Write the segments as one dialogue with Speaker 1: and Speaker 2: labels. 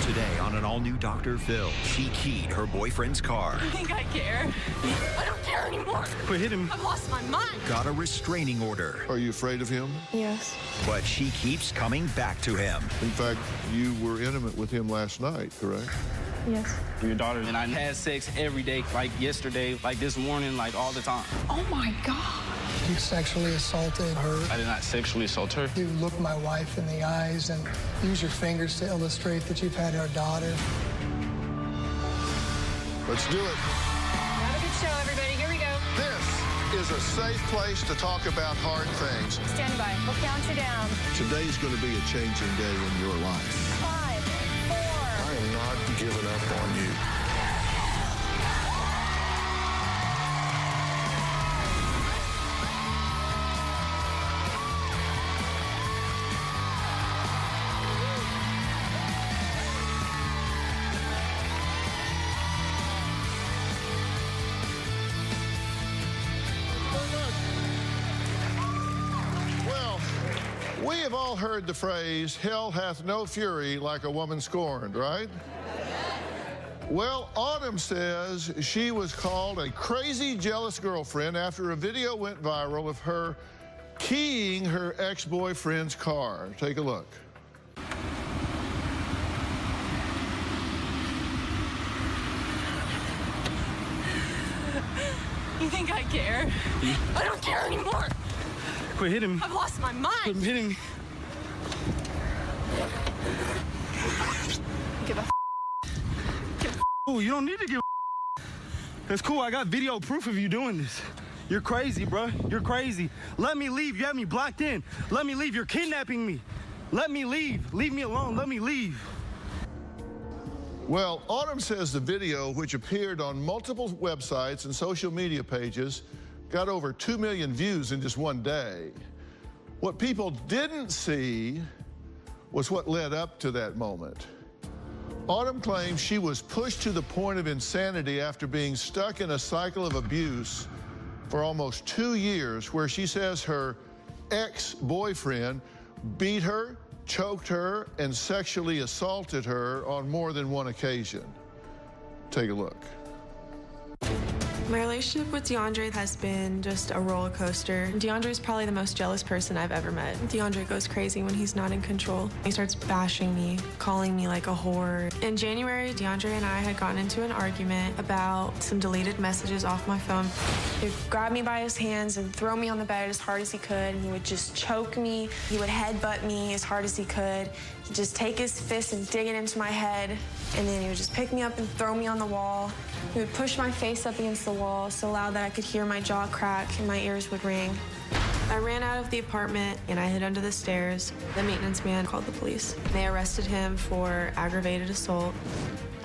Speaker 1: Today on an all-new Dr. Phil, she keyed her boyfriend's car.
Speaker 2: You think I care? I don't care anymore.
Speaker 3: Quit hitting him.
Speaker 2: I've lost my mind.
Speaker 1: Got a restraining order.
Speaker 4: Are you afraid of him?
Speaker 5: Yes.
Speaker 1: But she keeps coming back to him.
Speaker 4: In fact, you were intimate with him last night, correct?
Speaker 5: Yes.
Speaker 3: Your daughter and I had sex every day, like yesterday, like this morning, like all the time.
Speaker 2: Oh my God.
Speaker 6: You sexually assaulted her.
Speaker 3: I did not sexually assault her.
Speaker 6: You look my wife in the eyes and use your fingers to illustrate that you've had our daughter.
Speaker 4: Let's do it.
Speaker 2: Have a good show, everybody. Here we go.
Speaker 4: This is a safe place to talk about hard things.
Speaker 2: Stand by. We'll count you down.
Speaker 4: Today's going to be a changing day in your life.
Speaker 2: 5, 4.
Speaker 4: I am not giving up on you. We have all heard the phrase, hell hath no fury like a woman scorned, right? Well, Autumn says she was called a crazy, jealous girlfriend after a video went viral of her keying her ex-boyfriend's car. Take a look.
Speaker 2: You think I care? I don't care anymore.
Speaker 3: Quit hitting him.
Speaker 2: I've lost my mind.
Speaker 3: Quit hitting.
Speaker 2: Give a
Speaker 3: Oh, you don't need to give a That's cool. I got video proof of you doing this. You're crazy, bro. You're crazy. Let me leave. You have me blocked in. Let me leave. You're kidnapping me. Let me leave. Leave me alone. Let me leave.
Speaker 4: Well, Autumn says the video, which appeared on multiple websites and social media pages, got over 2 million views in just one day. What people didn't see was what led up to that moment. Autumn claims she was pushed to the point of insanity after being stuck in a cycle of abuse for almost 2 years, where she says her ex-boyfriend beat her, choked her, and sexually assaulted her on more than one occasion. Take a look.
Speaker 5: My relationship with DeAndre has been just a roller coaster. DeAndre is probably the most jealous person I've ever met. DeAndre goes crazy when he's not in control. He starts bashing me, calling me like a whore. In January, DeAndre and I had gotten into an argument about some deleted messages off my phone. He would grab me by his hands and throw me on the bed as hard as he could. And he would just choke me. He would headbutt me as hard as he could. He'd just take his fist and dig it into my head. And then he would just pick me up and throw me on the wall. He would push my face up against the wall so loud that I could hear my jaw crack and my ears would ring. I ran out of the apartment and I hid under the stairs. The maintenance man called the police. They arrested him for aggravated assault.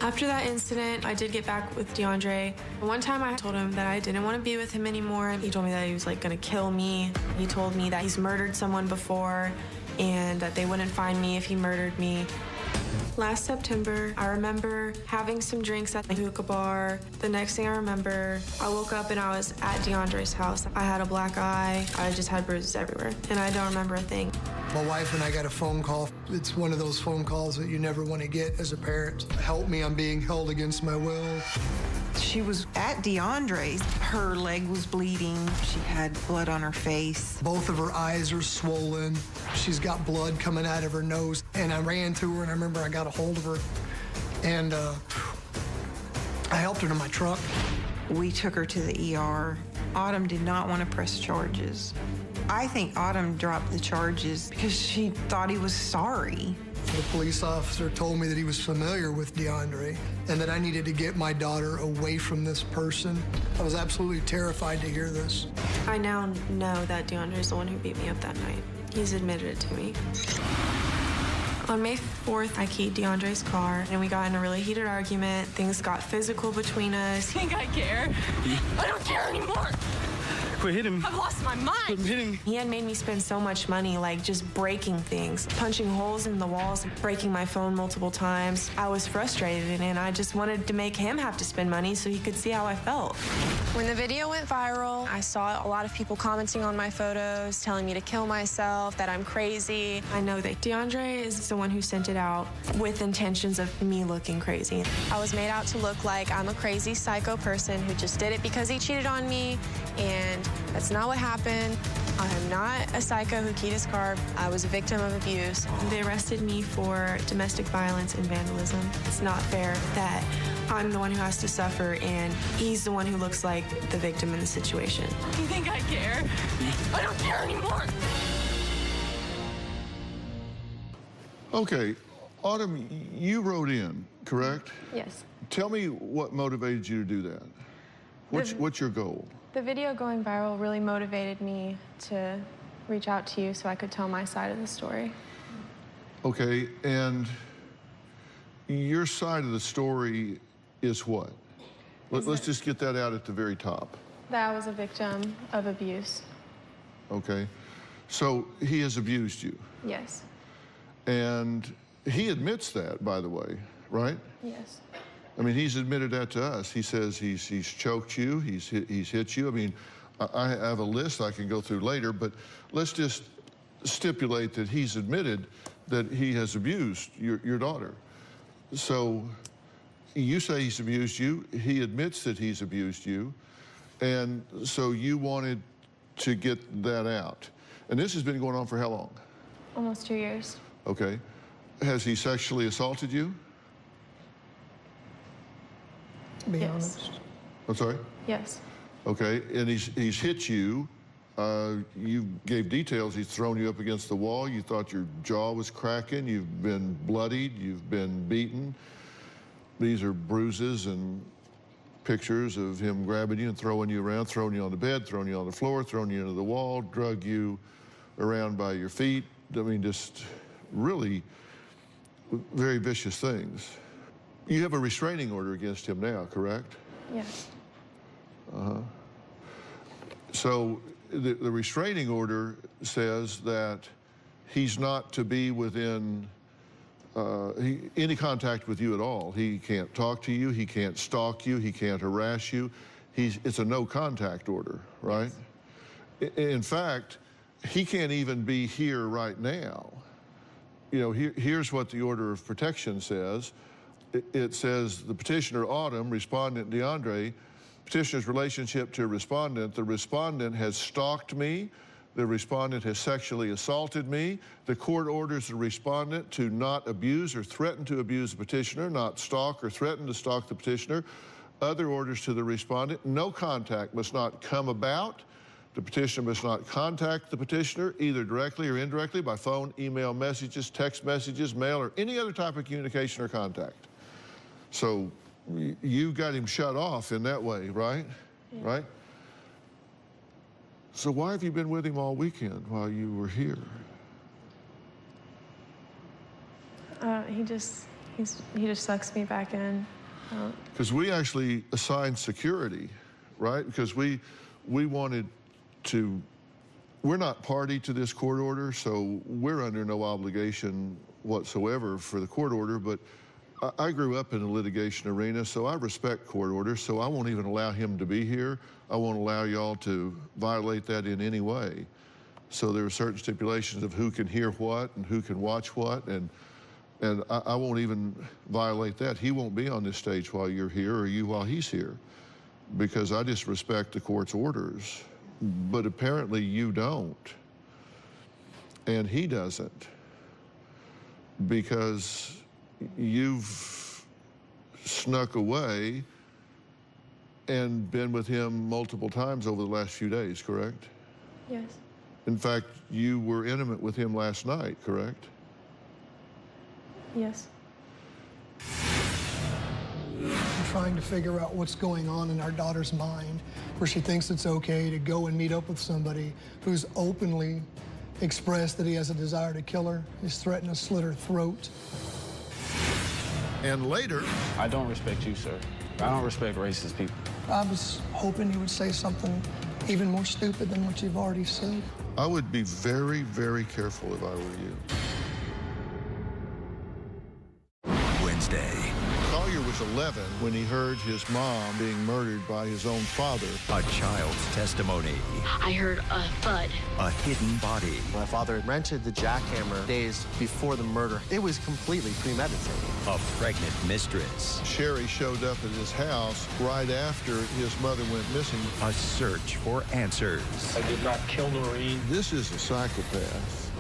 Speaker 5: After that incident, I did get back with DeAndre. One time I told him that I didn't want to be with him anymore. He told me that he was like gonna kill me. He told me that he's murdered someone before and that they wouldn't find me if he murdered me. Last September, I remember having some drinks at the hookah bar. The next thing I remember, I woke up and I was at DeAndre's house. I had a black eye. I just had bruises everywhere, and I don't remember a thing.
Speaker 6: My wife and I got a phone call. It's one of those phone calls that you never want to get as a parent. Help me, I'm being held against my will.
Speaker 7: She was at DeAndre's. Her leg was bleeding. She had blood on her face.
Speaker 6: Both of her eyes are swollen. She's got blood coming out of her nose. And I ran to her, and I remember I got a hold of her, and I helped her to my truck.
Speaker 7: We took her to the ER. Autumn did not want to press charges. I think Autumn dropped the charges because she thought he was sorry.
Speaker 6: The police officer told me that he was familiar with DeAndre and that I needed to get my daughter away from this person. I was absolutely terrified to hear this.
Speaker 5: I now know that DeAndre is the one who beat me up that night. He's admitted it to me. On May 4th, I keyed DeAndre's car, and we got in a really heated argument. Things got physical between us.
Speaker 2: think I care. I don't care anymore.
Speaker 3: Quit hitting me.
Speaker 2: I've lost my
Speaker 3: Quit
Speaker 2: mind.
Speaker 3: hitting me.
Speaker 5: He had made me spend so much money, like just breaking things, punching holes in the walls, breaking my phone multiple times. I was frustrated, and I just wanted to make him have to spend money so he could see how I felt.
Speaker 8: When the video went viral, I saw a lot of people commenting on my photos, telling me to kill myself, that I'm crazy.
Speaker 5: I know that DeAndre is the one who sent it out with intentions of me looking crazy.
Speaker 8: I was made out to look like I'm a crazy psycho person who just did it because he cheated on me, and that's not what happened. I am not a psycho who keyed his car. I was a victim of abuse.
Speaker 5: They arrested me for domestic violence and vandalism. It's not fair that I'm the one who has to suffer and he's the one who looks like the victim in the situation.
Speaker 2: You think I care? I don't care anymore.
Speaker 4: Okay, Autumn, you wrote in, correct?
Speaker 8: Yes.
Speaker 4: Tell me what motivated you to do that. What's your goal?
Speaker 8: The video going viral really motivated me to reach out to you so I could tell my side of the story.
Speaker 4: Okay, and your side of the story is what? Let's just get that out at the very top.
Speaker 8: That I was a victim of abuse.
Speaker 4: Okay, so he has abused you.
Speaker 8: Yes.
Speaker 4: And he admits that, by the way, right?
Speaker 8: Yes.
Speaker 4: I mean, he's admitted that to us. He says he's choked you, he's hit you. I mean, I have a list I can go through later, but let's just stipulate that he's admitted that he has abused your daughter. So you say he's abused you, he admits that he's abused you, and so you wanted to get that out. And this has been going on for how long?
Speaker 8: Almost 2 years.
Speaker 4: Okay. Has he sexually assaulted you?
Speaker 6: Be
Speaker 8: Yes.
Speaker 6: honest.
Speaker 4: I'm sorry?
Speaker 8: Yes.
Speaker 4: Okay, and he's hit you. You gave details. He's thrown you up against the wall. You thought your jaw was cracking. You've been bloodied. You've been beaten. These are bruises and pictures of him grabbing you and throwing you around, throwing you on the bed, throwing you on the floor, throwing you into the wall, drug you around by your feet. I mean, just really very vicious things. You have a restraining order against him now, correct?
Speaker 8: Yes.
Speaker 4: So the restraining order says that he's not to be within any contact with you at all. He can't talk to you, he can't stalk you, he can't harass you. It's a no contact order, right? In fact, he can't even be here right now. You know, here's what the order of protection says. It says the petitioner, Autumn, respondent, DeAndre, petitioner's relationship to respondent. The respondent has stalked me. The respondent has sexually assaulted me. The court orders the respondent to not abuse or threaten to abuse the petitioner, not stalk or threaten to stalk the petitioner. Other orders to the respondent: no contact must not come about. The petitioner must not contact the petitioner, either directly or indirectly, by phone, email messages, text messages, mail, or any other type of communication or contact. So you got him shut off in that way, right?
Speaker 8: Yeah.
Speaker 4: Right? So why have you been with him all weekend while you were here?
Speaker 8: He just sucks me back in.
Speaker 4: Because we actually assigned security, right? Because we wanted to, we're not party to this court order, so we're under no obligation whatsoever for the court order, but I grew up in the litigation arena, so I respect court orders, so I won't even allow him to be here. I won't allow y'all to violate that in any way. So there are certain stipulations of who can hear what and who can watch what, and I won't even violate that. He won't be on this stage while you're here or you while he's here, because I just respect the court's orders. But apparently you don't, and he doesn't, because you've snuck away and been with him multiple times over the last few days, correct?
Speaker 8: Yes.
Speaker 4: In fact, you were intimate with him last night, correct?
Speaker 8: Yes.
Speaker 6: I'm trying to figure out what's going on in our daughter's mind, where she thinks it's okay to go and meet up with somebody who's openly expressed that he has a desire to kill her. He's threatened to slit her throat.
Speaker 4: And later,
Speaker 9: I don't respect you, sir. I don't respect racist people.
Speaker 6: I was hoping he would say something even more stupid than what you've already said.
Speaker 4: I would be very, very careful if I were you.
Speaker 1: Wednesday.
Speaker 4: Collier was 11 when he heard his mom being murdered by his own father.
Speaker 1: A child's testimony.
Speaker 2: I heard a thud.
Speaker 1: A hidden body.
Speaker 9: My father rented the jackhammer days before the murder. It was completely premeditated.
Speaker 1: A pregnant mistress.
Speaker 4: Sherry showed up at his house right after his mother went missing.
Speaker 1: A search for answers.
Speaker 10: I did not kill Noreen.
Speaker 4: This is a psychopath.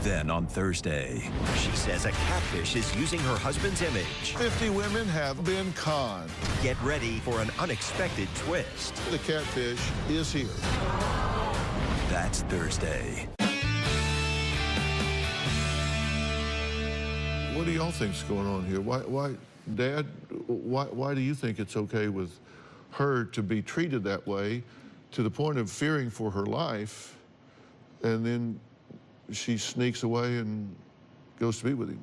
Speaker 1: Then on Thursday, she says a catfish is using her husband's image.
Speaker 4: 50 women have been conned.
Speaker 1: Get ready for an unexpected twist.
Speaker 4: The catfish is here.
Speaker 1: That's Thursday.
Speaker 4: What do y'all think's going on here? Why, Dad, why do you think it's okay with her to be treated that way to the point of fearing for her life, and then she sneaks away and goes to be with him?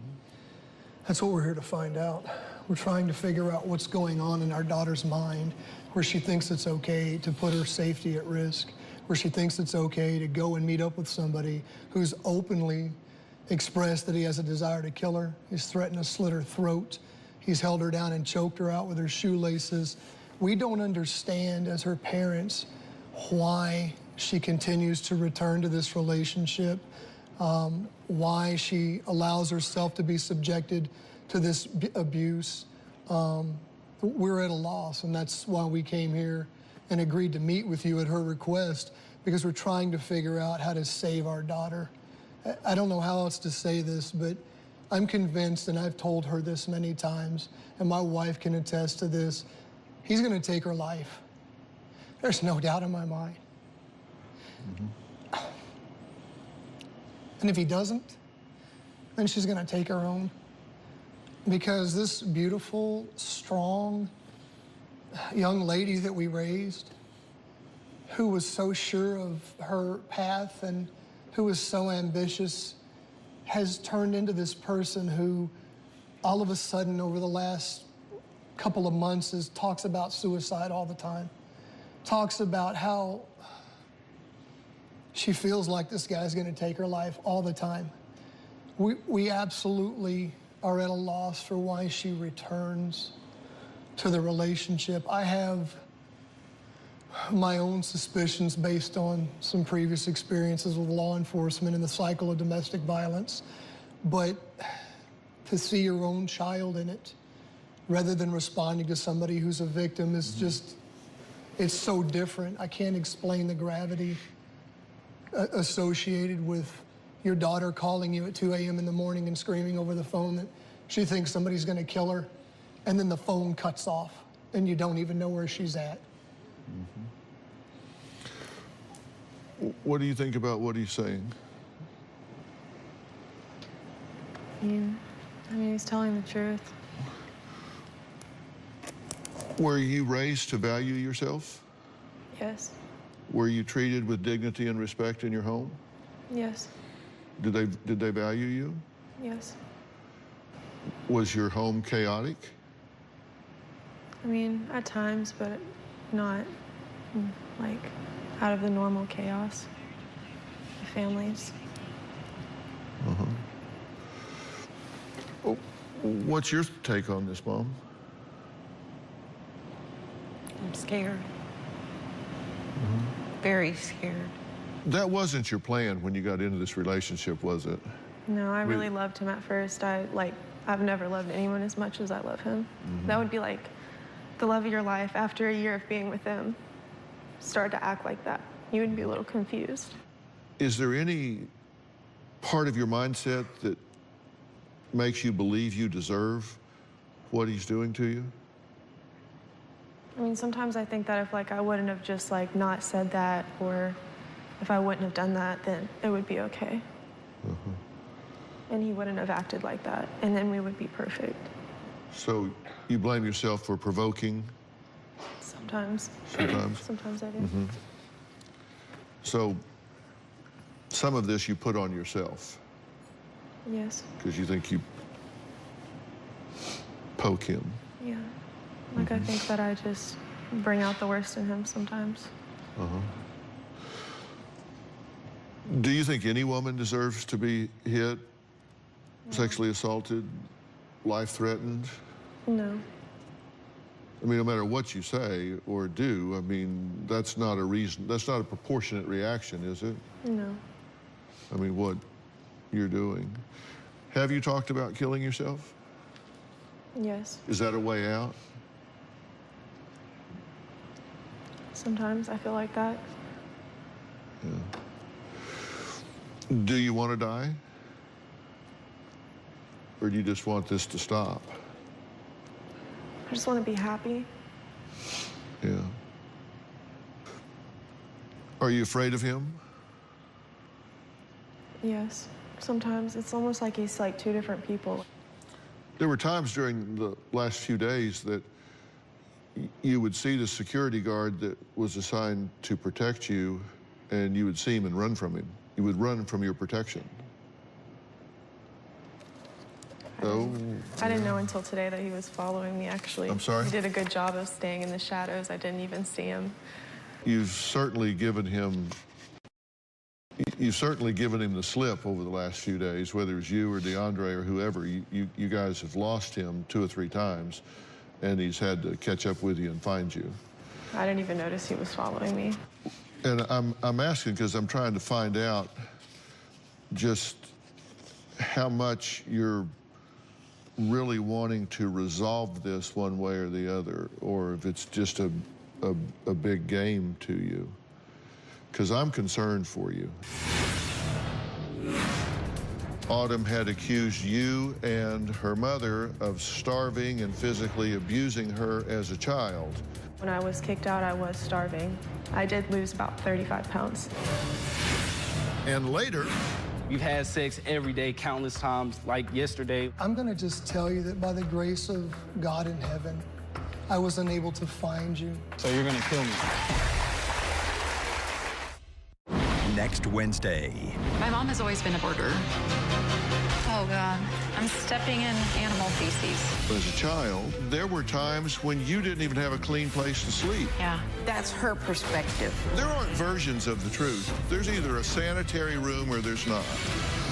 Speaker 6: That's what we're here to find out. We're trying to figure out what's going on in our daughter's mind, where she thinks it's okay to put her safety at risk, where she thinks it's okay to go and meet up with somebody who's openly expressed that he has a desire to kill her. He's threatened to slit her throat. He's held her down and choked her out with her shoelaces. We don't understand as her parents why she continues to return to this relationship, why she allows herself to be subjected to this abuse. We're at a loss, and that's why we came here and agreed to meet with you at her request, because we're trying to figure out how to save our daughter. I don't know how else to say this, but I'm convinced, and I've told her this many times, and my wife can attest to this, he's gonna take her life. There's no doubt in my mind. Mm-hmm. And if he doesn't, then she's gonna take her own. Because this beautiful, strong young lady that we raised, who was so sure of her path and who was so ambitious, has turned into this person who all of a sudden over the last couple of months talks about suicide all the time. Talks about how she feels like this guy's gonna take her life all the time. We absolutely are at a loss for why she returns to the relationship. I have my own suspicions based on some previous experiences with law enforcement and the cycle of domestic violence, but to see your own child in it, rather than responding to somebody who's a victim, is just, it's so different. I can't explain the gravity associated with your daughter calling you at 2 a.m. in the morning and screaming over the phone that she thinks somebody's gonna kill her, and then the phone cuts off and you don't even know where she's at.
Speaker 4: Mm-hmm. What do you think about what he's saying?
Speaker 5: Yeah, I mean, he's telling the truth.
Speaker 4: Were you raised to value yourself?
Speaker 5: Yes.
Speaker 4: Were you treated with dignity and respect in your home?
Speaker 5: Yes.
Speaker 4: Did they value you?
Speaker 5: Yes.
Speaker 4: Was your home chaotic?
Speaker 5: I mean, at times, but not like out of the normal chaos of families.
Speaker 4: What's your take on this, Mom?
Speaker 7: I'm scared. Very scared.
Speaker 4: That wasn't your plan when you got into this relationship, was it?
Speaker 5: No, I really loved him at first. I've never loved anyone as much as I love him. That would be like the love of your life. After a year of being with him, start to act like that. You would be a little confused.
Speaker 4: Is there any part of your mindset that makes you believe you deserve what he's doing to you?
Speaker 5: I mean, sometimes I think that if I wouldn't have just not said that, or if I wouldn't have done that, then it would be okay. And he wouldn't have acted like that, and then we would be perfect.
Speaker 4: So you blame yourself for provoking?
Speaker 5: Sometimes.
Speaker 4: Sometimes?
Speaker 5: Sometimes I do.
Speaker 4: So some of this you put on yourself?
Speaker 5: Yes.
Speaker 4: Because you think you poke him?
Speaker 5: Yeah. I think that I just bring out the worst in him sometimes.
Speaker 4: Do you think any woman deserves to be hit, sexually assaulted, life threatened?
Speaker 5: No.
Speaker 4: I mean, no matter what you say or do, I mean, that's not a reason, that's not a proportionate reaction, is it?
Speaker 5: No.
Speaker 4: I mean, what you're doing. Have you talked about killing yourself?
Speaker 5: Yes.
Speaker 4: Is that a way out?
Speaker 5: Sometimes I feel like that.
Speaker 4: Yeah. Do you want to die? Or do you just want this to stop?
Speaker 5: I just want to be happy.
Speaker 4: Yeah. Are you afraid of him?
Speaker 5: Yes. Sometimes it's almost like he's like two different people.
Speaker 4: There were times during the last few days that you would see the security guard that was assigned to protect you, and you would see him and run from him. You would run from your protection.
Speaker 5: I didn't know until today that he was following me, actually.
Speaker 4: I'm sorry?
Speaker 5: He did a good job of staying in the shadows. I didn't even see him.
Speaker 4: You've certainly given him the slip over the last few days, whether it's you or DeAndre or whoever. You guys have lost him 2 or 3 times, and he's had to catch up with you and find you.
Speaker 5: I didn't even notice he was following me.
Speaker 4: And I'm asking because I'm trying to find out just how much you're really wanting to resolve this one way or the other, or if it's just a big game to you. Because I'm concerned for you. Autumn had accused you and her mother of starving and physically abusing her as a child.
Speaker 5: When I was kicked out, I was starving. I did lose about 35 pounds.
Speaker 4: And later,
Speaker 11: we've had sex every day, countless times, like yesterday.
Speaker 6: I'm going to just tell you that by the grace of God in heaven, I was unable to find you.
Speaker 11: So you're going to kill me?
Speaker 1: Next Wednesday.
Speaker 2: My mom has always been a hoarder. Oh, God. I'm stepping in animal feces.
Speaker 4: as a child, there were times when you didn't even have a clean place to sleep.
Speaker 2: Yeah.
Speaker 7: That's her perspective.
Speaker 4: There aren't versions of the truth. There's either a sanitary room or there's not.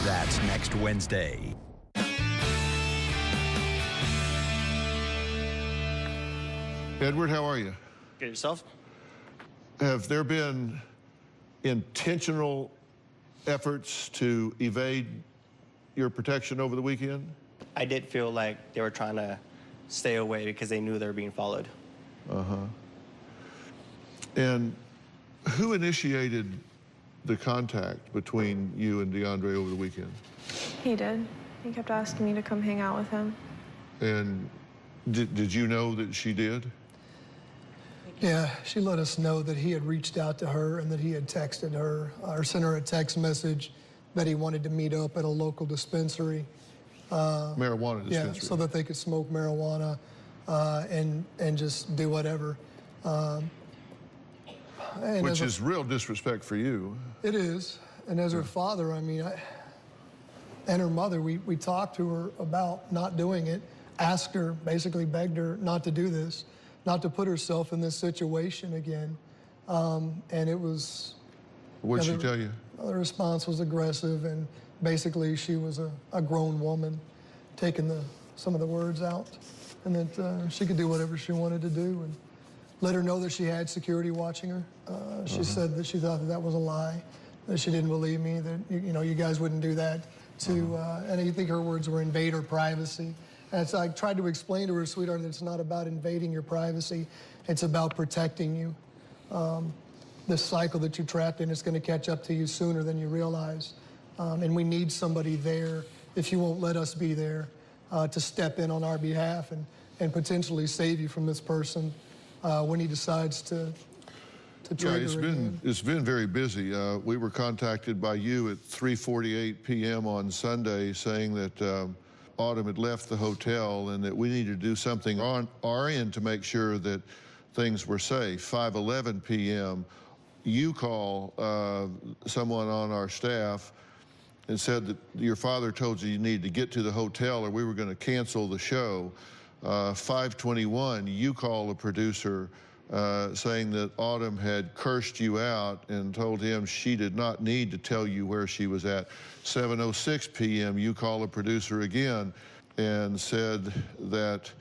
Speaker 1: That's next Wednesday.
Speaker 4: Edward, how are you?
Speaker 12: Good, yourself?
Speaker 4: Have there been intentional efforts to evade your protection over the weekend?
Speaker 12: I did feel like they were trying to stay away because they knew they were being followed.
Speaker 4: Uh-huh. And who initiated the contact between you and DeAndre over the weekend?
Speaker 5: He did. He kept asking me to come hang out with him.
Speaker 4: And did you know that she did?
Speaker 6: Yeah, she let us know that he had reached out to her and that he had texted her or sent her a text message that he wanted to meet up at a local dispensary.
Speaker 4: Marijuana dispensary.
Speaker 6: Yeah, so that they could smoke marijuana and just do whatever.
Speaker 4: Which is real disrespect for you.
Speaker 6: It is. And as her father, I mean, and her mother, we talked to her about not doing it, asked her, basically begged her not to do this, not to put herself in this situation again. And it was...
Speaker 4: What'd she tell you?
Speaker 6: The response was aggressive, and basically she was a grown woman taking some of the words out, and that she could do whatever she wanted to do, and let her know that she had security watching her. She said that she thought that was a lie, that she didn't believe me, that you guys wouldn't do that to, and I think her words were invade her privacy. And so I tried to explain to her, sweetheart, that it's not about invading your privacy, it's about protecting you. This cycle that you're trapped in is going to catch up to you sooner than you realize. And we need somebody there, if you won't let us be there, to step in on our behalf and potentially save you from this person when he decides to trigger
Speaker 4: it's been very busy. We were contacted by you at 3:48 p.m. on Sunday saying that Autumn had left the hotel and that we needed to do something on our end to make sure that things were safe. 5:11 p.m. you call someone on our staff and said that your father told you needed to get to the hotel or we were going to cancel the show. 5:21, you call a producer saying that Autumn had cursed you out and told him she did not need to tell you where she was at. 7:06 p.m., you call the producer again and said that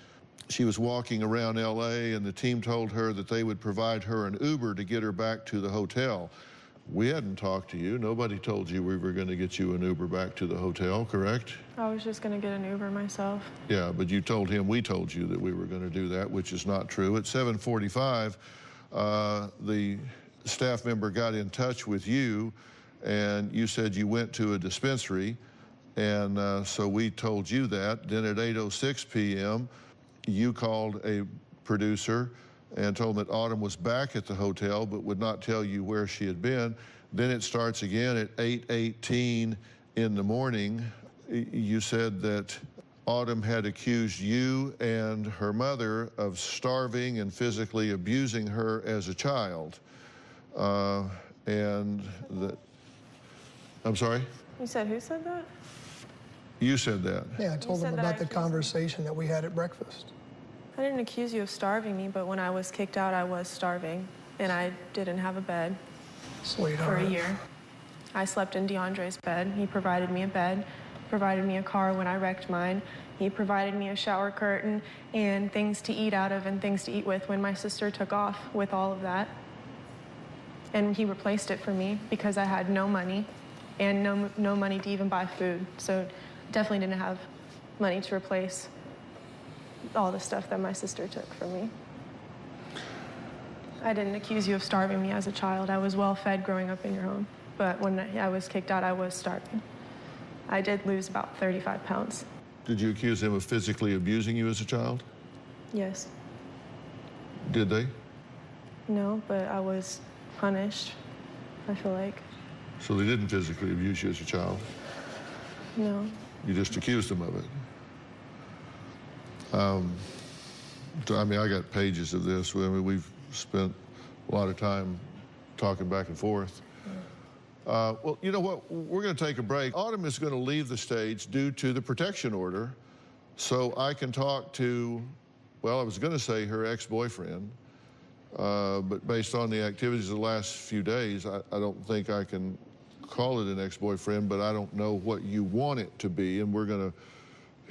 Speaker 4: she was walking around L.A. and the team told her that they would provide her an Uber to get her back to the hotel. We hadn't talked to you. Nobody told you we were going to get you an Uber back to the hotel, correct?
Speaker 5: I was just going to get an Uber myself.
Speaker 4: Yeah, but you told him we told you that we were going to do that, which is not true. At 7:45, the staff member got in touch with you, and you said you went to a dispensary, and so we told you that. Then at 8:06 p.m., you called a producer and told him that Autumn was back at the hotel but would not tell you where she had been. Then it starts again at 8:18 in the morning. You said that Autumn had accused you and her mother of starving and physically abusing her as a child. And that, I'm sorry?
Speaker 5: You said who said that?
Speaker 4: You said that.
Speaker 6: Yeah, I told them about the conversation that we had at breakfast.
Speaker 5: I didn't accuse you of starving me, but when I was kicked out, I was starving, and I didn't have a bed for a year. I slept in DeAndre's bed. He provided me a bed, provided me a car when I wrecked mine. He provided me a shower curtain and things to eat out of and things to eat with when my sister took off with all of that. And he replaced it for me because I had no money and no money to even buy food. So definitely didn't have money to replace all the stuff that my sister took from me. I didn't accuse you of starving me as a child. I was well fed growing up in your home. But when I was kicked out, I was starving. I did lose about 35 pounds.
Speaker 4: Did you accuse him of physically abusing you as a child?
Speaker 5: Yes.
Speaker 4: Did they?
Speaker 5: No, but I was punished, I feel like.
Speaker 4: So they didn't physically abuse you as a child?
Speaker 5: No.
Speaker 4: You just accused them of it? I mean, I got pages of this. I mean, we've spent a lot of time talking back and forth. Well, you know what? We're going to take a break. Autumn is going to leave the stage due to the protection order, so I can talk to, well, I was going to say her ex-boyfriend, but based on the activities of the last few days, I don't think I can call it an ex-boyfriend, but I don't know what you want it to be, and we're going to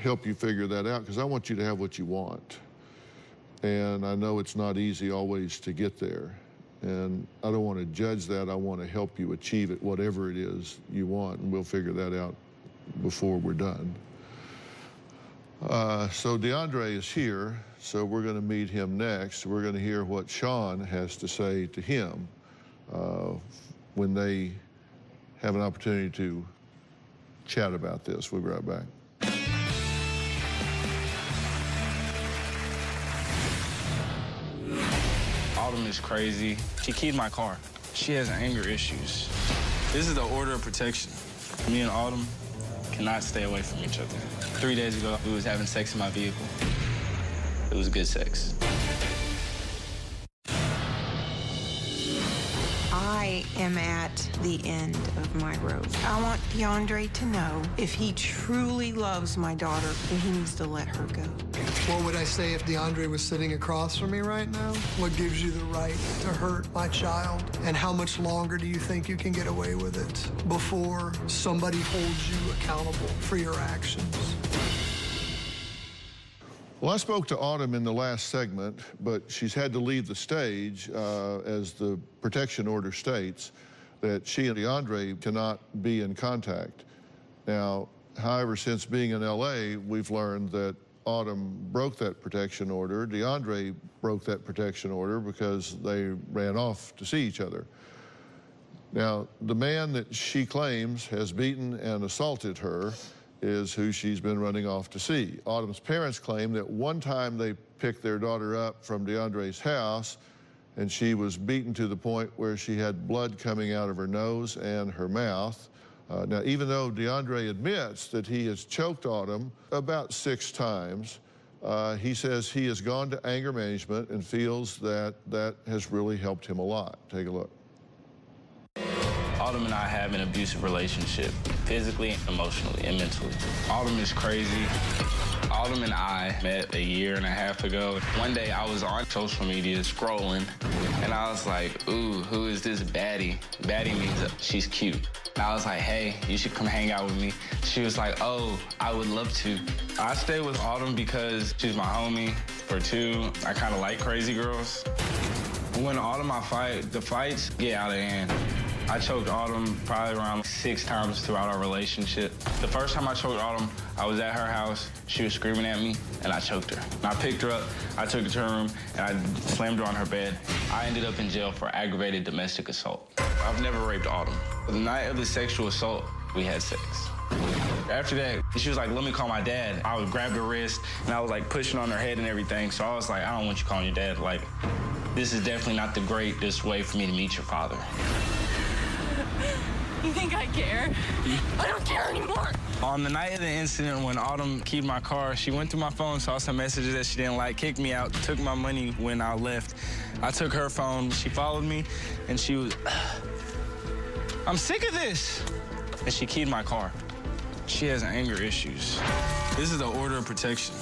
Speaker 4: help you figure that out, because I want you to have what you want. And I know it's not easy always to get there. And I don't want to judge that. I want to help you achieve it, whatever it is you want, and we'll figure that out before we're done. So DeAndre is here, so we're going to meet him next. We're going to hear what Sean has to say to him when they have an opportunity to chat about this. We'll be right back.
Speaker 11: Autumn is crazy. She keyed my car. She has anger issues. This is the order of protection. Me and Autumn cannot stay away from each other. 3 days ago, we was having sex in my vehicle. It was good sex.
Speaker 7: I am at the end of my rope. I want DeAndre to know if he truly loves my daughter, then he needs to let her go.
Speaker 6: What would I say if DeAndre was sitting across from me right now? What gives you the right to hurt my child? And how much longer do you think you can get away with it before somebody holds you accountable for your actions?
Speaker 4: Well, I spoke to Autumn in the last segment, but she's had to leave the stage as the protection order states that she and DeAndre cannot be in contact. Now, however, since being in LA, we've learned that Autumn broke that protection order. DeAndre broke that protection order because they ran off to see each other. Now, the man that she claims has beaten and assaulted her is who she's been running off to see. Autumn's parents claim that one time they picked their daughter up from DeAndre's house and she was beaten to the point where she had blood coming out of her nose and her mouth. Now, even though DeAndre admits that he has choked Autumn about 6 times, he says he has gone to anger management and feels that that has really helped him a lot. Take a look.
Speaker 11: Autumn and I have an abusive relationship, physically, emotionally, and mentally. Autumn is crazy. Autumn and I met a year and a half ago. One day I was on social media scrolling, and I was like, ooh, who is this baddie? Baddie means she's cute. I was like, hey, you should come hang out with me. She was like, oh, I would love to. I stayed with Autumn because she's my homie. For two, I kind of like crazy girls. When Autumn I fight, the fights get out of hand. I choked Autumn probably around 6 times throughout our relationship. The first time I choked Autumn, I was at her house. She was screaming at me, and I choked her. And I picked her up, I took her to her room, and I slammed her on her bed. I ended up in jail for aggravated domestic assault. I've never raped Autumn. The night of the sexual assault, we had sex. After that, she was like, let me call my dad. I would grab her wrist, and I was like pushing on her head and everything. So I was like, I don't want you calling your dad. Like, this is definitely not the greatest way for me to meet your father.
Speaker 2: You think I care? I don't care anymore.
Speaker 11: On the night of the incident when Autumn keyed my car, she went through my phone, saw some messages that she didn't like, kicked me out, took my money when I left. I took her phone. She followed me, and she was, I'm sick of this. And she keyed my car. She has anger issues. This is the order of protection.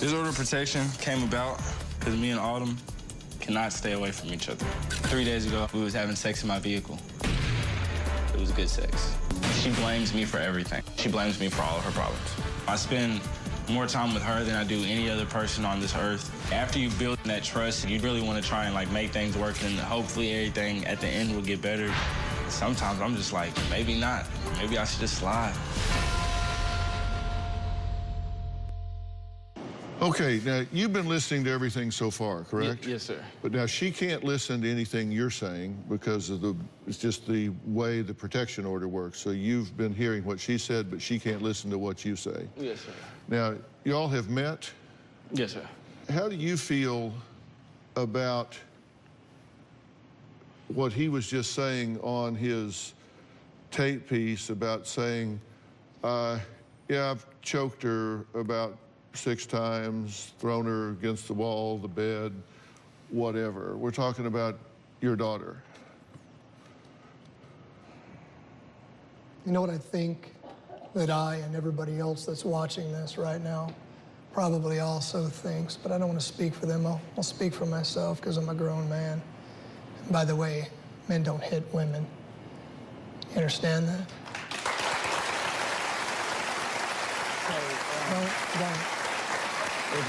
Speaker 11: This order of protection came about because me and Autumn cannot stay away from each other. 3 days ago, we was having sex in my vehicle. It was good sex. She blames me for everything. She blames me for all of her problems. I spend more time with her than I do any other person on this earth. After you build that trust, you really want to try and like make things work, and hopefully everything at the end will get better. Sometimes I'm just like, maybe not. Maybe I should just slide.
Speaker 4: Okay, now you've been listening to everything so far, correct?
Speaker 11: Yes, sir.
Speaker 4: But now she can't listen to anything you're saying because of it's just the way the protection order works. So you've been hearing what she said, but she can't listen to what you say.
Speaker 11: Yes, sir.
Speaker 4: Now, y'all have met?
Speaker 11: Yes, sir.
Speaker 4: How do you feel about what he was just saying on his tape piece about saying, yeah, I've choked her about 6 times, thrown her against the wall, the bed, whatever. We're talking about your daughter.
Speaker 6: You know what I think that I and everybody else that's watching this right now probably also thinks, but I don't want to speak for them. I'll speak for myself because I'm a grown man. And by the way, men don't hit women. You understand that? Don't.
Speaker 11: If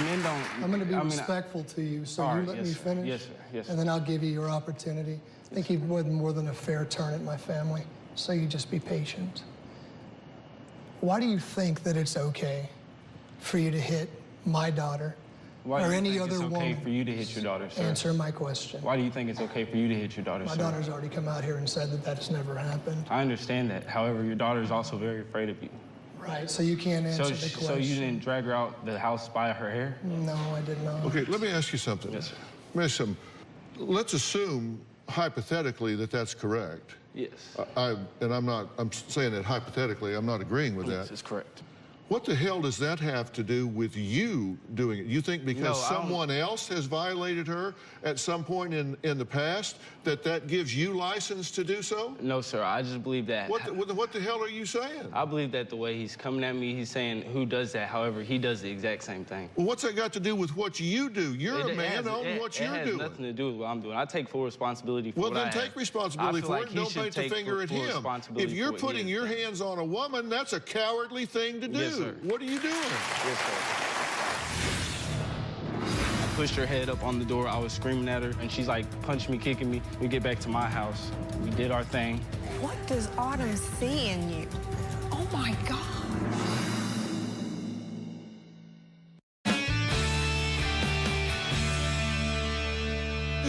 Speaker 11: men don't,
Speaker 6: I'm going to be respectful to you, so you let me finish.
Speaker 11: Yes, sir. Yes, sir.
Speaker 6: And then I'll give you your opportunity. I think you've more than a fair turn at my family, so you just be patient. Why do you think that it's okay for you to hit my daughter or any other woman?
Speaker 11: Why do you think it's okay for you to hit your daughter, sir?
Speaker 6: Answer my question.
Speaker 11: Why do you think it's okay for you to hit your daughter,
Speaker 6: My
Speaker 11: sir?
Speaker 6: daughter's already come out here and said that that's never happened.
Speaker 11: I understand that. However, your daughter is also very afraid of you.
Speaker 6: Right, so you can't answer the question.
Speaker 11: So you didn't drag her out the house by her hair?
Speaker 6: No, I did not.
Speaker 4: Okay, let me ask you something.
Speaker 11: Yes, sir.
Speaker 4: Let me ask you something. Let's assume, hypothetically, that that's correct.
Speaker 11: Yes.
Speaker 4: I'm saying it hypothetically. I'm not agreeing with that.
Speaker 11: Yes, it's correct.
Speaker 4: What the hell does that have to do with you doing it? You think because someone else has violated her at some point in the past, that gives you license to do so?
Speaker 11: No, sir. I just believe that.
Speaker 4: What the hell are you saying?
Speaker 11: I believe that the way he's coming at me, he's saying who does that. However, he does the exact same thing.
Speaker 4: Well, what's that got to do with what you do? You're a man on what you're doing.
Speaker 11: It has nothing to do with what I'm doing. I take full responsibility for what I have.
Speaker 4: Well, then take responsibility for it. Don't point the finger at him. If you're putting your hands on a woman, that's a cowardly thing to do.
Speaker 11: Yes, sir.
Speaker 4: What are you doing?
Speaker 11: Yes, sir. I pushed her head up on the door. I was screaming at her, and she's like punching me, kicking me. We get back to my house. We did our thing.
Speaker 7: What does Autumn see in you? Oh, my God.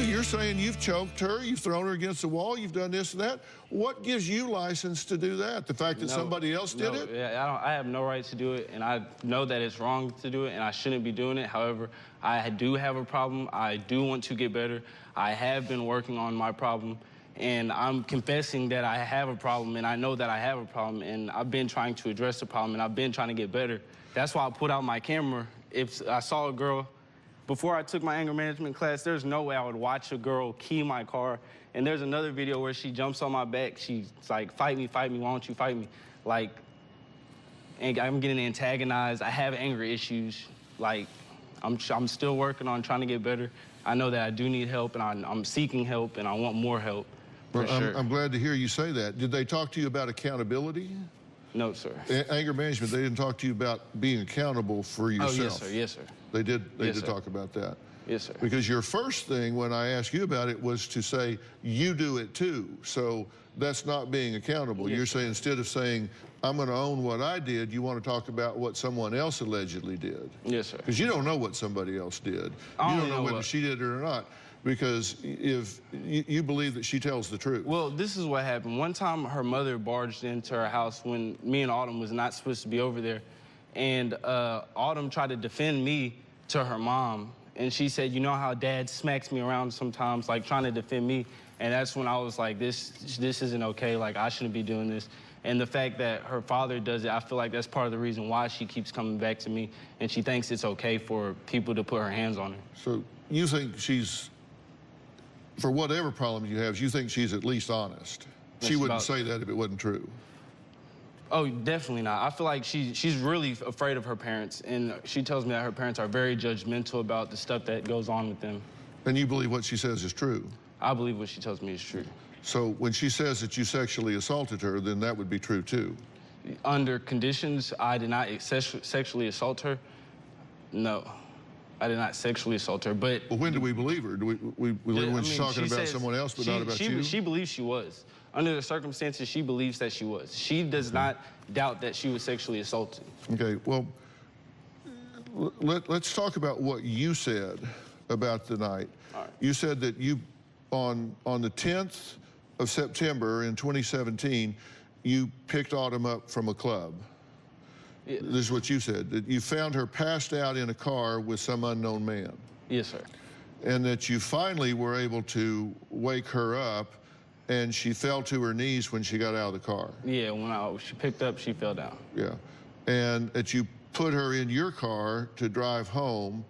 Speaker 4: You're saying you've choked her, you've thrown her against the wall, you've done this and that. What gives you license to do that? The fact that somebody else did it?
Speaker 11: Yeah, I have no right to do it, and I know that it's wrong to do it, and I shouldn't be doing it. However, I do have a problem. I do want to get better. I have been working on my problem, and I'm confessing that I have a problem, and I know that I have a problem, and I've been trying to address the problem, and I've been trying to get better. That's why I put out my camera. If I saw a girl, before I took my anger management class, there's no way I would watch a girl key my car. And there's another video where she jumps on my back. She's like, fight me, why don't you fight me? Like, and I'm getting antagonized. I have anger issues. Like, I'm still working on trying to get better. I know that I do need help, and I'm seeking help, and I want more help.
Speaker 4: Well, I'm glad to hear you say that. Did they talk to you about accountability?
Speaker 11: No, sir.
Speaker 4: Anger management, they didn't talk to you about being accountable for yourself?
Speaker 11: Oh, yes, sir. Yes, sir.
Speaker 4: They did talk about that?
Speaker 11: Yes, sir.
Speaker 4: Because your first thing when I asked you about it was to say, you do it too. So that's not being accountable.
Speaker 11: Yes,
Speaker 4: You're saying, instead of saying, I'm going to own what I did, you want to talk about what someone else allegedly did.
Speaker 11: Yes, sir.
Speaker 4: Because you don't know what somebody else did. You don't know whether she did it or not. Because if you believe that she tells the truth.
Speaker 11: Well, this is what happened. One time, her mother barged into her house when me and Autumn was not supposed to be over there. And Autumn tried to defend me to her mom. And she said, you know how Dad smacks me around sometimes, like trying to defend me? And that's when I was like, this isn't okay. Like, I shouldn't be doing this. And the fact that her father does it, I feel like that's part of the reason why she keeps coming back to me. And she thinks it's okay for people to put her hands on her.
Speaker 4: So you think she's, for whatever problem you have, you think she's at least honest? She wouldn't say that if it wasn't true.
Speaker 11: Oh, definitely not. I feel like she's really afraid of her parents, and she tells me that her parents are very judgmental about the stuff that goes on with them.
Speaker 4: And you believe what she says is true?
Speaker 11: I believe what she tells me is true.
Speaker 4: So when she says that you sexually assaulted her, then that would be true too?
Speaker 11: Under conditions, I did not sexually assault her. No, I did not sexually assault her, but...
Speaker 4: Well, when do we believe her? Do we believe when she's talking about someone else, but not about you?
Speaker 11: She believes she was. Under the circumstances, she believes that she was. She does not doubt that she was sexually assaulted.
Speaker 4: Okay, well, let's talk about what you said about the night.
Speaker 11: All right.
Speaker 4: You said that you, on the 10th of September in 2017, you picked Autumn up from a club.
Speaker 11: Yeah.
Speaker 4: This is what you said, that you found her passed out in a car with some unknown man.
Speaker 11: Yes, sir.
Speaker 4: And that you finally were able to wake her up, and she fell to her knees when she got out of the car.
Speaker 11: Yeah, when she picked up, she fell down.
Speaker 4: Yeah. And that you put her in your car to drive home,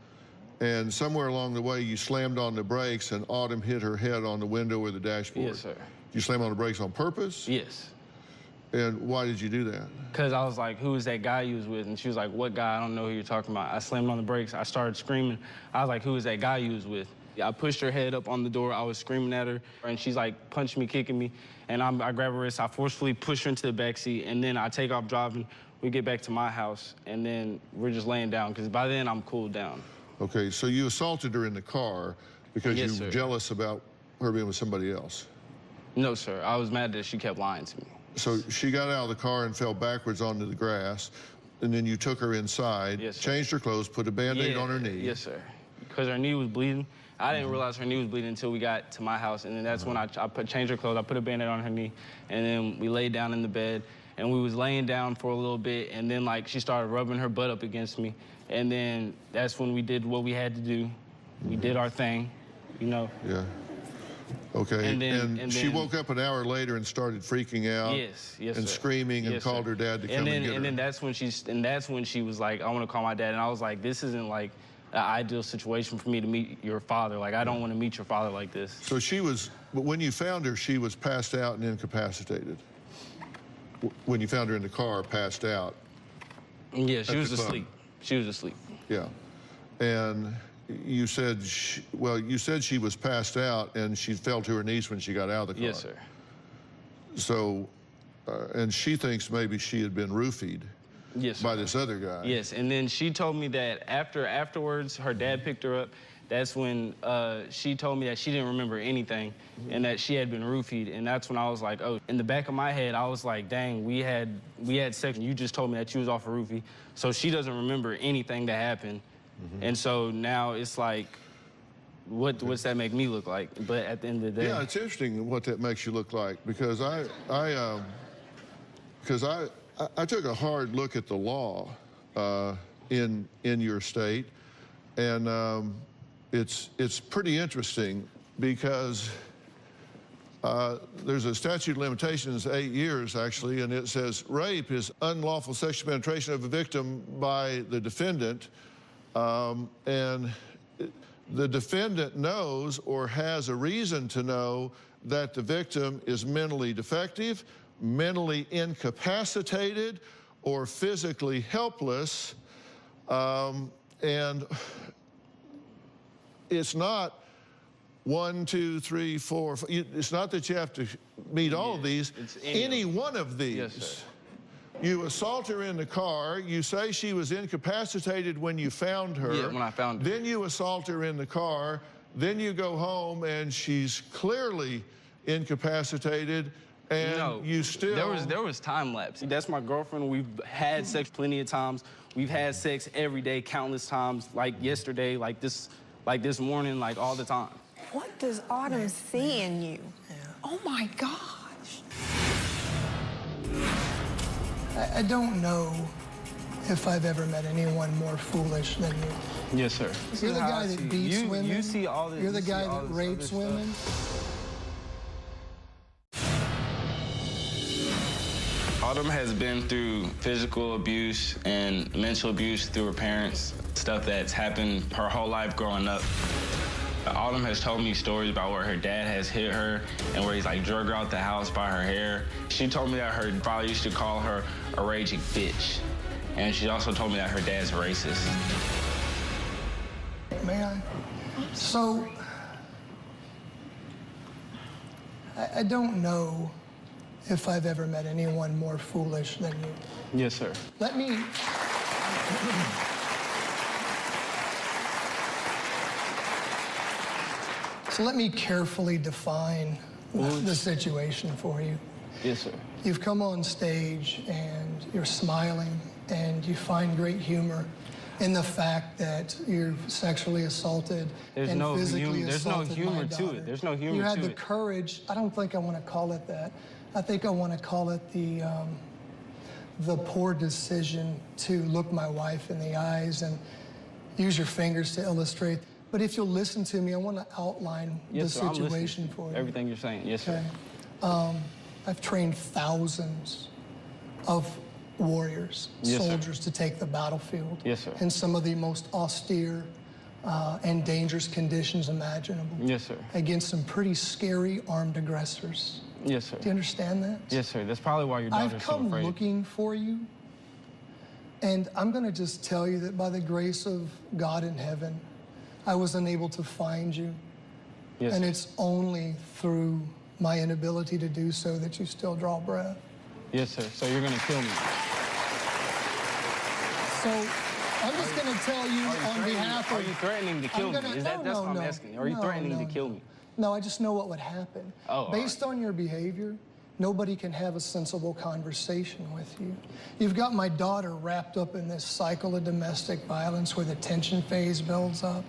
Speaker 4: and somewhere along the way you slammed on the brakes and Autumn hit her head on the window or the dashboard.
Speaker 11: Yes, sir.
Speaker 4: You slammed on the brakes on purpose?
Speaker 11: Yes.
Speaker 4: And why did you do that?
Speaker 11: Because I was like, who is that guy you was with? And she was like, what guy? I don't know who you're talking about. I slammed on the brakes. I started screaming. I was like, who is that guy you was with? I pushed her head up on the door. I was screaming at her, and she's like punching me, kicking me. And I grab her wrist. I forcefully push her into the backseat, and then I take off driving. We get back to my house, and then we're just laying down, because by then I'm cooled down.
Speaker 4: Okay, so you assaulted her in the car because
Speaker 11: Yes,
Speaker 4: you were
Speaker 11: sir.
Speaker 4: jealous about her being with somebody else?
Speaker 11: No, sir. I was mad that she kept lying to me.
Speaker 4: So she got out of the car and fell backwards onto the grass, and then you took her inside,
Speaker 11: Yes, sir.
Speaker 4: changed her clothes, put a Band-Aid on her knee.
Speaker 11: Yes, sir. Because her knee was bleeding. I didn't realize her knee was bleeding until we got to my house, and then that's when I changed her clothes. I put a Band-Aid on her knee, and then we laid down in the bed, and we was laying down for a little bit, and then, like, she started rubbing her butt up against me, and then that's when we did what we had to do. We did our thing, you know.
Speaker 4: Yeah. Okay,
Speaker 11: And then-
Speaker 4: she woke up an hour later and started freaking out.
Speaker 11: Yes,
Speaker 4: and
Speaker 11: sir.
Speaker 4: screaming and
Speaker 11: Yes,
Speaker 4: called
Speaker 11: sir.
Speaker 4: her dad to come
Speaker 11: and then,
Speaker 4: and get her.
Speaker 11: And then that's when she was like, I want to call my dad. And I was like, this isn't like an ideal situation for me to meet your father. Like, I don't want to meet your father like this.
Speaker 4: So she was, but when you found her, she was passed out and incapacitated. When you found her in the car, passed out.
Speaker 11: Yeah, she
Speaker 4: at
Speaker 11: was
Speaker 4: the club.
Speaker 11: asleep. She was asleep.
Speaker 4: Yeah. And you said, you said she was passed out and she fell to her knees when she got out of the car.
Speaker 11: Yes, sir.
Speaker 4: So, and she thinks maybe she had been roofied.
Speaker 11: Yes,
Speaker 4: by this other guy.
Speaker 11: Yes, and then she told me that afterwards, her dad picked her up. That's when she told me that she didn't remember anything and that she had been roofied. And that's when I was like, oh, in the back of my head, I was like, dang, we had sex and you just told me that you was off a roofie. So she doesn't remember anything that happened. And so now it's like, what's that make me look like? But at the end of the day.
Speaker 4: Yeah, it's interesting what that makes you look like, because I took a hard look at the law in your state, and it's pretty interesting because there's a statute of limitations, 8 years actually, and it says rape is unlawful sexual penetration of a victim by the defendant, and the defendant knows or has a reason to know that the victim is mentally defective, mentally incapacitated, or physically helpless. And it's not 1, 2, 3, 4. It's not that you have to meet all of these. Any one of these.
Speaker 11: Yes, sir.
Speaker 4: You assault her in the car. You say she was incapacitated when you found her.
Speaker 11: Yeah, when I found her.
Speaker 4: Then you assault her in the car. Then you go home and she's clearly incapacitated. And
Speaker 11: no,
Speaker 4: you still...
Speaker 11: There was time lapse. That's my girlfriend. We've had sex plenty of times. We've had sex every day, countless times, like yesterday, like this morning, like all the time.
Speaker 7: What does Autumn see in you? Oh, my gosh.
Speaker 6: I don't know if I've ever met anyone more foolish than you.
Speaker 11: Yes, sir.
Speaker 6: You're the guy that beats women.
Speaker 11: You see all this.
Speaker 6: You're the guy that rapes women.
Speaker 11: Autumn has been through physical abuse and mental abuse through her parents, stuff that's happened her whole life growing up. Autumn has told me stories about where her dad has hit her and where he's like drug her out the house by her hair. She told me that her father used to call her a raging bitch. And she also told me that her dad's racist.
Speaker 6: May I? So, I don't know if I've ever met anyone more foolish than you.
Speaker 11: Yes, sir.
Speaker 6: Let me... So let me carefully define the situation for you.
Speaker 11: Yes, sir.
Speaker 6: You've come on stage and you're smiling and you find great humor in the fact that you're sexually assaulted and physically assaulted my daughter.
Speaker 11: There's no humor to it.
Speaker 6: You had the courage. I don't think I want to call it that. I think I want to call it the poor decision to look my wife in the eyes and use your fingers to illustrate. But if you'll listen to me, I want to outline the situation for you.
Speaker 11: Everything you're saying, yes, sir.
Speaker 6: I've trained thousands of warriors, soldiers to take the battlefield in some of the most austere and dangerous conditions imaginable.
Speaker 11: Yes, sir.
Speaker 6: Against some pretty scary armed aggressors.
Speaker 11: Yes, sir.
Speaker 6: Do you understand that?
Speaker 11: Yes, sir. That's probably why your daughter's so afraid.
Speaker 6: I've come looking for you, and I'm going to just tell you that by the grace of God in heaven, I was unable to find you.
Speaker 11: Yes,
Speaker 6: and
Speaker 11: sir.
Speaker 6: it's only through my inability to do so that you still draw breath.
Speaker 11: Yes, sir. So you're going to kill me.
Speaker 6: So I'm just going to tell you on behalf of...
Speaker 11: Are you threatening to kill me? That's what I'm asking. Are you threatening to kill me?
Speaker 6: No, I just know what would happen. Based on your behavior, nobody can have a sensible conversation with you. You've got my daughter wrapped up in this cycle of domestic violence where the tension phase builds up.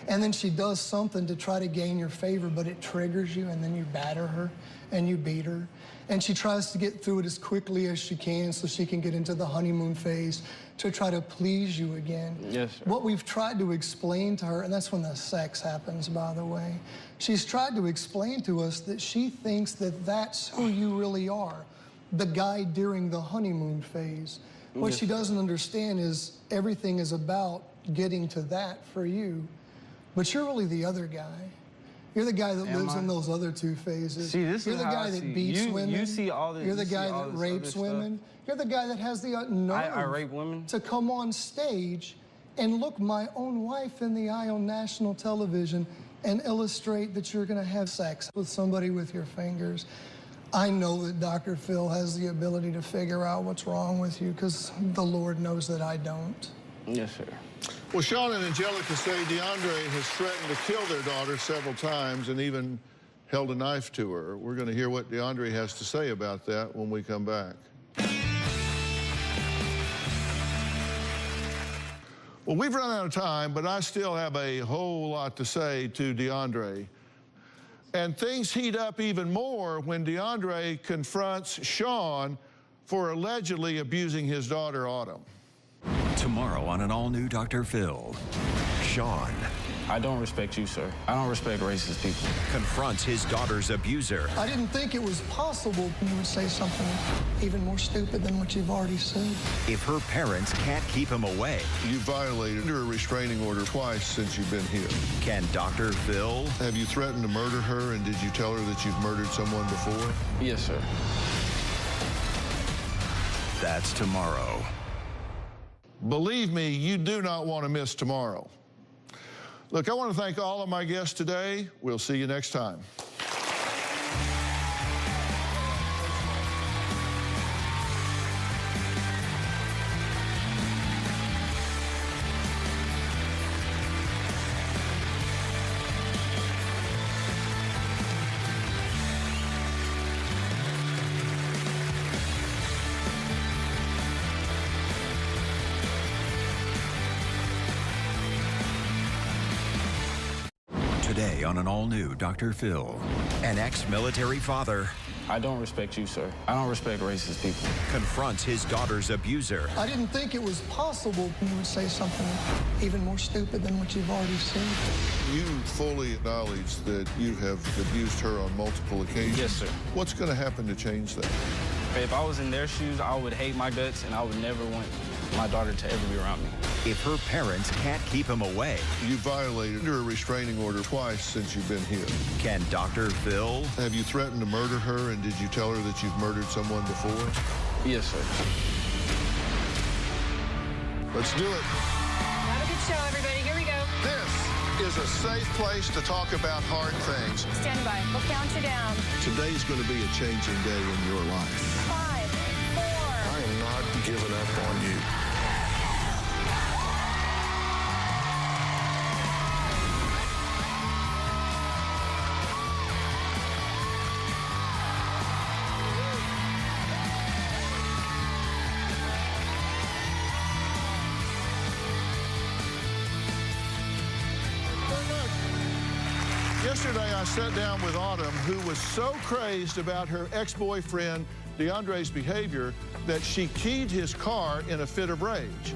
Speaker 6: And then she does something to try to gain your favor, but it triggers you, and then you batter her and you beat her. And she tries to get through it as quickly as she can so she can get into the honeymoon phase to try to please you again.
Speaker 11: Yes, sir.
Speaker 6: What we've tried to explain to her, and that's when the sex happens, by the way, she's tried to explain to us that she thinks that that's who you really are, the guy during the honeymoon phase. What she doesn't understand is everything is about getting to that for you, but you're really the other guy. You're the guy that lives in those other two phases.
Speaker 11: See, this
Speaker 6: You're
Speaker 11: is
Speaker 6: the
Speaker 11: how
Speaker 6: guy
Speaker 11: I
Speaker 6: that
Speaker 11: see
Speaker 6: beats women.
Speaker 11: You see all this.
Speaker 6: You're the guy that rapes women. You're the guy that has the nerve
Speaker 11: I rape women?
Speaker 6: to come on stage and look my own wife in the eye on national television and illustrate that you're going to have sex with somebody with your fingers. I know that Dr. Phil has the ability to figure out what's wrong with you because the Lord knows that I don't.
Speaker 11: Yes, sir.
Speaker 4: Well, Sean and Angelica say DeAndre has threatened to kill their daughter several times and even held a knife to her. We're going to hear what DeAndre has to say about that when we come back. Well, we've run out of time, but I still have a whole lot to say to DeAndre. And things heat up even more when DeAndre confronts Sean for allegedly abusing his daughter, Autumn.
Speaker 1: Tomorrow on an all-new Dr. Phil, Sean.
Speaker 11: I don't respect you, sir. I don't respect racist people.
Speaker 1: Confronts his daughter's abuser.
Speaker 6: I didn't think it was possible you would say something even more stupid than what you've already said.
Speaker 1: If her parents can't keep him away.
Speaker 4: You violated a restraining order twice since you've been here.
Speaker 1: Can Dr. Phil?
Speaker 4: Have you threatened to murder her, and did you tell her that you've murdered someone before?
Speaker 11: Yes, sir.
Speaker 1: That's tomorrow.
Speaker 4: Believe me, you do not want to miss tomorrow. Look, I want to thank all of my guests today. We'll see you next time.
Speaker 1: Today on an all-new Dr. Phil, an ex-military father
Speaker 11: I don't respect you, sir. I don't respect racist people.
Speaker 1: confronts his daughter's abuser.
Speaker 6: I didn't think it was possible you would say something even more stupid than what you've already said.
Speaker 4: You fully acknowledge that you have abused her on multiple occasions.
Speaker 11: Yes, sir.
Speaker 4: What's going to happen to change that?
Speaker 11: If I was in their shoes, I would hate my guts, and I would never want my daughter to ever be around me.
Speaker 1: If her parents can't keep him away,
Speaker 4: You violated a restraining order twice since you've been here.
Speaker 1: can Dr. Phil
Speaker 4: Have you threatened to murder her, and did you tell her that you've murdered someone before?
Speaker 11: Yes, sir.
Speaker 4: Let's do it.
Speaker 13: Have a good show, everybody. Here we go.
Speaker 4: This is a safe place to talk about hard things.
Speaker 13: Stand by. We'll count you down.
Speaker 4: Today's going to be a changing day in your life.
Speaker 13: 5, 4.
Speaker 4: I am not giving up on you. Yesterday, I sat down with Autumn, who was so crazed about her ex-boyfriend DeAndre's behavior that she keyed his car in a fit of rage.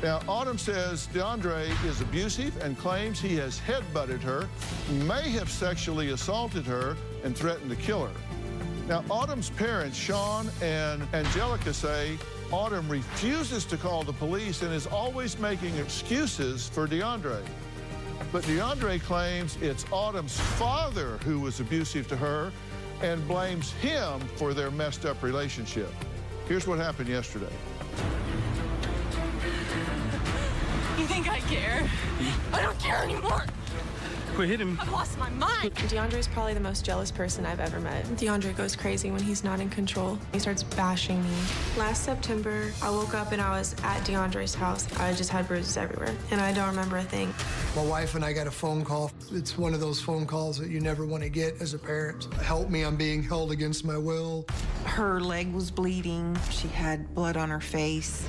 Speaker 4: Now, Autumn says DeAndre is abusive and claims he has headbutted her, may have sexually assaulted her, and threatened to kill her. Now, Autumn's parents, Sean and Angelica, say Autumn refuses to call the police and is always making excuses for DeAndre. But DeAndre claims it's Autumn's father who was abusive to her and blames him for their messed up relationship. Here's what happened yesterday.
Speaker 13: You think I care? I don't care anymore.
Speaker 3: Quit hitting me.
Speaker 13: I've lost my mind.
Speaker 5: DeAndre's probably the most jealous person I've ever met. DeAndre goes crazy when he's not in control. He starts bashing me. Last September, I woke up and I was at DeAndre's house. I just had bruises everywhere, and I don't remember a thing.
Speaker 6: My wife and I got a phone call. It's one of those phone calls that you never want to get as a parent. Help me, I'm being held against my will.
Speaker 7: Her leg was bleeding. She had blood on her face.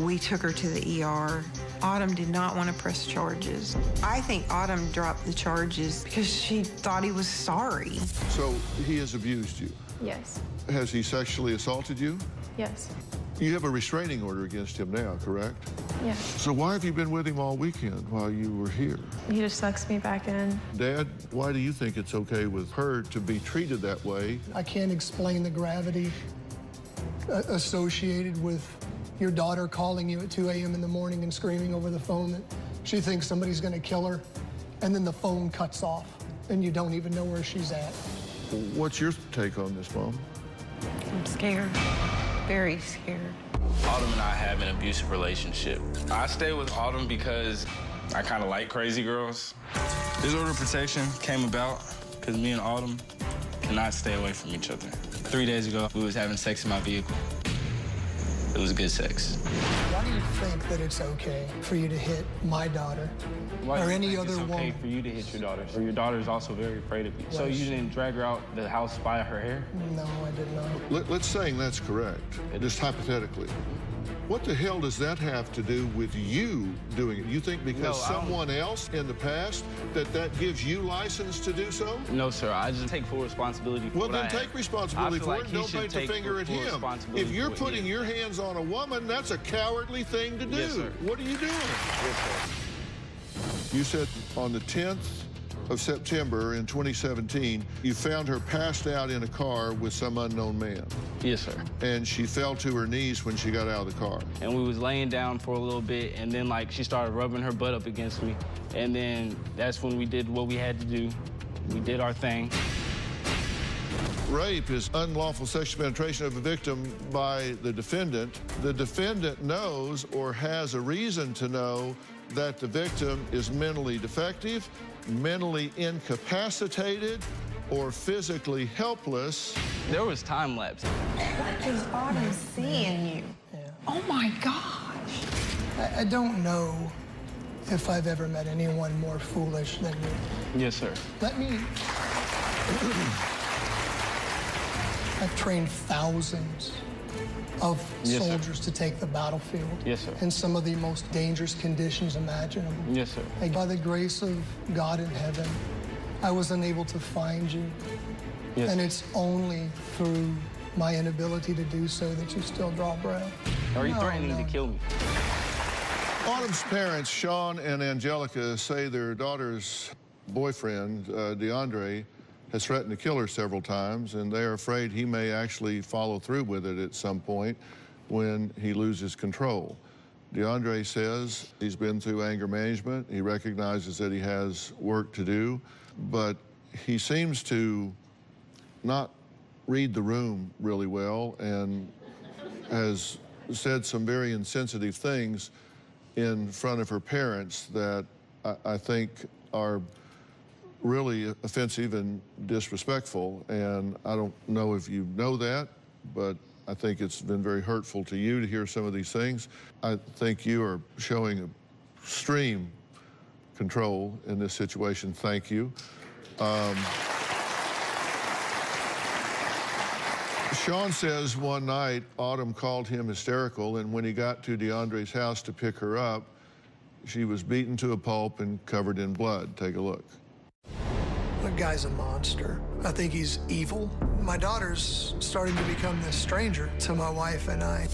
Speaker 7: We took her to the ER. Autumn did not want to press charges. I think Autumn dropped the charges because she thought he was sorry.
Speaker 4: So he has abused you.
Speaker 5: Yes.
Speaker 4: Has he sexually assaulted you?
Speaker 5: Yes.
Speaker 4: You have a restraining order against him now, correct?
Speaker 5: Yes.
Speaker 4: So why have you been with him all weekend while you were here?
Speaker 5: He just sucks me back in.
Speaker 4: Dad, why do you think it's okay with her to be treated that way?
Speaker 6: I can't explain the gravity associated with your daughter calling you at 2 a.m. in the morning and screaming over the phone that she thinks somebody's going to kill her, and then the phone cuts off, and you don't even know where she's at.
Speaker 4: What's your take on this, Mom?
Speaker 7: I'm scared. Very scared.
Speaker 11: Autumn and I have an abusive relationship. I stay with Autumn because I kind of like crazy girls. This order of protection came about because me and Autumn cannot stay away from each other. 3 days ago, we was having sex in my vehicle. It was good sex.
Speaker 6: Why do you think that it's okay for you to hit my daughter or any other
Speaker 11: woman? It's okay
Speaker 6: woman?
Speaker 11: for you to hit your daughter. Or your daughter is also very afraid of you. So you didn't drag her out the house by her hair?
Speaker 6: No, I did not.
Speaker 4: Let's say that's correct, just hypothetically. What the hell does that have to do with you doing it? You think because someone else in the past that gives you license to do so?
Speaker 11: No, sir. I just take full responsibility for
Speaker 4: Well,
Speaker 11: what
Speaker 4: then
Speaker 11: I
Speaker 4: take
Speaker 11: have.
Speaker 4: responsibility
Speaker 11: I feel
Speaker 4: for
Speaker 11: like
Speaker 4: it.
Speaker 11: he
Speaker 4: Don't
Speaker 11: should
Speaker 4: point the
Speaker 11: take
Speaker 4: finger at
Speaker 11: full
Speaker 4: him.
Speaker 11: responsibility
Speaker 4: If you're
Speaker 11: for what he
Speaker 4: putting
Speaker 11: did.
Speaker 4: your hands on a woman, that's a cowardly thing to do.
Speaker 11: Yes, sir.
Speaker 4: What are you doing?
Speaker 11: Yes, sir.
Speaker 4: You said on the 10th of September in 2017, you found her passed out in a car with some unknown man.
Speaker 11: Yes, sir.
Speaker 4: And she fell to her knees when she got out of the car.
Speaker 11: And we was laying down for a little bit, and then like she started rubbing her butt up against me, and then that's when we did what we had to do. We did our thing.
Speaker 4: Rape is unlawful sexual penetration of a victim by the defendant. The defendant knows or has a reason to know that the victim is mentally defective, mentally incapacitated, or physically helpless.
Speaker 11: There was time lapse.
Speaker 7: What is Autumn seeing you?
Speaker 6: Yeah.
Speaker 7: Oh my gosh.
Speaker 6: I don't know if I've ever met anyone more foolish than you.
Speaker 11: Yes, sir.
Speaker 6: Let me... I've trained thousands of soldiers to take the battlefield.
Speaker 11: Yes, sir.
Speaker 6: In some of the most dangerous conditions imaginable.
Speaker 11: Yes, sir.
Speaker 6: And by the grace of God in heaven, I was unable to find you.
Speaker 11: Yes.
Speaker 6: And it's only through my inability to do so that you still draw breath.
Speaker 11: Are you threatening to kill me?
Speaker 4: Autumn's parents, Sean and Angelica, say their daughter's boyfriend, DeAndre, has threatened to kill her several times, and they are afraid he may actually follow through with it at some point when he loses control. DeAndre says he's been through anger management. He recognizes that he has work to do, but he seems to not read the room really well and has said some very insensitive things in front of her parents that I think are really offensive and disrespectful, and I don't know if you know that, but I think it's been very hurtful to you to hear some of these things. I think you are showing extreme control in this situation. Thank you. Sean says one night Autumn called him hysterical, and when he got to DeAndre's house to pick her up, she was beaten to a pulp and covered in blood. Take a look.
Speaker 6: That guy's a monster. I think he's evil. My daughter's starting to become this stranger to my wife and I.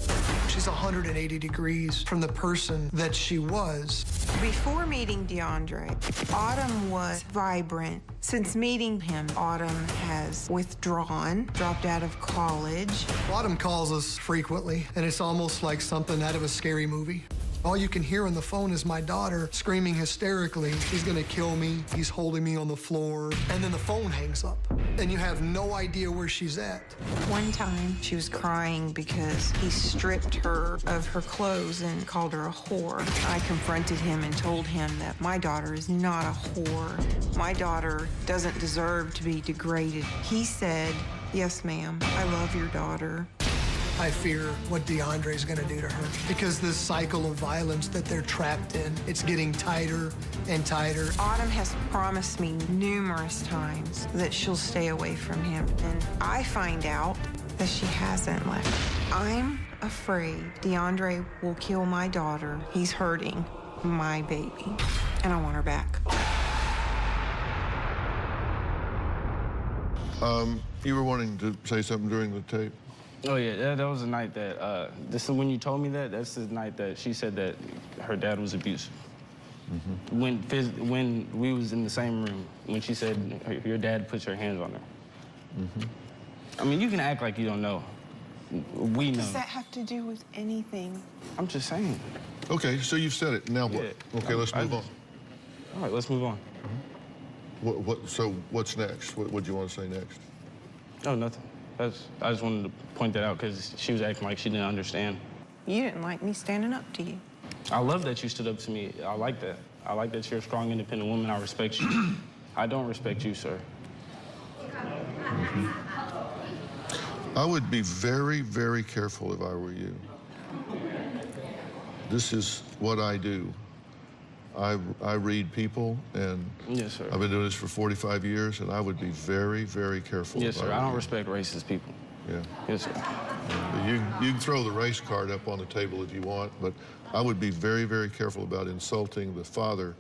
Speaker 6: She's 180 degrees from the person that she was.
Speaker 7: Before meeting DeAndre, Autumn was vibrant. Since meeting him, Autumn has withdrawn, dropped out of college.
Speaker 6: Autumn calls us frequently, and it's almost like something out of a scary movie. All you can hear on the phone is my daughter screaming hysterically, he's gonna kill me, he's holding me on the floor, and then the phone hangs up, and you have no idea where she's at.
Speaker 7: One time, she was crying because he stripped her of her clothes and called her a whore. I confronted him and told him that my daughter is not a whore. My daughter doesn't deserve to be degraded. He said, "Yes, ma'am, I love your daughter."
Speaker 6: I fear what DeAndre's gonna do to her because this cycle of violence that they're trapped in, it's getting tighter and tighter.
Speaker 7: Autumn has promised me numerous times that she'll stay away from him, and I find out that she hasn't left. I'm afraid DeAndre will kill my daughter. He's hurting my baby, and I want her back.
Speaker 4: You were wanting to say something during the tape?
Speaker 11: Oh, yeah, that was the night that, this is when you told me that, that's the night that she said that her dad was abusive. When we was in the same room, when she said your dad puts your hands on her. I mean, you can act like you don't know. We know.
Speaker 7: Does that have to do with anything?
Speaker 11: I'm just saying.
Speaker 4: Okay, so you've said it. Now what?
Speaker 11: Yeah.
Speaker 4: Okay, let's move on.
Speaker 11: All right, let's move on.
Speaker 4: So what's next? What do you want to say next?
Speaker 11: Oh, nothing. I just wanted to point that out because she was acting like she didn't understand.
Speaker 7: You didn't like me standing up to you.
Speaker 11: I love that you stood up to me. I like that. I like that you're a strong, independent woman. I respect you. I don't respect you, sir.
Speaker 4: I would be very, very careful if I were you. This is what I do. I read people, and
Speaker 11: yes, sir.
Speaker 4: I've been doing this for 45 years, and I would be very, very careful.
Speaker 11: Yes, sir. I don't respect racist people.
Speaker 4: Yeah.
Speaker 11: Yes, sir.
Speaker 4: You can throw the race card up on the table if you want, but I would be very, very careful about insulting the father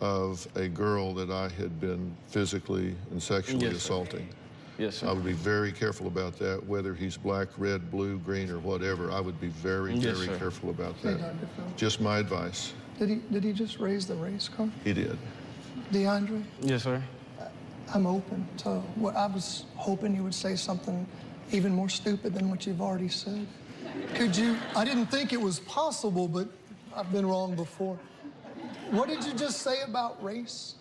Speaker 4: of a girl that I had been physically and sexually assaulting.
Speaker 11: Yes, sir.
Speaker 4: I would be very careful about that, whether he's black, red, blue, green, or whatever. I would be very, very careful about that.
Speaker 6: Hey, Dr. Phil.
Speaker 4: Just my advice.
Speaker 6: Did he just raise the race car?
Speaker 4: He did.
Speaker 6: DeAndre?
Speaker 11: Yes, sir.
Speaker 6: I'm open to what I was hoping you would say something even more stupid than what you've already said. Could you? I didn't think it was possible, but I've been wrong before. What did you just say about race?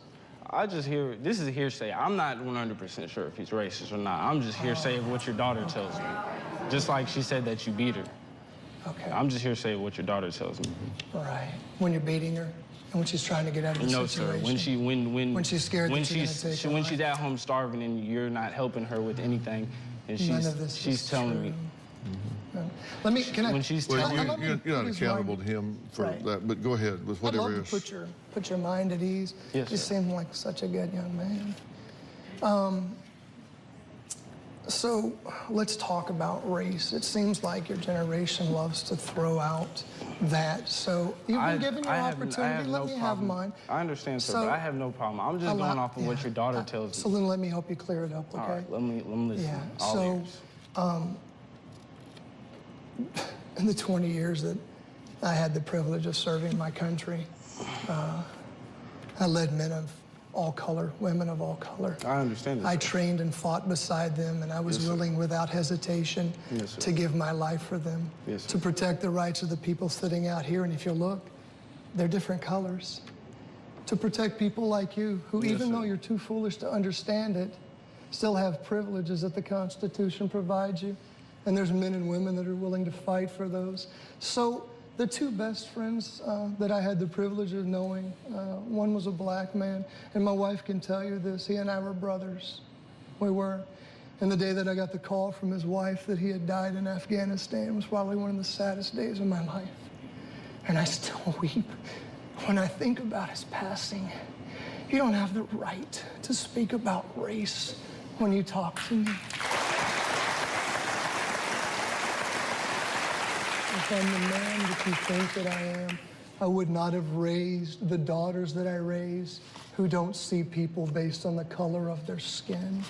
Speaker 11: I just hear, this is hearsay. I'm not 100% sure if he's racist or not. I'm just hearsay of what your daughter tells me. Just like she said that you beat her.
Speaker 6: Okay.
Speaker 11: I'm just hearsay of what your daughter tells me.
Speaker 6: Right. When you're beating her and when she's trying to get out of the situation?
Speaker 11: No, sir. When
Speaker 6: she's scared
Speaker 11: when
Speaker 6: that you're gonna take her
Speaker 11: when
Speaker 6: life?
Speaker 11: she's at home starving and you're not helping her with anything, and
Speaker 6: None of this
Speaker 11: she's
Speaker 6: is
Speaker 11: telling
Speaker 6: true.
Speaker 11: me.
Speaker 6: Let me, can I?
Speaker 11: When she's
Speaker 4: Well,
Speaker 11: telling
Speaker 4: you're not accountable to him for
Speaker 6: Right.
Speaker 4: that, but go ahead with whatever
Speaker 6: I'd love
Speaker 4: is.
Speaker 6: to put your mind at ease.
Speaker 11: Yes,
Speaker 6: You
Speaker 11: sir.
Speaker 6: seem like such a good young man. So let's talk about race. It seems like your generation loves to throw out that. So you've been given your opportunity. Let me have mine.
Speaker 11: I understand, sir,
Speaker 6: So-
Speaker 11: but I have no problem. I'm just going off of what your daughter tells
Speaker 6: So
Speaker 11: me.
Speaker 6: then let me help you clear it up, okay?
Speaker 11: All right, let me listen.
Speaker 6: Yeah.
Speaker 11: All
Speaker 6: So,
Speaker 11: ears.
Speaker 6: in the 20 years that I had the privilege of serving my country, I led men of all color, women of all color.
Speaker 11: I understand this.
Speaker 6: I trained and fought beside them, and I was
Speaker 11: Yes, sir.
Speaker 6: willing without hesitation
Speaker 11: Yes, sir.
Speaker 6: to give my life for them,
Speaker 11: Yes, sir.
Speaker 6: to protect the rights of the people sitting out here. And if you look, they're different colors. To protect people like you, who
Speaker 11: Yes,
Speaker 6: even
Speaker 11: sir.
Speaker 6: though you're too foolish to understand it, still have privileges that the Constitution provides you. And there's men and women that are willing to fight for those. So the two best friends that I had the privilege of knowing, one was a black man, and my wife can tell you this, he and I were brothers. We were. And the day that I got the call from his wife that he had died in Afghanistan was probably one of the saddest days of my life. And I still weep when I think about his passing. You don't have the right to speak about race when you talk to me. If I'm the man that you think that I am, I would not have raised the daughters that I raise who don't see people based on the color of their skin.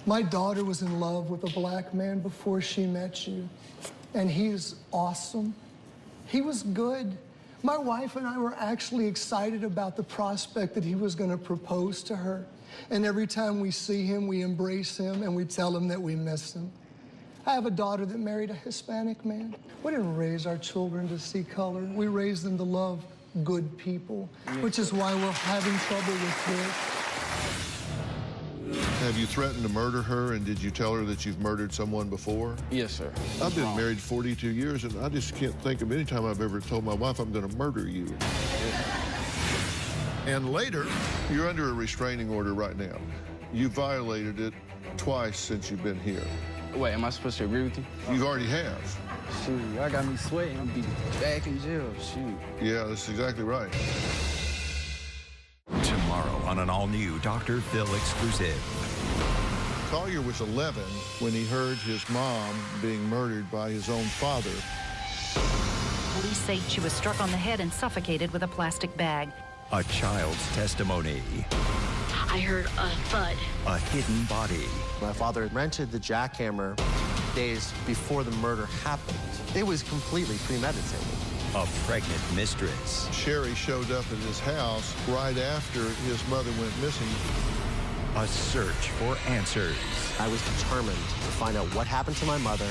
Speaker 6: My daughter was in love with a black man before she met you, and he's awesome. He was good. My wife and I were actually excited about the prospect that he was going to propose to her. And every time we see him, we embrace him and we tell him that we miss him. I have a daughter that married a Hispanic man. We didn't raise our children to see color. We raised them to love good people, which is why we're having trouble with this.
Speaker 4: Have you threatened to murder her, and did you tell her that you've murdered someone before?
Speaker 11: Yes, sir.
Speaker 4: I've been married 42 years, and I just can't think of any time I've ever told my wife I'm going to murder you. And later, you're under a restraining order right now. You violated it twice since you've been here.
Speaker 11: Wait, am I supposed to agree with you?
Speaker 4: You already have.
Speaker 11: Shoot, y'all got me sweating. I'm be back in jail. Shoot.
Speaker 4: Yeah, that's exactly right.
Speaker 1: Tomorrow on an all-new Dr. Phil exclusive.
Speaker 4: Collier was 11 when he heard his mom being murdered by his own father.
Speaker 14: Police say she was struck on the head and suffocated with a plastic bag.
Speaker 1: A child's testimony.
Speaker 14: I heard a thud.
Speaker 1: A hidden body.
Speaker 9: My father rented the jackhammer days before the murder happened. It was completely premeditated.
Speaker 1: A pregnant mistress.
Speaker 4: Sherry showed up at his house right after his mother went missing.
Speaker 1: A search for answers.
Speaker 9: I was determined to find out what happened to my mother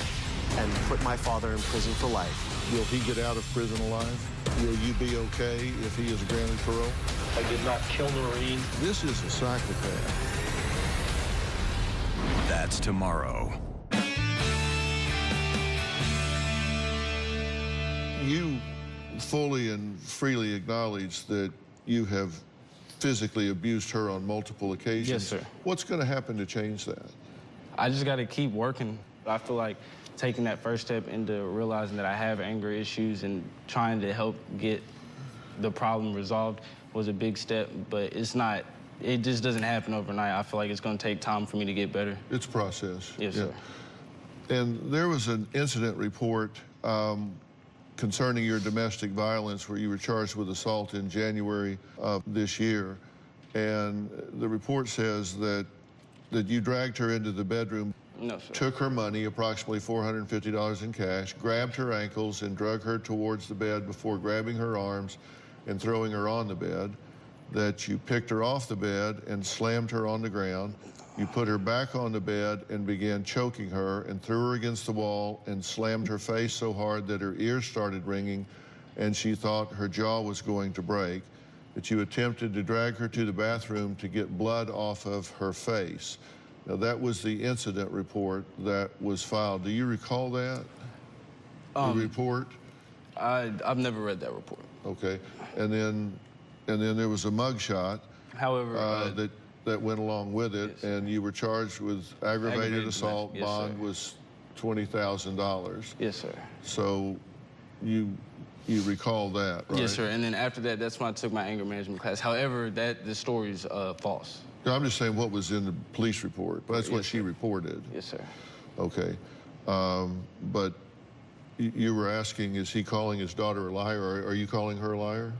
Speaker 9: and put my father in prison for life.
Speaker 4: Will he get out of prison alive? Will you be okay if he is granted parole?
Speaker 10: I did not kill Noreen.
Speaker 4: This is a psychopath.
Speaker 1: That's tomorrow.
Speaker 4: You fully and freely acknowledge that you have physically abused her on multiple occasions.
Speaker 11: Yes, sir.
Speaker 4: What's going to happen to change that?
Speaker 11: I just got to keep working. I feel like taking that first step into realizing that I have anger issues and trying to help get the problem resolved was a big step, but it just doesn't happen overnight. I feel like it's going to take time for me to get better.
Speaker 4: It's a process.
Speaker 11: Yes, sir.
Speaker 4: And there was an incident report concerning your domestic violence where you were charged with assault in January of this year. And the report says that you dragged her into the bedroom,
Speaker 11: No, sir.
Speaker 4: took her money, approximately $450 in cash, grabbed her ankles and drug her towards the bed before grabbing her arms and throwing her on the bed, that you picked her off the bed and slammed her on the ground. You put her back on the bed and began choking her and threw her against the wall and slammed her face so hard that her ears started ringing and she thought her jaw was going to break. that you attempted to drag her to the bathroom to get blood off of her face. Now, that was the incident report that was filed. Do you recall that? The report?
Speaker 11: I've never read that report.
Speaker 4: Okay. And then there was a mugshot.
Speaker 11: However,
Speaker 4: that went along with it,
Speaker 11: yes.
Speaker 4: And you were charged with aggravated assault.
Speaker 11: Yes,
Speaker 4: bond
Speaker 11: sir.
Speaker 4: was $20,000.
Speaker 11: Yes, sir.
Speaker 4: So you recall that, right?
Speaker 11: Yes, sir. And then after that, that's when I took my anger management class. However, the story's false.
Speaker 4: No, I'm just saying what was in the police report. That's
Speaker 11: Yes,
Speaker 4: what she
Speaker 11: sir.
Speaker 4: reported.
Speaker 11: Yes, sir.
Speaker 4: Okay. But you were asking, is he calling his daughter a liar, or are you calling her a liar?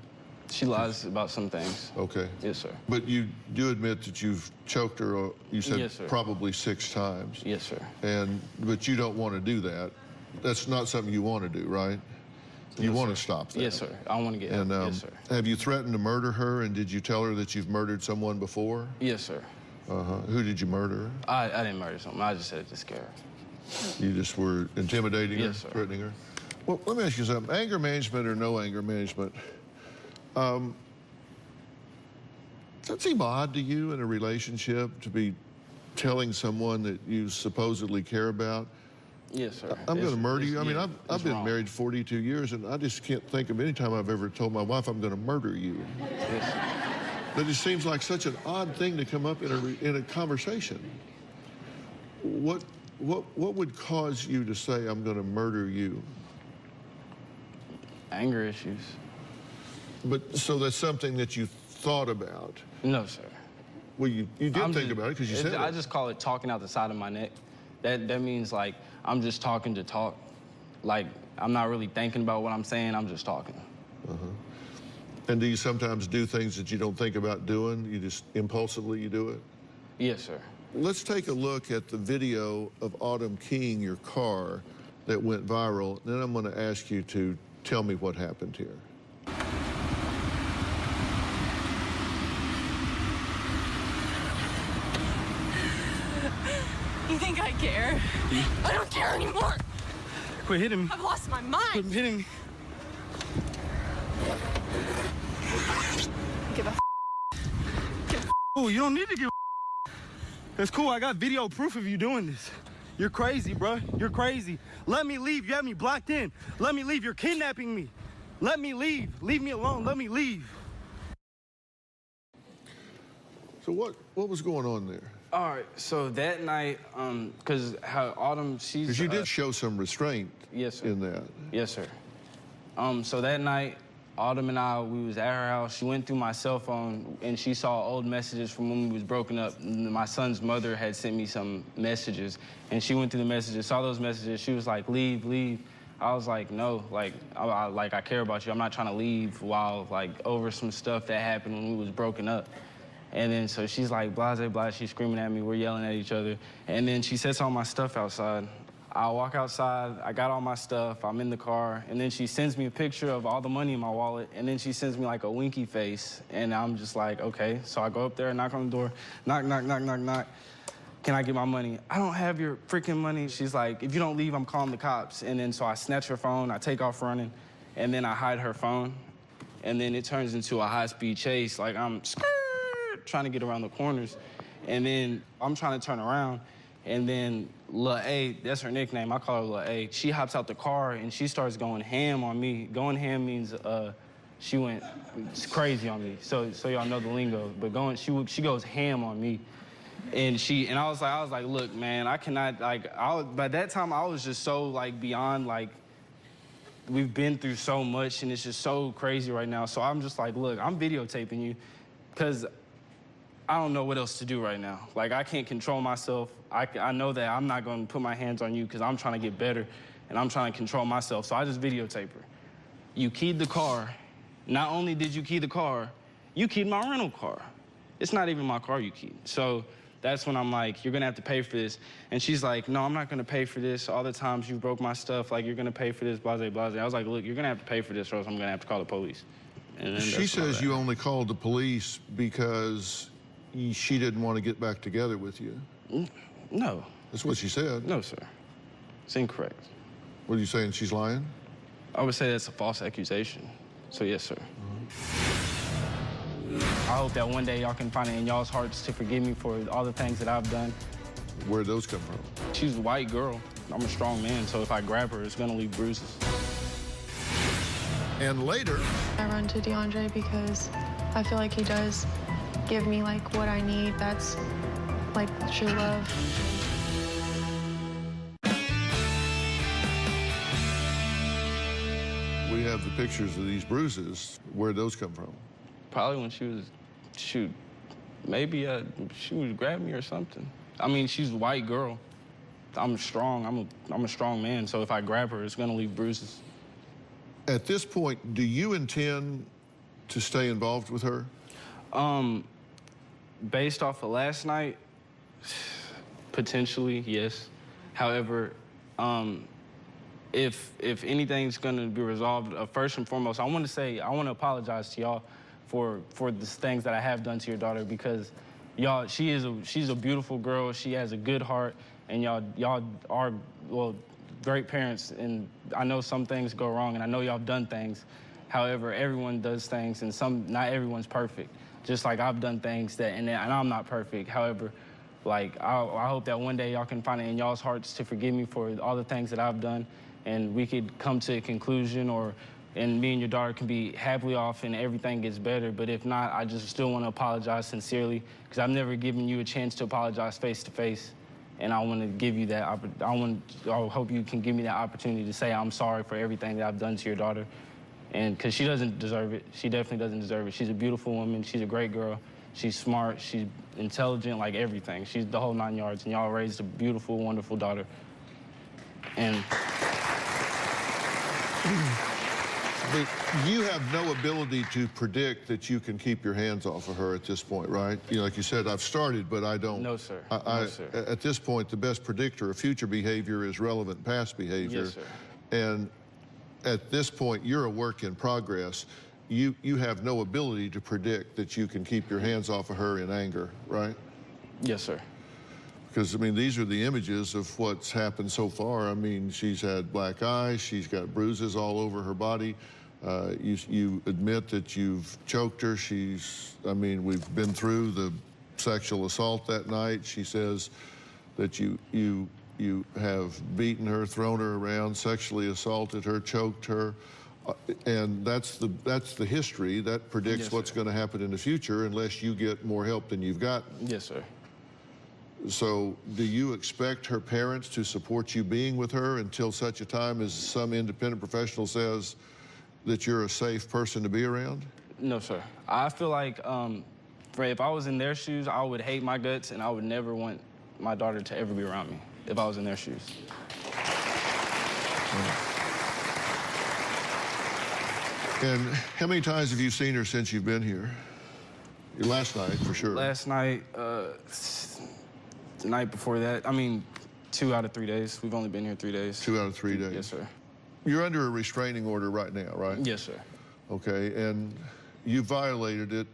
Speaker 11: She lies about some things.
Speaker 4: Okay.
Speaker 11: Yes, sir.
Speaker 4: But you do admit that you've choked her, you said
Speaker 11: Yes, sir.
Speaker 4: probably 6 times.
Speaker 11: Yes, sir.
Speaker 4: But you don't want to do that. That's not something you want to do, right? You want to stop that.
Speaker 11: Yes, sir. I want to get
Speaker 4: And
Speaker 11: yes, sir.
Speaker 4: have you threatened to murder her, and did you tell her that you've murdered someone before?
Speaker 11: Yes, sir.
Speaker 4: Who did you murder?
Speaker 11: I didn't murder someone. I just said it to scare her.
Speaker 4: You just were intimidating her,
Speaker 11: Yes, sir.
Speaker 4: threatening her? Well, let me ask you something. Anger management or no anger management, does that seem odd to you in a relationship to be telling someone that you supposedly care about,
Speaker 11: Yes, sir.
Speaker 4: I'm going to murder you? I mean,
Speaker 11: yeah,
Speaker 4: I've been
Speaker 11: wrong.
Speaker 4: married 42 years, and I just can't think of any time I've ever told my wife I'm going to murder you.
Speaker 11: Yes.
Speaker 4: That just seems like such an odd thing to come up in a conversation. What would cause you to say I'm going to murder you?
Speaker 11: Anger issues.
Speaker 4: But so that's something that you thought about?
Speaker 11: No, sir.
Speaker 4: Well, you did think about it because you said it.
Speaker 11: I just call it talking out the side of my neck. That means, like, I'm just talking to talk. Like, I'm not really thinking about what I'm saying. I'm just talking.
Speaker 4: And do you sometimes do things that you don't think about doing? You just impulsively you do it?
Speaker 11: Yes, sir.
Speaker 4: Let's take a look at the video of Autumn keying your car that went viral. Then I'm going to ask you to tell me what happened here.
Speaker 13: You think I care? I don't care anymore.
Speaker 3: Quit hitting me.
Speaker 13: I've lost my mind.
Speaker 3: Quit hitting me.
Speaker 13: Give a
Speaker 3: Oh, you don't need to give a. It's cool. I got video proof of you doing this. You're crazy, bro. You're crazy. Let me leave. You have me blocked in. Let me leave. You're kidnapping me. Let me leave. Leave me alone. Let me leave.
Speaker 4: So what was going on there?
Speaker 11: All right, so that night, because how Autumn, she's...
Speaker 4: Because you did show some restraint
Speaker 11: yes, sir.
Speaker 4: in that.
Speaker 11: Yes, sir. So that night, Autumn and I, we was at her house. She went through my cell phone, and she saw old messages from when we was broken up. My son's mother had sent me some messages, and she went through the messages, saw those messages. She was like, leave, leave. I was like, no, like, I care about you. I'm not trying to leave while, like, over some stuff that happened when we was broken up. And then so she's like, blase, blase, she's screaming at me, we're yelling at each other. And then she sets all my stuff outside. I walk outside, I got all my stuff, I'm in the car, and then she sends me a picture of all the money in my wallet, and then she sends me like a winky face, and I'm just like, okay. So I go up there, knock on the door, knock, knock, knock, knock, knock. Can I get my money? I don't have your freaking money. She's like, if you don't leave, I'm calling the cops. And then so I snatch her phone, I take off running, and then I hide her phone, and then it turns into a high-speed chase, like I'm trying to get around the corners, and then I'm trying to turn around, and then Lil A, that's her nickname, I call her Lil A, she hops out the car and she starts going ham on me. Going ham means she went crazy on me, so y'all know the lingo, but she goes ham on me. And I was like, look, man, I cannot, like, by that time I was just so, like, beyond, like, we've been through so much and it's just so crazy right now. So I'm just like, look, I'm videotaping you because I don't know what else to do right now. Like, I can't control myself. I know that I'm not going to put my hands on you because I'm trying to get better and I'm trying to control myself. So I just videotape her. You keyed the car. Not only did you key the car, you keyed my rental car. It's not even my car you keyed. So that's when I'm like, you're going to have to pay for this. And she's like, no, I'm not going to pay for this. All the times you broke my stuff, like, you're going to pay for this, blase, blase. I was like, look, you're going to have to pay for this or else I'm going to have to call the police. And then
Speaker 4: She says you only called the police because she didn't want to get back together with you.
Speaker 11: No.
Speaker 4: That's what she said.
Speaker 11: No, sir. It's incorrect.
Speaker 4: What are you saying, she's lying?
Speaker 11: I would say that's a false accusation. So, yes, sir. I hope that one day y'all can find it in y'all's hearts to forgive me for all the things that I've done.
Speaker 4: Where'd those come from?
Speaker 11: She's a white girl. I'm a strong man, so if I grab her, it's gonna leave bruises.
Speaker 4: And later,
Speaker 5: I run to DeAndre because I feel like he does give me like what I need. That's like true love.
Speaker 4: we have the pictures of these bruises. Where'd those come from?
Speaker 11: Probably when she was, shoot, maybe she would grab me or something. I mean, she's a white girl. I'm strong. I'm a strong man, so if I grab her, it's gonna leave bruises.
Speaker 4: At this point, do you intend to stay involved with her?
Speaker 11: Based off of last night, potentially, yes. However, if anything's gonna be resolved, first and foremost, I want to apologize to y'all for the things that I have done to your daughter, because y'all, she's a beautiful girl. She has a good heart, and y'all are, well, great parents. And I know some things go wrong, and I know y'all have done things. However, everyone does things, and not everyone's perfect. Just like I've done things and I'm not perfect. However, like I hope that one day y'all can find it in y'all's hearts to forgive me for all the things that I've done, and we could come to a conclusion, and me and your daughter can be happily off and everything gets better. But if not, I just still want to apologize sincerely, because I've never given you a chance to apologize face to face, and I want to give you that. I hope you can give me that opportunity to say I'm sorry for everything that I've done to your daughter. And because she doesn't deserve it. She definitely doesn't deserve it. She's a beautiful woman. She's a great girl. She's smart. She's intelligent, like everything. She's the whole 9 yards. And y'all raised a beautiful, wonderful daughter. And
Speaker 4: but you have no ability to predict that you can keep your hands off of her at this point, right? You know, like you said, I've started, but I don't.
Speaker 11: No, sir.
Speaker 4: No, sir. At this point, the best predictor of future behavior is relevant past behavior.
Speaker 11: Yes, sir.
Speaker 4: And at this point, you're a work in progress. You have no ability to predict that you can keep your hands off of her in anger, right?
Speaker 11: Yes, sir.
Speaker 4: Because, I mean, these are the images of what's happened so far. I mean, she's had black eyes. She's got bruises all over her body. You admit that you've choked her. I mean, we've been through the sexual assault that night. She says that you have beaten her, thrown her around, sexually assaulted her, choked her, and that's the history. That predicts
Speaker 11: yes,
Speaker 4: what's going to happen in the future unless you get more help than you've got.
Speaker 11: Yes, sir.
Speaker 4: So do you expect her parents to support you being with her until such a time as some independent professional says that you're a safe person to be around?
Speaker 11: No, sir. I feel like if I was in their shoes, I would hate my guts, and I would never want my daughter to ever be around me if I was in their shoes.
Speaker 4: And how many times have you seen her since you've been here? Last night, for sure.
Speaker 11: Last night, the night before that, I mean, 2 out of 3 days. We've only been here 3 days.
Speaker 4: 2 out of 3 days?
Speaker 11: Yes, sir.
Speaker 4: You're under a restraining order right now, right?
Speaker 11: Yes, sir.
Speaker 4: Okay, and you violated it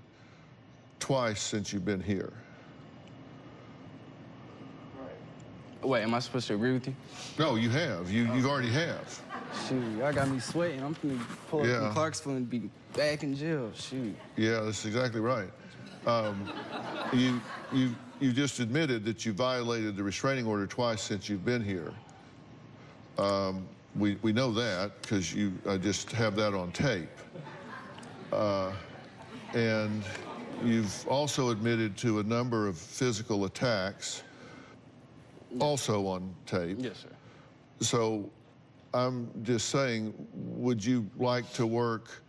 Speaker 4: twice since you've been here.
Speaker 11: Wait, am I supposed to agree with you?
Speaker 4: No, you have. You already have.
Speaker 11: Shoot, y'all got me sweating. I'm gonna pull up from Clarksville and be back in jail. Shoot. Yeah,
Speaker 4: that's exactly right. You just admitted that you violated the restraining order twice since you've been here. We know that because I just have that on tape. And you've also admitted to a number of physical attacks, also on tape.
Speaker 11: Yes, sir.
Speaker 4: So I'm just saying, would you like to work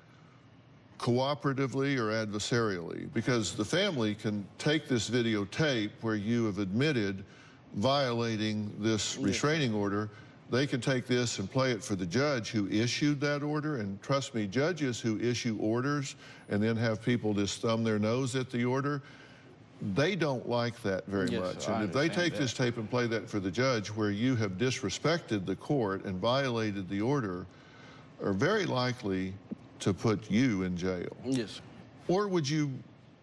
Speaker 4: cooperatively or adversarially? Because the family can take this videotape where you have admitted violating this restraining order. They can take this and play it for the judge who issued that order. And trust me, judges who issue orders and then have people just thumb their nose at the order, they don't like that very much. And if they take this tape and play that for the judge where you have disrespected the court and violated the order, are very likely to put you in jail.
Speaker 11: Yes.
Speaker 4: Or would you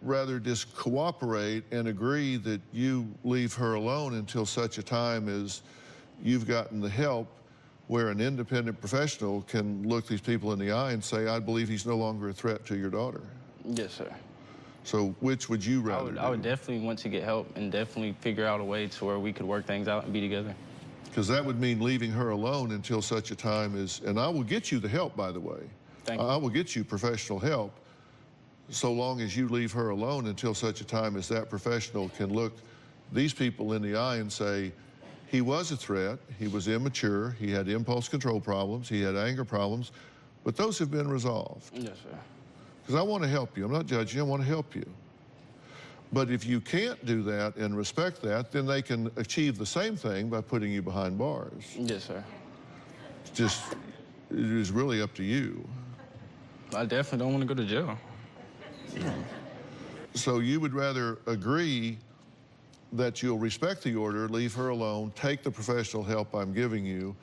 Speaker 4: rather just cooperate and agree that you leave her alone until such a time as you've gotten the help where an independent professional can look these people in the eye and say, I believe he's no longer a threat to your daughter?
Speaker 11: Yes, sir.
Speaker 4: So which would you rather do?
Speaker 11: I would definitely want to get help and definitely figure out a way to where we could work things out and be together.
Speaker 4: Because that would mean leaving her alone until such a time as, and I will get you the help, by the way.
Speaker 11: Thank you.
Speaker 4: I will get you professional help so long as you leave her alone until such a time as that professional can look these people in the eye and say, he was a threat, he was immature, he had impulse control problems, he had anger problems, but those have been resolved.
Speaker 11: Yes, sir.
Speaker 4: Because I want to help you. I'm not judging you, I want to help you. But if you can't do that and respect that, then they can achieve the same thing by putting you behind bars.
Speaker 11: Yes, sir.
Speaker 4: It is really up to you.
Speaker 11: I definitely don't want to go to jail.
Speaker 4: So you would rather agree that you'll respect the order, leave her alone, take the professional help I'm giving you,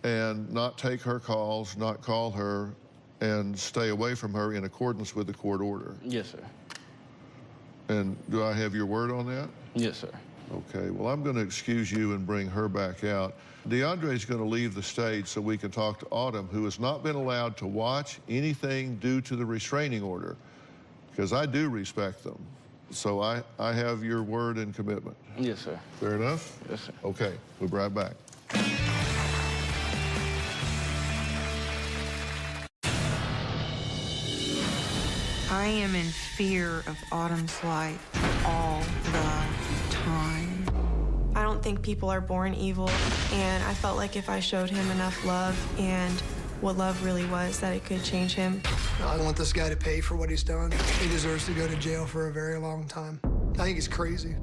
Speaker 4: and not take her calls, not call her, and stay away from her in accordance with the court order.
Speaker 11: Yes, sir.
Speaker 4: And do I have your word on that?
Speaker 11: Yes, sir.
Speaker 4: Okay, well, I'm going to excuse you and bring her back out. DeAndre's going to leave the stage so we can talk to Autumn, who has not been allowed to watch anything due to the restraining order, because I do respect them. So I have your word and commitment.
Speaker 11: Yes, sir.
Speaker 4: Fair enough?
Speaker 11: Yes, sir.
Speaker 4: Okay, we'll be right back.
Speaker 7: I am in fear of Autumn's life all the time.
Speaker 5: I don't think people are born evil, and I felt like if I showed him enough love and what love really was, that it could change him.
Speaker 6: I want this guy to pay for what he's done. He deserves to go to jail for a very long time. I think he's crazy.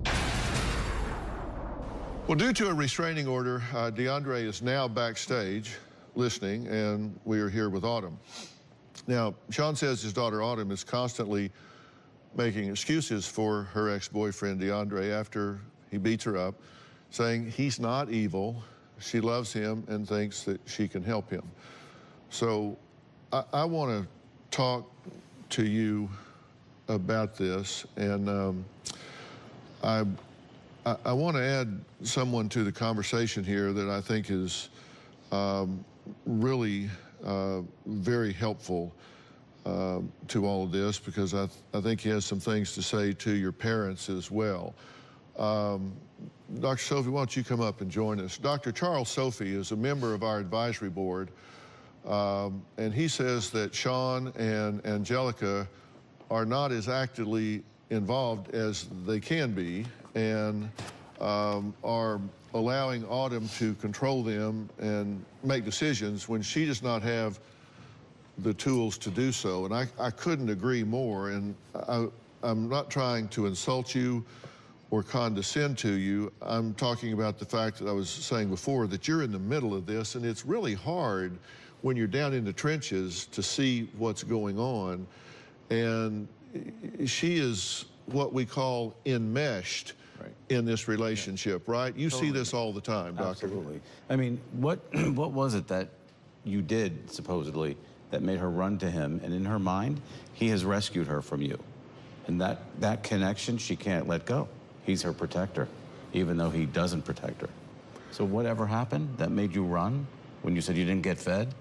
Speaker 4: Well, due to a restraining order, DeAndre is now backstage listening, and we are here with Autumn. Now, Sean says his daughter Autumn is constantly making excuses for her ex-boyfriend DeAndre after he beats her up, saying he's not evil, she loves him and thinks that she can help him. So I want to talk to you about this, and I want to add someone to the conversation here that I think is really very helpful to all of this, because I think he has some things to say to your parents as well. Dr. Sophie, why don't you come up and join us? Dr. Charles Sophie is a member of our advisory board, and he says that Sean and Angelica are not as actively involved as they can be, and are allowing Autumn to control them and make decisions when she does not have the tools to do so. And I couldn't agree more. And I'm not trying to insult you or condescend to you. I'm talking about the fact that I was saying before, that you're in the middle of this, and it's really hard when you're down in the trenches to see what's going on. And she is what we call enmeshed in this relationship, right? You see this all the time, Doctor.
Speaker 15: Absolutely. I mean, what was it that you did, supposedly, that made her run to him? And in her mind, he has rescued her from you. And that connection, she can't let go. He's her protector, even though he doesn't protect her. So whatever happened that made you run, when you said you didn't get fed,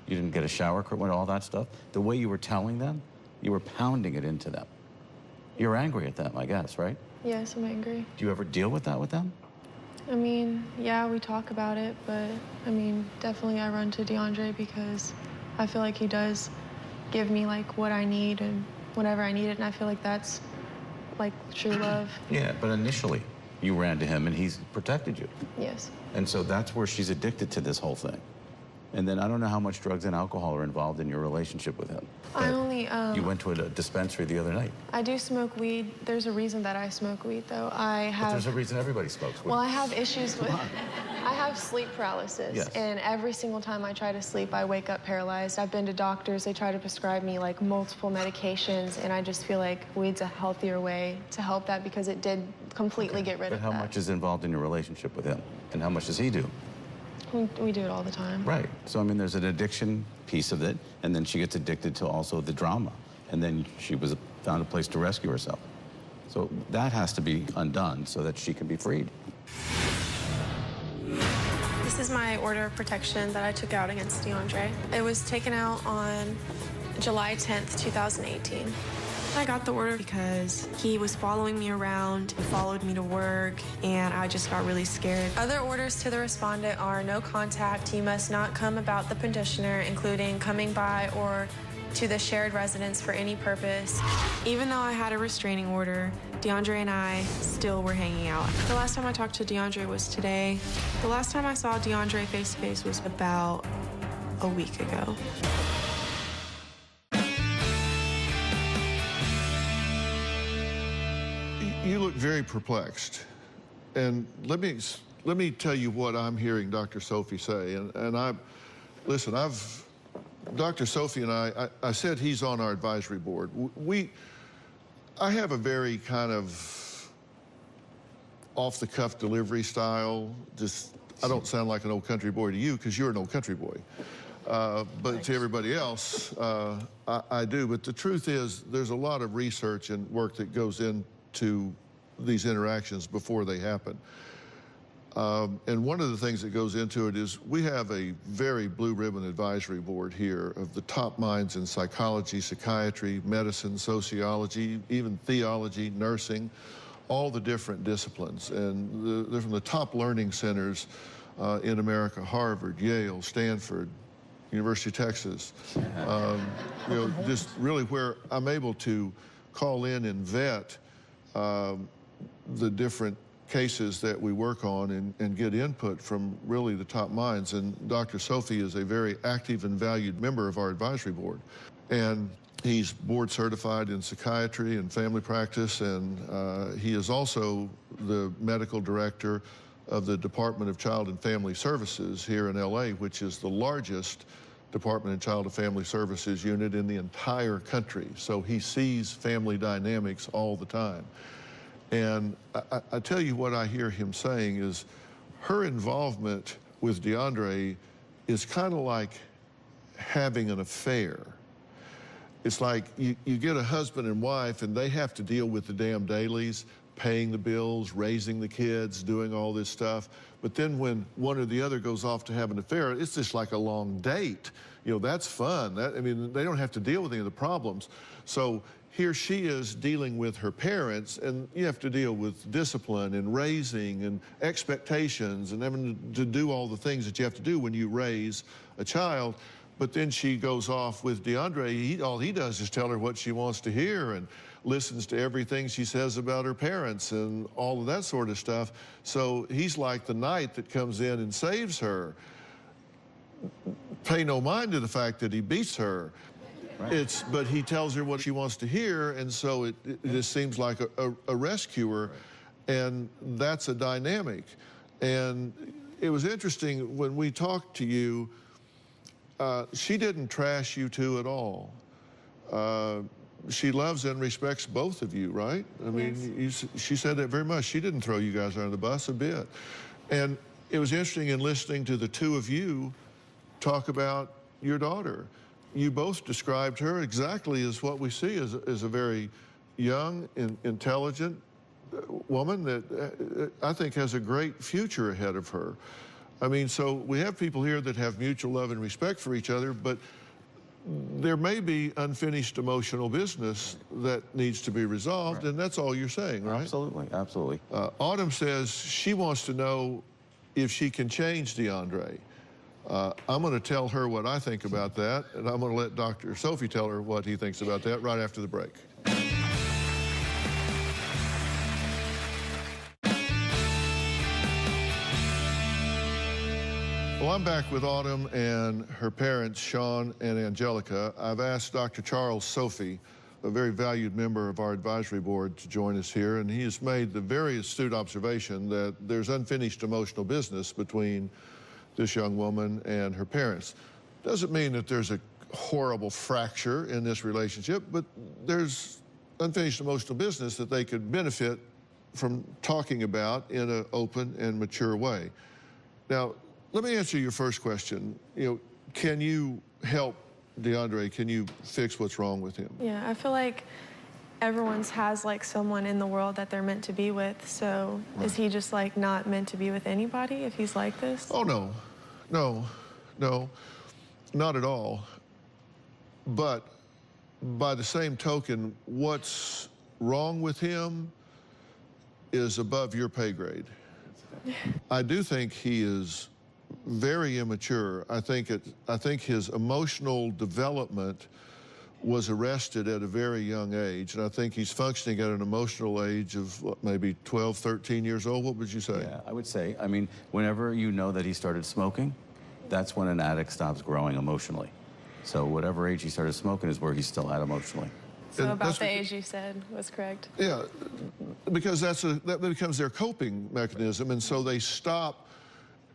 Speaker 15: you didn't get a shower, all that stuff, the way you were telling them, you were pounding it into them. You're angry at them, I guess, right?
Speaker 5: Yes, I'm angry.
Speaker 15: Do you ever deal with that with them?
Speaker 5: I mean, yeah, we talk about it, but I mean, definitely I run to DeAndre because I feel like he does give me like what I need and whenever I need it, and I feel like that's like true love.
Speaker 15: Yeah, but initially you ran to him and he's protected you.
Speaker 5: Yes.
Speaker 15: And so that's where she's addicted to this whole thing. And then I don't know how much drugs and alcohol are involved in your relationship with him.
Speaker 5: I only,
Speaker 15: you went to a dispensary the other night.
Speaker 5: I do smoke weed. There's a reason that I smoke weed, though.
Speaker 15: But there's a reason everybody smokes weed.
Speaker 5: Well, I have issues with, I have sleep paralysis.
Speaker 15: Yes.
Speaker 5: And every single time I try to sleep, I wake up paralyzed. I've been to doctors. They try to prescribe me like multiple medications. And I just feel like weed's a healthier way to help that, because it did completely get rid of that.
Speaker 15: But how much is involved in your relationship with him? And how much does he do?
Speaker 5: We do it all the time.
Speaker 15: Right. So, I mean, there's an addiction piece of it, and then she gets addicted to also the drama. And then she found a place to rescue herself. So that has to be undone so that she can be freed.
Speaker 5: This is my order of protection that I took out against DeAndre. It was taken out on July 10th, 2018. I got the order because he was following me around, he followed me to work, and I just got really scared. Other orders to the respondent are no contact. He must not come about the petitioner, including coming by or to the shared residence for any purpose. Even though I had a restraining order, DeAndre and I still were hanging out. The last time I talked to DeAndre was today. The last time I saw DeAndre face to face was about a week ago.
Speaker 4: You look very perplexed. And let me tell you what I'm hearing Dr. Sophie say. Listen, Dr. Sophie and I said he's on our advisory board. I have a very kind of off-the-cuff delivery style. I don't sound like an old country boy to you because you're an old country boy. But to everybody else, I do. But the truth is, there's a lot of research and work that goes into these interactions before they happen. And one of the things that goes into it is we have a very blue ribbon advisory board here of the top minds in psychology, psychiatry, medicine, sociology, even theology, nursing, all the different disciplines. And they're from the top learning centers in America: Harvard, Yale, Stanford, University of Texas. You know, just really where I'm able to call in and vet the different cases that we work on and get input from really the top minds. And Dr. Sophie is a very active and valued member of our advisory board. And he's board certified in psychiatry and family practice, and he is also the medical director of the Department of Child and Family Services here in LA, which is the largest Department of Child and Family Services unit in the entire country. So he sees family dynamics all the time. And I tell you what I hear him saying is her involvement with DeAndre is kind of like having an affair. It's like you get a husband and wife and they have to deal with the damn dailies, paying the bills, raising the kids, doing all this stuff. But then when one or the other goes off to have an affair, it's just like a long date. You know, that's fun. I mean, they don't have to deal with any of the problems. So here she is dealing with her parents, and you have to deal with discipline and raising and expectations and having to do all the things that you have to do when you raise a child. But then she goes off with DeAndre. All he does is tell her what she wants to hear and listens to everything she says about her parents and all of that sort of stuff. So he's like the knight that comes in and saves her. Pay no mind to the fact that he beats her. Right. But he tells her what she wants to hear, and so it just seems like a rescuer, and that's a dynamic. And it was interesting when we talked to you, she didn't trash you two at all. She loves and respects both of you, right? I mean, she said that very much. She didn't throw you guys under the bus a bit. And it was interesting in listening to the two of you talk about your daughter. You both described her exactly as what we see as a very young, intelligent woman that I think has a great future ahead of her. I mean, so we have people here that have mutual love and respect for each other, but there may be unfinished emotional business that needs to be resolved, and that's all you're saying, right?
Speaker 15: Absolutely, absolutely.
Speaker 4: Autumn says she wants to know if she can change DeAndre. I'm going to tell her what I think about that, and I'm going to let Dr. Sophie tell her what he thinks about that right after the break. Well, I'm back with Autumn and her parents, Sean and Angelica. I've asked Dr. Charles Sophie, a very valued member of our advisory board, to join us here, and he has made the very astute observation that there's unfinished emotional business between this young woman and her parents. Doesn't mean that there's a horrible fracture in this relationship, but there's unfinished emotional business that they could benefit from talking about in an open and mature way. Now, let me answer your first question. You know, can you help DeAndre? Can you fix what's wrong with him?
Speaker 5: Yeah, I feel like everyone's has like someone in the world that they're meant to be with. So is he just like not meant to be with anybody if he's like this?
Speaker 4: Oh, no, no, not at all. But by the same token, what's wrong with him is above your pay grade. I do think he is very immature. I think his emotional development was arrested at a very young age, and I think he's functioning at an emotional age of what, maybe 12, 13 years old. What would you say?
Speaker 15: Yeah, I would say, I mean, whenever you know that he started smoking, that's when an addict stops growing emotionally. So whatever age he started smoking is where he's still at emotionally.
Speaker 8: So about the age you said was correct?
Speaker 4: Yeah, because that becomes their coping mechanism, and so they stop.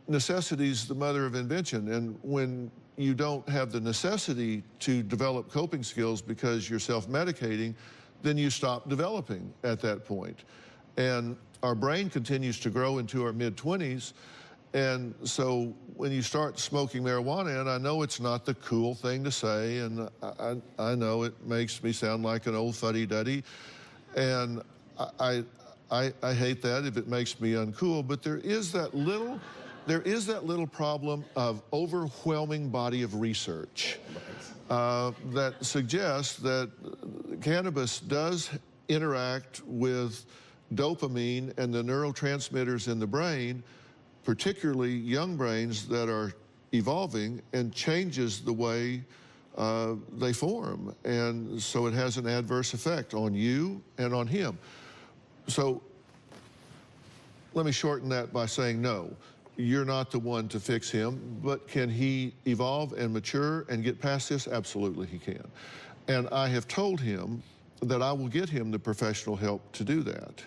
Speaker 4: Necessity's the mother of invention, and when you don't have the necessity to develop coping skills because you're self-medicating, then you stop developing at that point. And our brain continues to grow into our mid-20s, and so when you start smoking marijuana, and I know it's not the cool thing to say, and I know it makes me sound like an old fuddy-duddy, and I hate that if it makes me uncool, but there is that little problem of overwhelming body of research that suggests that cannabis does interact with dopamine and the neurotransmitters in the brain, particularly young brains that are evolving, and changes the way they form. And so it has an adverse effect on you and on him. So let me shorten that by saying no. You're not the one to fix him, but can he evolve and mature and get past this? Absolutely he can. And I have told him that I will get him the professional help to do that.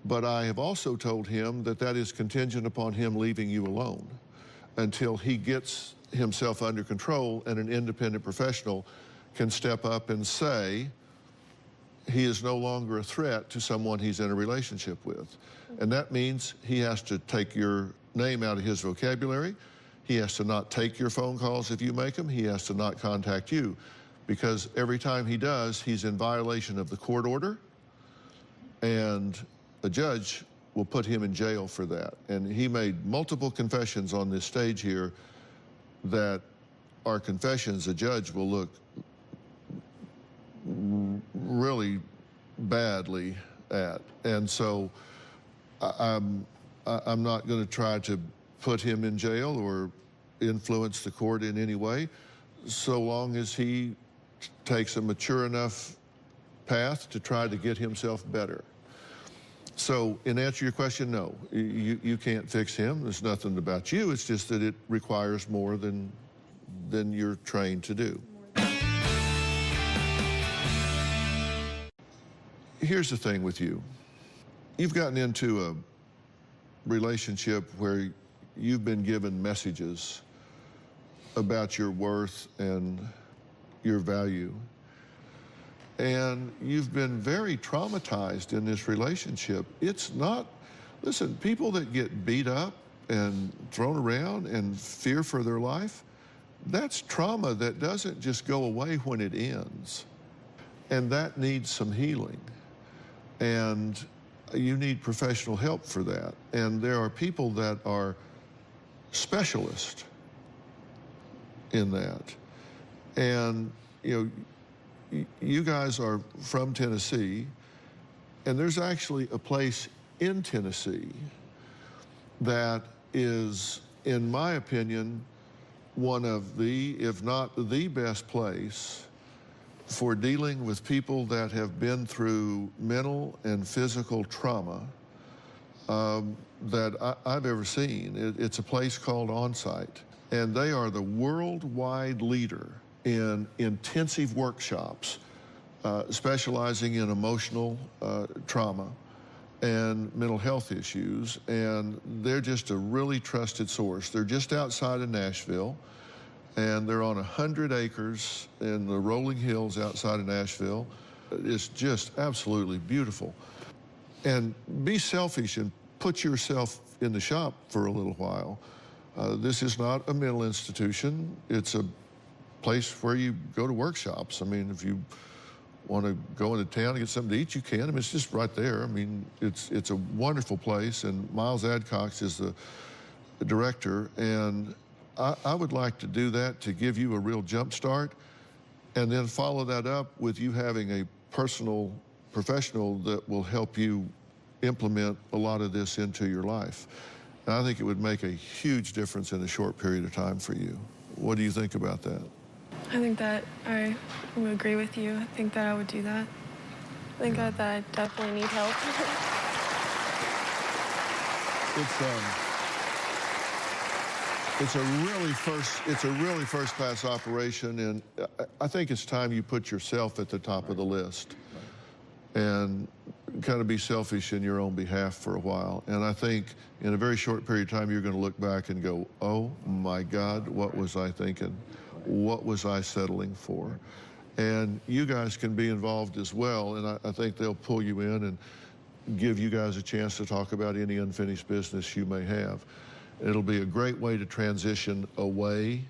Speaker 4: But I have also told him that that is contingent upon him leaving you alone until he gets himself under control and an independent professional can step up and say he is no longer a threat to someone he's in a relationship with. And that means he has to take your name out of his vocabulary. He has to not take your phone calls if you make them. He has to not contact you, because every time he does, he's in violation of the court order, and a judge will put him in jail for that. And he made multiple confessions on this stage here that are confessions a judge will look really badly at. And so I'm not going to try to put him in jail or influence the court in any way, so long as he takes a mature enough path to try to get himself better. So in answer to your question, no, you can't fix him. There's nothing about you. It's just that it requires more than you're trained to do. Here's the thing with you. You've gotten into a relationship where you've been given messages about your worth and your value. And you've been very traumatized in this relationship. It's not, listen, people that get beat up and thrown around and fear for their life, that's trauma that doesn't just go away when it ends. And that needs some healing. And you need professional help for that. And there are people that are specialists in that. And, you know, you guys are from Tennessee, and there's actually a place in Tennessee that is, in my opinion, one of the, if not the best place for dealing with people that have been through mental and physical trauma that I've ever seen. It's a place called Onsite, and they are the worldwide leader in intensive workshops specializing in emotional trauma and mental health issues, and they're just a really trusted source. They're just outside of Nashville, and they're on 100 acres in the rolling hills outside of Nashville. It's just absolutely beautiful. And be selfish and put yourself in the shop for a little while. This is not a mental institution. It's a place where you go to workshops. I mean, if you want to go into town and get something to eat, you can. I mean, it's just right there. I mean, it's a wonderful place, and Miles Adcox is the director, and I would like to do that to give you a real jump start. and then follow that up with you having a personal professional that will help you implement a lot of this into your life. And I think it would make a huge difference in a short period of time for you. What do you think about that?
Speaker 5: I think that I would agree with you. I think that I would do that. I think that I definitely need help. It's
Speaker 4: a really first-class operation, and I think it's time you put yourself at the top of the list and kind of be selfish in your own behalf for a while. And I think in a very short period of time, you're going to look back and go, oh my God, what was I thinking? What was I settling for? And you guys can be involved as well, and I think they'll pull you in and give you guys a chance to talk about any unfinished business you may have. It'll be a great way to transition away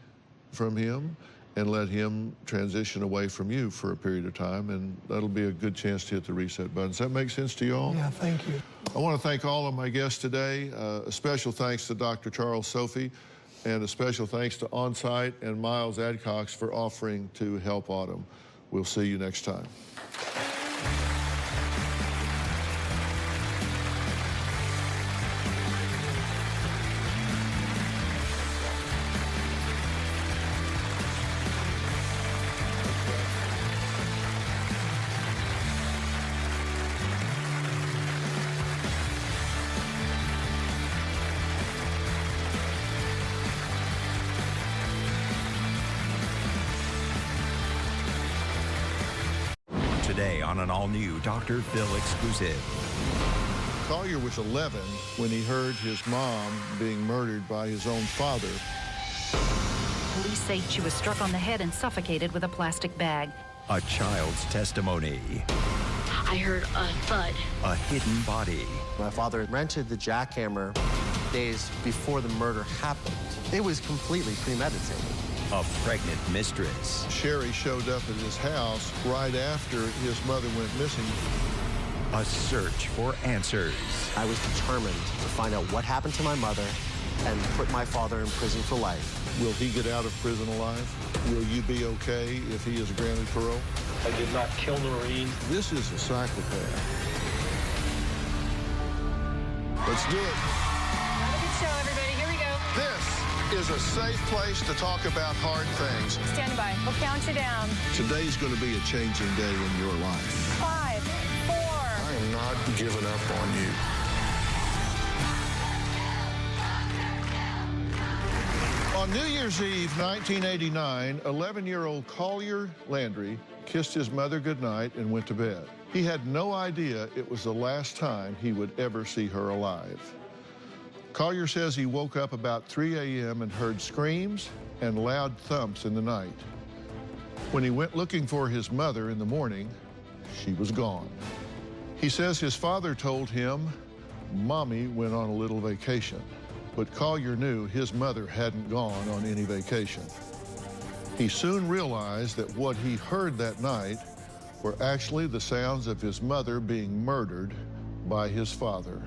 Speaker 4: from him and let him transition away from you for a period of time, and that'll be a good chance to hit the reset button. Does that make sense to you all?
Speaker 6: Yeah, thank you.
Speaker 4: I want to thank all of my guests today. A special thanks to Dr. Charles Sophie, and a special thanks to OnSite and Miles Adcox for offering to help Autumn. We'll see you next time.
Speaker 1: Today on an all-new Dr. Phil exclusive.
Speaker 4: Collier was 11 when he heard his mom being murdered by his own father.
Speaker 14: Police say she was struck on the head and suffocated with a plastic bag.
Speaker 1: A child's testimony.
Speaker 16: I heard a thud.
Speaker 1: A hidden body.
Speaker 9: My father rented the jackhammer days before the murder happened. It was completely premeditated.
Speaker 1: A pregnant mistress.
Speaker 4: Sherry showed up at his house right after his mother went missing.
Speaker 1: A search for answers.
Speaker 9: I was determined to find out what happened to my mother and put my father in prison for life.
Speaker 4: Will he get out of prison alive? Will you be okay if he is granted parole?
Speaker 10: I did not kill Noreen.
Speaker 4: This is a psychopath. Let's do it.
Speaker 13: Have a good show, everybody. Here we go.
Speaker 4: This is a safe place to talk about hard things.
Speaker 13: Stand by. We'll count you down.
Speaker 4: Today's going to be a changing day in your life.
Speaker 13: 5, 4.
Speaker 4: I am not giving up on you. On New Year's Eve, 1989, 11-year-old Collier Landry kissed his mother goodnight and went to bed. He had no idea it was the last time he would ever see her alive. Collier says he woke up about 3 a.m. and heard screams and loud thumps in the night. When he went looking for his mother in the morning, she was gone. He says his father told him Mommy went on a little vacation, but Collier knew his mother hadn't gone on any vacation. He soon realized that what he heard that night were actually the sounds of his mother being murdered by his father.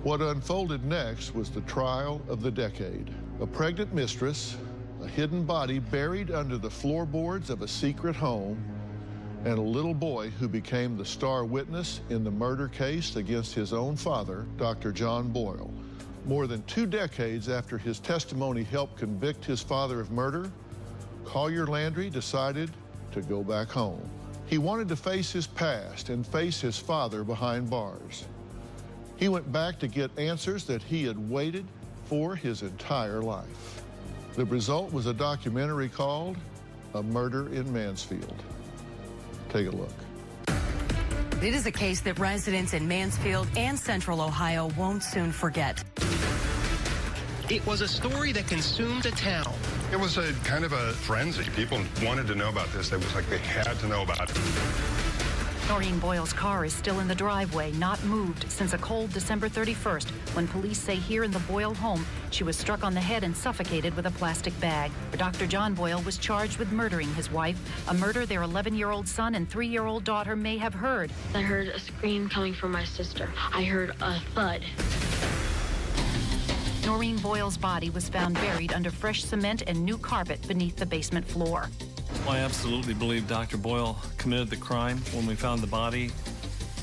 Speaker 4: What unfolded next was the trial of the decade. A pregnant mistress, a hidden body buried under the floorboards of a secret home, and a little boy who became the star witness in the murder case against his own father, Dr. John Boyle. More than 2 decades after his testimony helped convict his father of murder, Collier Landry decided to go back home. He wanted to face his past and face his father behind bars. He went back to get answers that he had waited for his entire life. The result was a documentary called A Murder in Mansfield. Take a look.
Speaker 17: It is a case that residents in Mansfield and Central Ohio won't soon forget.
Speaker 18: It was a story that consumed a town.
Speaker 19: It was a kind of a frenzy. People wanted to know about this. It was like they had to know about it.
Speaker 14: Noreen Boyle's car is still in the driveway, not moved since a cold December 31st, when police say here in the Boyle home, she was struck on the head and suffocated with a plastic bag. Dr. John Boyle was charged with murdering his wife, a murder their 11-year-old son and 3-year-old daughter may have heard.
Speaker 16: I heard a scream coming from my sister. I heard a thud.
Speaker 14: Noreen Boyle's body was found buried under fresh cement and new carpet beneath the basement floor.
Speaker 10: I absolutely believe Dr. Boyle committed the crime when we found the body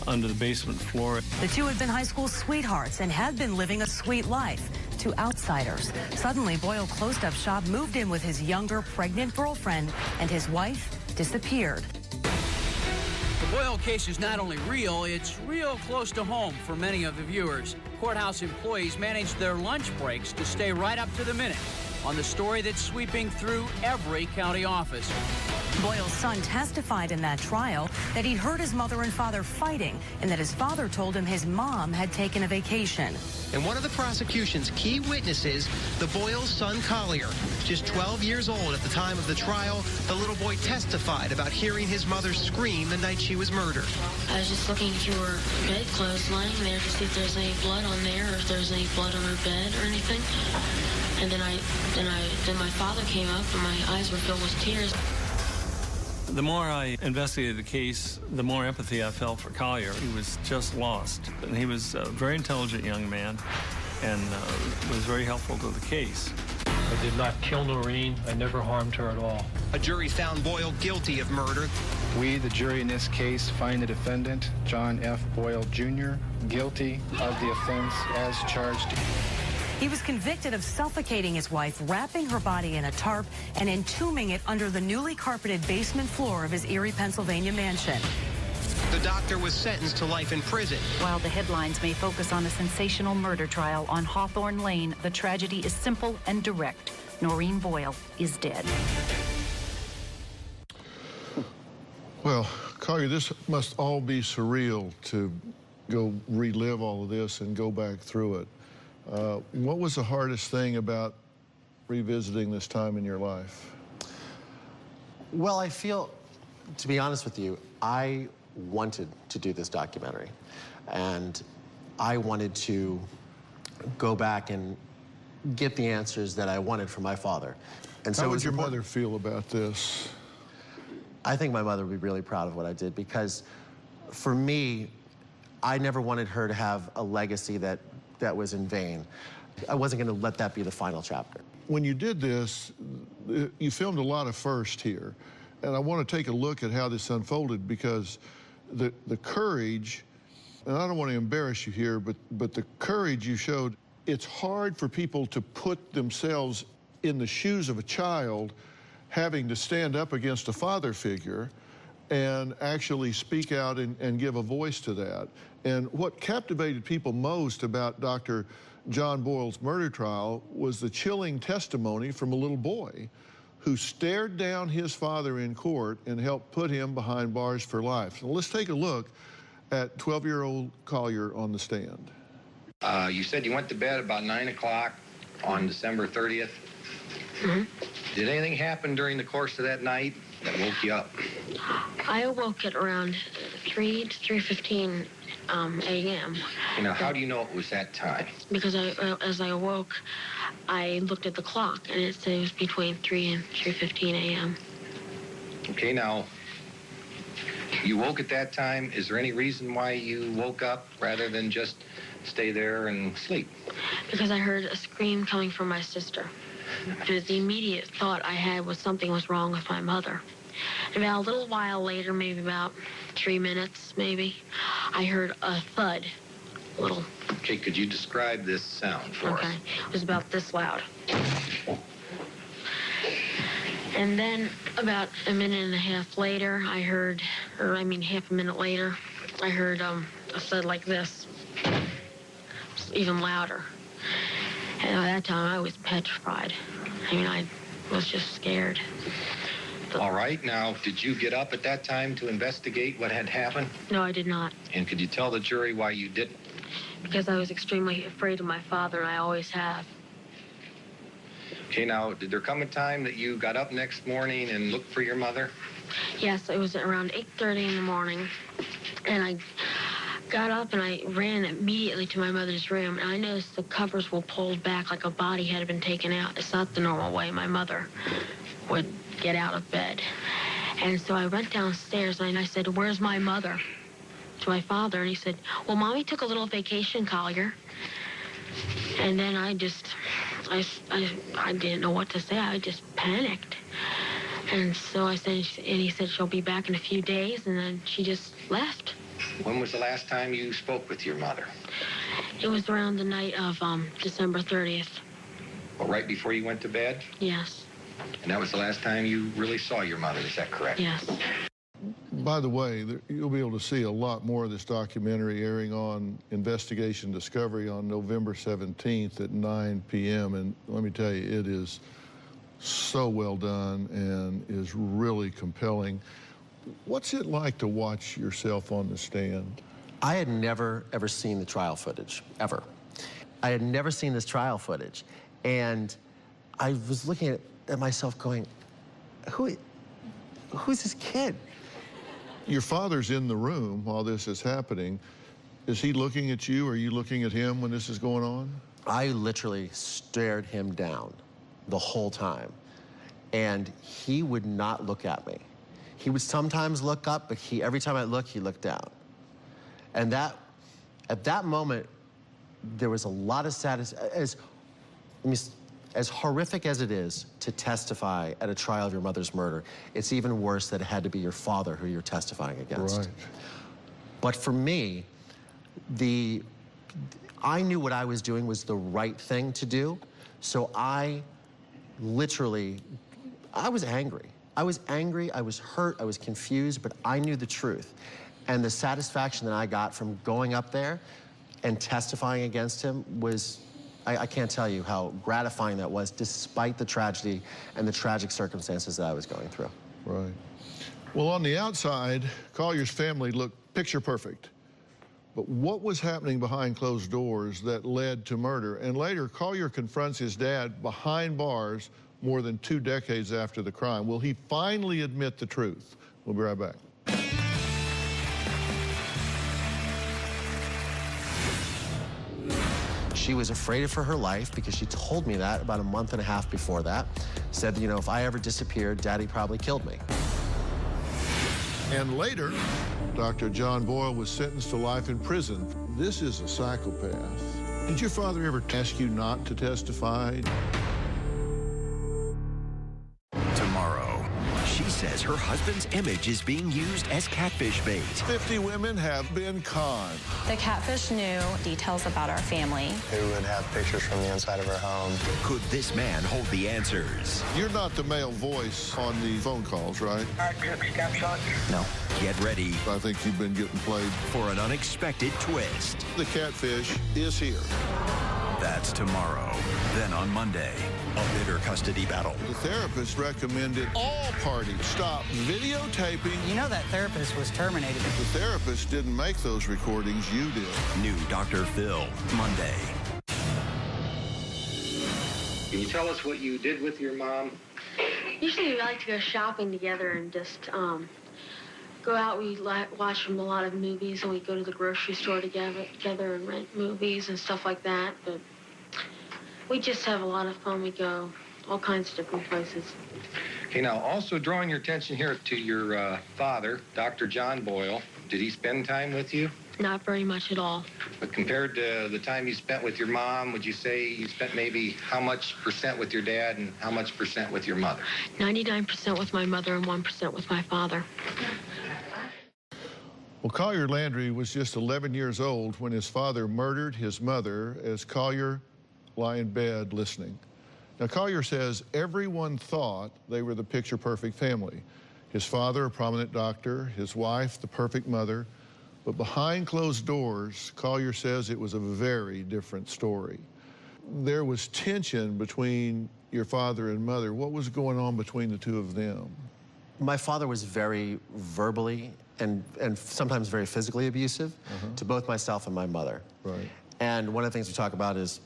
Speaker 10: under the basement floor.
Speaker 17: The two had been high school sweethearts and had been living a sweet life. To outsiders. Suddenly, Boyle closed up shop, moved in with his younger pregnant girlfriend, and his wife disappeared.
Speaker 20: The Boyle case is not only real, it's real close to home for many of the viewers. Courthouse employees managed their lunch breaks to stay right up to the minute on the story that's sweeping through every county office.
Speaker 17: Boyle's son testified in that trial that he'd heard his mother and father fighting and that his father told him his mom had taken a vacation.
Speaker 18: And one of the prosecution's key witnesses, the Boyle's son, Collier. Just 12 years old at the time of the trial, the little boy testified about hearing his mother scream the night she was murdered.
Speaker 16: I was just looking through her bedclothes lying there to see if there's any blood on there or if there's any blood on her bed or anything. And then my father came up and my eyes were filled with tears.
Speaker 10: The more I investigated the case, the more empathy I felt for Collier. He was just lost. And he was a very intelligent young man and was very helpful to the case. I did not kill Noreen. I never harmed her at all.
Speaker 18: A jury found Boyle guilty of murder.
Speaker 21: We, the jury in this case, find the defendant, John F. Boyle, Jr., guilty of the offense as charged.
Speaker 17: He was convicted of suffocating his wife, wrapping her body in a tarp, and entombing it under the newly carpeted basement floor of his Erie, Pennsylvania mansion.
Speaker 18: The doctor was sentenced to life in prison.
Speaker 14: While the headlines may focus on a sensational murder trial on Hawthorne Lane, the tragedy is simple and direct. Noreen Boyle is dead.
Speaker 4: Well, Collier, this must all be surreal to go relive all of this and go back through it. What was the hardest thing about revisiting this time in your life?
Speaker 9: Well, I feel, to be honest with you, I wanted to do this documentary. And I wanted to go back and get the answers that I wanted from my father. And so
Speaker 4: how would your mother feel about this?
Speaker 9: I think my mother would be really proud of what I did because for me, I never wanted her to have a legacy that was in vain. I wasn't going to let that be the final chapter.
Speaker 4: When you did this, you filmed a lot of first here. And I want to take a look at how this unfolded because the courage, and I don't want to embarrass you here, but the courage you showed, it's hard for people to put themselves in the shoes of a child having to stand up against a father figure and actually speak out and give a voice to that. And what captivated people most about Dr. John Boyle's murder trial was the chilling testimony from a little boy who stared down his father in court and helped put him behind bars for life. So let's take a look at 12-year-old Collier on the stand.
Speaker 22: You said you went to bed about 9 o'clock on December 30th.
Speaker 16: Mm-hmm.
Speaker 22: Did anything happen during the course of that night that woke you up?
Speaker 16: I awoke at around 3 to 3:15 a.m.
Speaker 22: You know, how do you know it was that time?
Speaker 16: Because as I awoke, I looked at the clock, and it said it was between 3 and 3:15 a.m.
Speaker 22: Okay, now, you woke at that time. Is there any reason why you woke up rather than just stay there and sleep?
Speaker 16: Because I heard a scream coming from my sister. The immediate thought I had was something was wrong with my mother. About a little while later, maybe about 3 minutes, maybe, I heard a thud. Little.
Speaker 22: Okay, could you describe this sound for us?
Speaker 16: Okay, it was about this loud. And then about a minute and a half later, I heard, half a minute later, I heard a thud like this, even louder. And at that time, I was petrified. I was just scared.
Speaker 22: All right, now, did you get up at that time to investigate what had happened?
Speaker 16: No, I did not.
Speaker 22: And could you tell the jury why you didn't?
Speaker 16: Because I was extremely afraid of my father, and I always have.
Speaker 22: Okay, now, did there come a time that you got up next morning and looked for your mother?
Speaker 16: Yes, it was around 8:30 in the morning, and I got up and I ran immediately to my mother's room, and I noticed the covers were pulled back like a body had been taken out. It's not the normal way my mother would get out of bed. And so I went downstairs and I said, "Where's my mother?" to my father, and he said, "Well, Mommy took a little vacation, Collier." And then I didn't know what to say. I just panicked. And so I said, and he said she'll be back in a few days, and then she just left.
Speaker 22: When was the last time you spoke with your mother?
Speaker 16: It was around the night of December 30th.
Speaker 22: Well, right before you went to bed?
Speaker 16: Yes.
Speaker 22: And that was the last time you really saw your mother, is that correct?
Speaker 16: Yes.
Speaker 4: By the way, you'll be able to see a lot more of this documentary airing on Investigation Discovery on November 17th at 9 p.m. And let me tell you, it is so well done and is really compelling. What's it like to watch yourself on the stand?
Speaker 9: I had never, ever seen the trial footage, ever. I had never seen this trial footage. And I was looking at myself going, who's this kid?
Speaker 4: Your father's in the room while this is happening. Is he looking at you? Or are you looking at him when this is going on?
Speaker 9: I literally stared him down the whole time. And he would not look at me. He would sometimes look up, but every time I looked, he looked down. And at that moment, there was a lot of as horrific as it is to testify at a trial of your mother's murder, it's even worse that it had to be your father who you're testifying against.
Speaker 4: Right.
Speaker 9: But for me, I knew what I was doing was the right thing to do, so I was angry. I was angry, I was hurt, I was confused, but I knew the truth. And the satisfaction that I got from going up there and testifying against him was, I can't tell you how gratifying that was, despite the tragedy and the tragic circumstances that I was going through.
Speaker 4: Right. Well, on the outside, Collier's family looked picture perfect. But what was happening behind closed doors that led to murder? And later, Collier confronts his dad behind bars more than 2 decades after the crime. Will he finally admit the truth? We'll be right back.
Speaker 9: She was afraid for her life because she told me that about a month and a half before that. Said, you know, if I ever disappeared, Daddy probably killed me.
Speaker 4: And later, Dr. John Boyle was sentenced to life in prison. This is a psychopath. Did your father ever ask you not to testify?
Speaker 1: Tomorrow, she says her husband's image is being used as catfish bait.
Speaker 4: 50 women have been conned.
Speaker 2: The catfish knew details about our family.
Speaker 12: Who would have pictures from the inside of our home.
Speaker 1: Could this man hold the answers?
Speaker 4: You're not the male voice on the phone calls, right?
Speaker 1: No. Get ready.
Speaker 4: I think you've been getting played.
Speaker 1: For an unexpected twist.
Speaker 4: The catfish is here.
Speaker 1: That's tomorrow. Then on Monday, a bitter custody battle.
Speaker 4: The therapist recommended all parties stop videotaping.
Speaker 23: You know that therapist was terminated.
Speaker 4: The therapist didn't make those recordings, you did.
Speaker 1: New Dr. Phil, Monday.
Speaker 22: Can you tell us what you did with your mom?
Speaker 16: Usually we like to go shopping together and just go out. We watch a lot of movies, and we go to the grocery store together and rent movies and stuff like that. But we just have a lot of fun. We go all kinds of different places.
Speaker 22: Okay, now also drawing your attention here to your father, Dr. John Boyle. Did he spend time with you?
Speaker 16: Not very much at all.
Speaker 22: But compared to the time you spent with your mom, would you say you spent maybe how much % with your dad and how much % with your mother?
Speaker 16: 99% with my mother and 1% with my father.
Speaker 4: Well, Collier Landry was just 11 years old when his father murdered his mother as Collier lay in bed listening. Now, Collier says everyone thought they were the picture-perfect family. His father, a prominent doctor, his wife, the perfect mother. But behind closed doors, Collier says it was a very different story. There was tension between your father and mother. What was going on between the two of them?
Speaker 9: My father was very verbally and sometimes very physically abusive to both myself and my mother.
Speaker 4: Right.
Speaker 9: And one of the things we talk about is,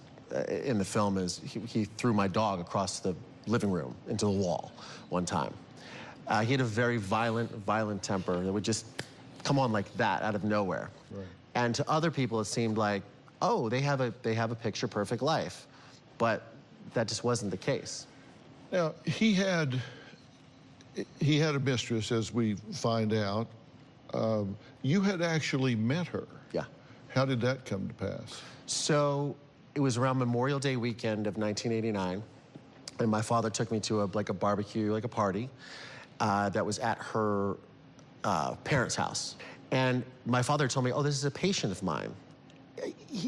Speaker 9: in the film, is he threw my dog across the living room into the wall one time. He had a very violent temper that would just come on like that out of nowhere.
Speaker 4: Right.
Speaker 9: And to other people, it seemed like, oh, they have a picture-perfect life. But that just wasn't the case.
Speaker 4: Now, he had a mistress, as we find out. You had actually met her.
Speaker 9: Yeah.
Speaker 4: How did that come to pass?
Speaker 9: So it was around Memorial Day weekend of 1989, and my father took me to a barbecue, like a party, that was at her parents' house. And my father told me, oh, this is a patient of mine.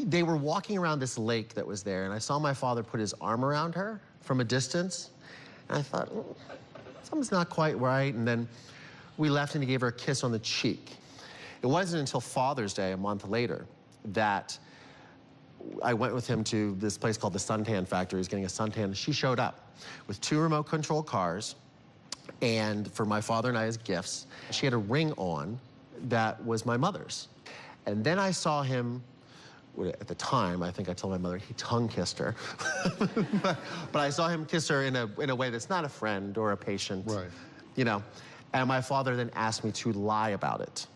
Speaker 9: They were walking around this lake that was there, and I saw my father put his arm around her from a distance. And I thought, something's not quite right. And then we left, and he gave her a kiss on the cheek. It wasn't until Father's Day, a month later, that I went with him to this place called the Suntan Factory. He was getting a suntan. She showed up with 2 remote-control cars, and for my father and I as gifts, she had a ring on that was my mother's. And then I saw him, at the time, I think I told my mother, he tongue-kissed her. but I saw him kiss her in a way that's not a friend or a patient, right. You know. And my father then asked me to lie about it.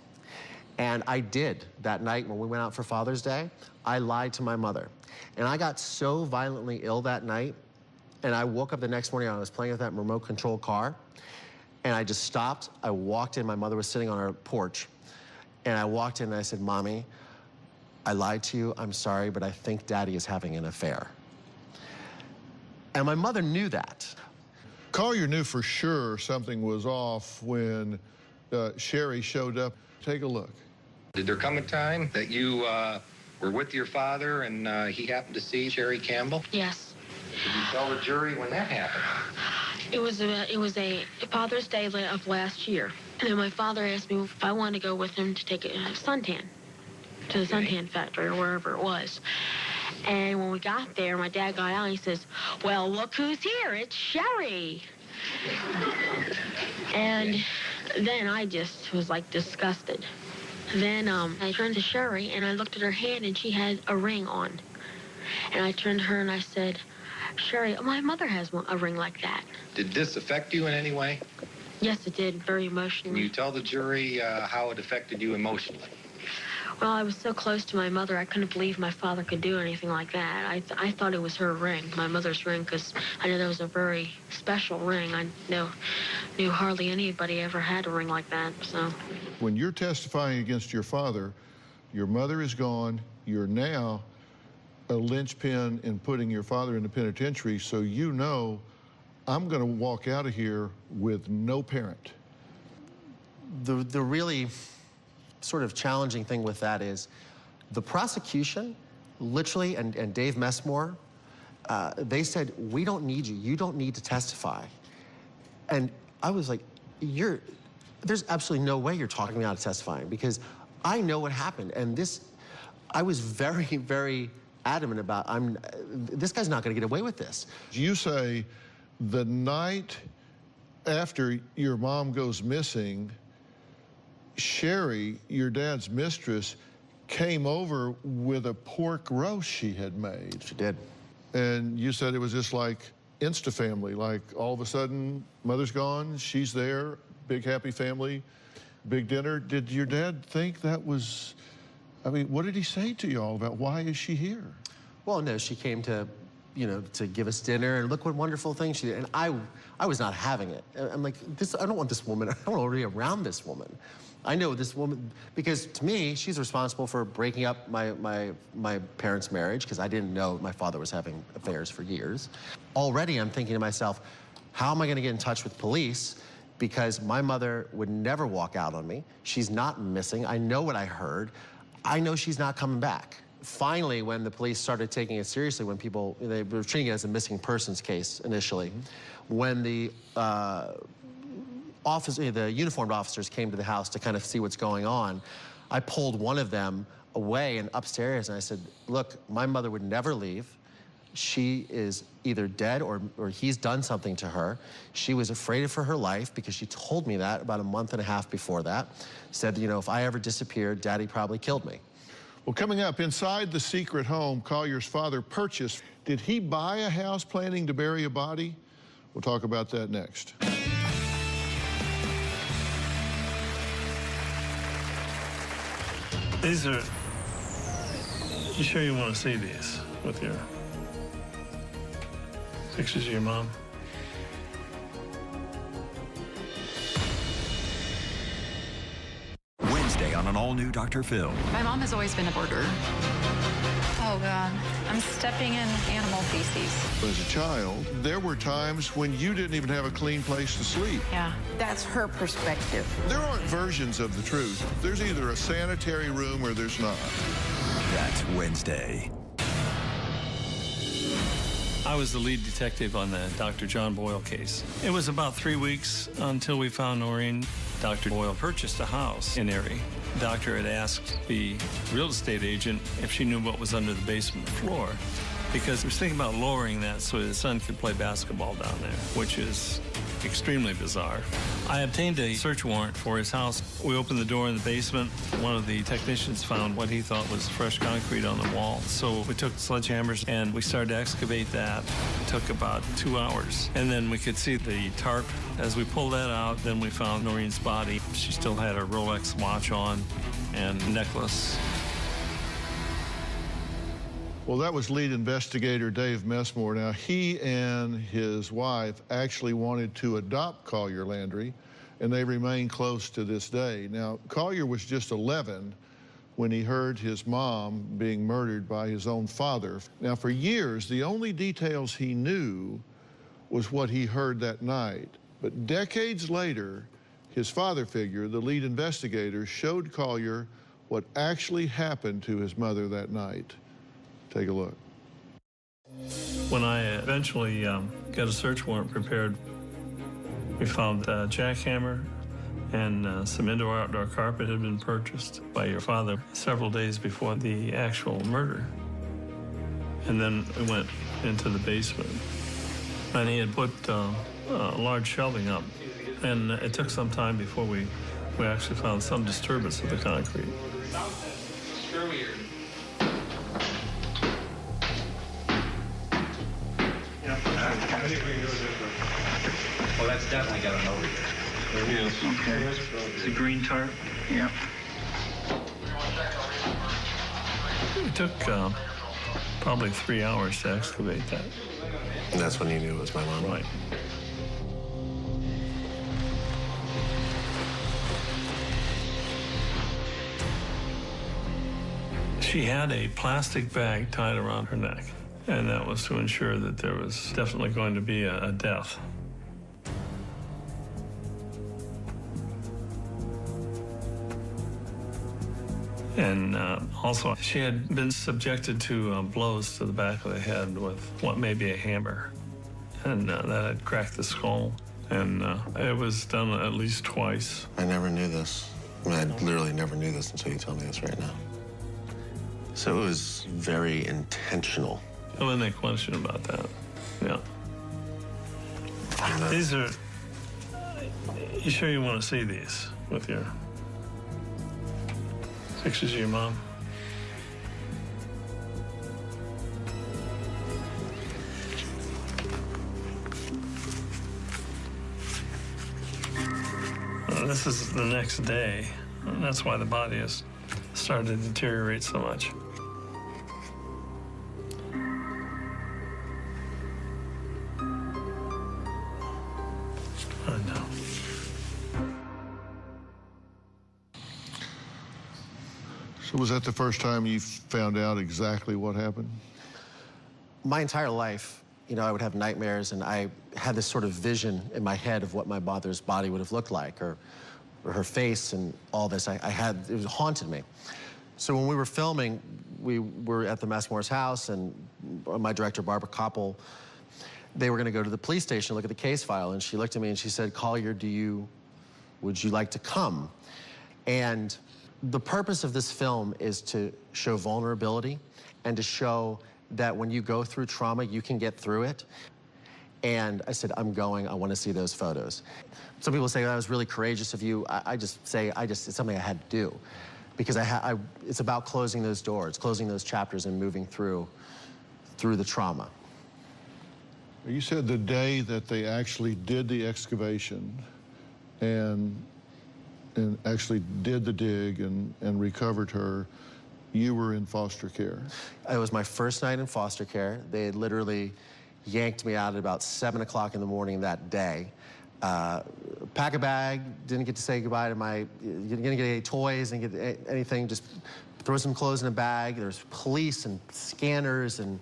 Speaker 9: And I did that night when we went out for Father's Day. I lied to my mother. And I got so violently ill that night, and I woke up the next morning and I was playing with that remote control car, and I just stopped. I walked in, my mother was sitting on her porch, and I walked in and I said, Mommy, I lied to you, I'm sorry, but I think Daddy is having an affair. And my mother knew that.
Speaker 4: Collier knew for sure something was off when Sherry showed up. Take a look.
Speaker 22: Did there come a time that you were with your father and he happened to see Sherry Campbell?
Speaker 16: Yes.
Speaker 22: Did you tell the jury when that happened?
Speaker 16: It was a Father's Day of last year. And then my father asked me if I wanted to go with him to take a suntan to the suntan factory or wherever it was. And when we got there, my dad got out and he says, well, look who's here, it's Sherry. And then I just was like disgusted. Then I turned to Sherry and I looked at her hand and she had a ring on. And I turned to her and I said, Sherry, my mother has a ring like that.
Speaker 22: Did this affect you in any way?
Speaker 16: Yes, it did, very emotionally.
Speaker 22: Can you tell the jury how it affected you emotionally?
Speaker 16: Well, I was so close to my mother, I couldn't believe my father could do anything like that. I thought it was her ring, my mother's ring, because I know that was a very special ring. I knew hardly anybody ever had a ring like that, so.
Speaker 4: When you're testifying against your father, your mother is gone, you're now a linchpin in putting your father in the penitentiary, so you know, I'm gonna walk out of here with no parent.
Speaker 9: The really sort of challenging thing with that is the prosecution, literally, and Dave Messmore, they said, we don't need you. You don't need to testify. And I was like, there's absolutely no way you're talking me out of testifying because I know what happened. And I was very, very adamant about, this guy's not gonna get away with this.
Speaker 4: You say the night after your mom goes missing, Sherry, your dad's mistress, came over with a pork roast she had made.
Speaker 9: She did.
Speaker 4: And you said it was just like Insta-family, like all of a sudden, mother's gone, she's there, big happy family, big dinner. Did your dad think that was, I mean, what did he say to you all about why is she here?
Speaker 9: Well, no, she came to, you know, to give us dinner, and look what wonderful thing she did. And I was not having it. I'm like, I don't want this woman, I don't want to be around this woman. I know this woman, because to me, she's responsible for breaking up my parents' marriage, because I didn't know my father was having affairs for years. Already, I'm thinking to myself, how am I gonna get in touch with police? Because my mother would never walk out on me. She's not missing. I know what I heard. I know she's not coming back. Finally, when the police started taking it seriously, when they were treating it as a missing persons case initially, when the uniformed officers came to the house to kind of see what's going on, I pulled one of them away and upstairs, and I said, look, my mother would never leave. She is either dead or he's done something to her. She was afraid for her life because she told me that about a month and a half before that. Said, you know, if I ever disappeared, Daddy probably killed me.
Speaker 4: Well, coming up, inside the secret home Collier's father purchased, did he buy a house planning to bury a body? We'll talk about that next.
Speaker 10: These are, you sure you want to see these with your pictures of your mom?
Speaker 1: Wednesday on an all-new Dr. Phil.
Speaker 14: My mom has always been a hoarder.
Speaker 2: Oh, God. I'm stepping in animal feces.
Speaker 4: As a child, there were times when you didn't even have a clean place to sleep.
Speaker 2: Yeah.
Speaker 3: That's her perspective.
Speaker 4: There aren't versions of the truth. There's either a sanitary room or there's not.
Speaker 1: That's Wednesday.
Speaker 10: I was the lead detective on the Dr. John Boyle case. It was about 3 weeks until we found Noreen. Dr. Boyle purchased a house in Erie. The doctor had asked the real estate agent if she knew what was under the basement floor, because he was thinking about lowering that so his son could play basketball down there, which is extremely bizarre. I obtained a search warrant for his house. We opened the door in the basement. One of the technicians found what he thought was fresh concrete on the wall. So we took sledgehammers and we started to excavate that. It took about 2 hours. And then we could see the tarp. As we pulled that out, then we found Noreen's body. She still had her Rolex watch on and necklace.
Speaker 4: Well, that was lead investigator Dave Messmore. Now, he and his wife actually wanted to adopt Collier Landry, and they remain close to this day. Now, Collier was just 11 when he heard his mom being murdered by his own father. Now, for years, the only details he knew was what he heard that night. But decades later, his father figure, the lead investigator, showed Collier what actually happened to his mother that night. Take a look.
Speaker 10: When I eventually got a search warrant prepared, we found a jackhammer and some indoor-outdoor carpet had been purchased by your father several days before the actual murder. And then we went into the basement, and he had put large shelving up. And it took some time before we actually found some disturbance of the concrete.
Speaker 7: Well, that's definitely got an over here.
Speaker 10: There is. Okay. It's a green tarp?
Speaker 7: Yeah.
Speaker 10: It took probably 3 hours to excavate that.
Speaker 9: And that's when you knew it was my mom?
Speaker 10: Right. She had a plastic bag tied around her neck, and that was to ensure that there was definitely going to be a death. And also, she had been subjected to blows to the back of the head with what may be a hammer, and that had cracked the skull, and it was done at least twice.
Speaker 9: I never knew this. I mean, I literally never knew this until you tell me this right now. So it was very intentional.
Speaker 10: There wasn't any question about that. Yeah. These are. You sure you want to see these with your pictures of your mom? This is the next day, and that's why the body has started to deteriorate so much. I know.
Speaker 4: So was that the first time you found out exactly what happened?
Speaker 9: My entire life, you know, I would have nightmares, and I had this sort of vision in my head of what my mother's body would have looked like, or her face and all this. It haunted me. So when we were filming, we were at the Messmore's house, and my director, Barbara Koppel, they were gonna go to the police station, look at the case file, and she looked at me and she said, "Collier, would you like to come?" And the purpose of this film is to show vulnerability and to show that when you go through trauma, you can get through it. And I said, I'm going, I want to see those photos. Some people say that was really courageous of you. I just say, it's something I had to do. Because it's about closing those doors, closing those chapters and moving through the trauma.
Speaker 4: You said the day that they actually did the excavation and actually did the dig and recovered her, you were in foster care.
Speaker 9: It was my first night in foster care. They had literally yanked me out at about 7 o'clock in the morning that day. Pack a bag, didn't get to say goodbye to didn't get any toys, didn't get anything, just throw some clothes in a bag. There's police and scanners and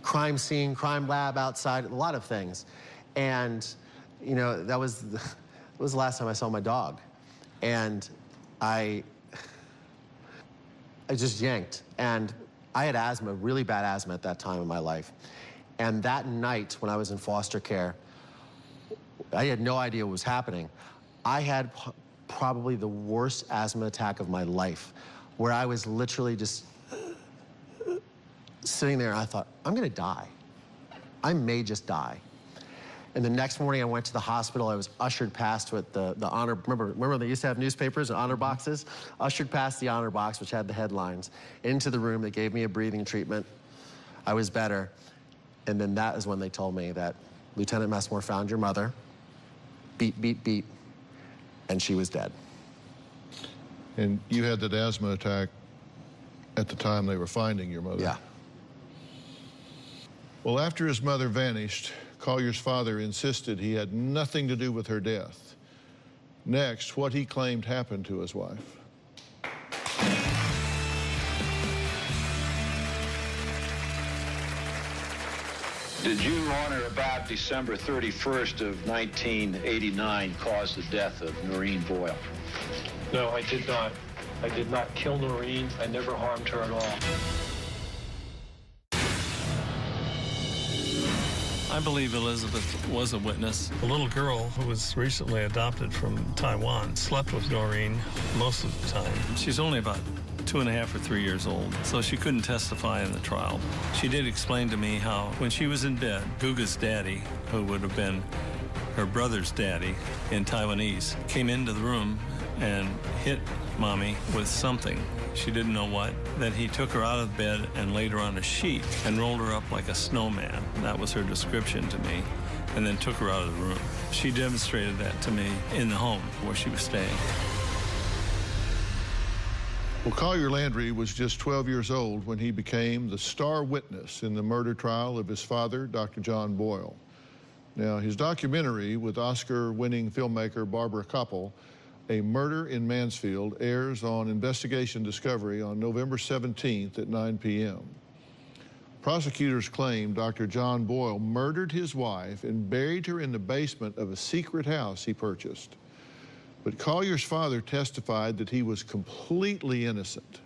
Speaker 9: crime scene, crime lab outside, a lot of things. And, you know, that was the last time I saw my dog. And I just yanked. And I had asthma, really bad asthma at that time in my life. And that night when I was in foster care, I had no idea what was happening. I had probably the worst asthma attack of my life, where I was literally just sitting there and I thought, I'm gonna die. I may just die. And the next morning I went to the hospital. I was ushered past with the honor, remember they used to have newspapers and honor boxes? Ushered past the honor box, which had the headlines, into the room. They gave me a breathing treatment. I was better. And then that is when they told me that Lieutenant Messmore found your mother, beat, beat, beat, and she was dead.
Speaker 4: And you had that asthma attack at the time they were finding your mother?
Speaker 9: Yeah.
Speaker 4: Well, after his mother vanished, Collier's father insisted he had nothing to do with her death. Next, what he claimed happened to his wife.
Speaker 8: Did you, on or about December 31st of 1989, cause the death of Noreen Boyle?
Speaker 11: No, I did not. I did not kill Noreen. I never harmed her at all.
Speaker 10: I believe Elizabeth was a witness. A little girl who was recently adopted from Taiwan slept with Noreen most of the time. She's only about 2.5 or 3 years old, so she couldn't testify in the trial. She did explain to me how, when she was in bed, Guga's daddy, who would have been her brother's daddy in Taiwanese, came into the room and hit Mommy with something. She didn't know what. Then he took her out of bed and laid her on a sheet and rolled her up like a snowman. That was her description to me, and then took her out of the room. She demonstrated that to me in the home where she was staying.
Speaker 4: Well, Collier Landry was just 12 years old when he became the star witness in the murder trial of his father, Dr. John Boyle. Now, his documentary with Oscar-winning filmmaker Barbara Kopple, A Murder in Mansfield, airs on Investigation Discovery on November 17th at 9 p.m. Prosecutors claim Dr. John Boyle murdered his wife and buried her in the basement of a secret house he purchased. But Collier's father testified that he was completely innocent.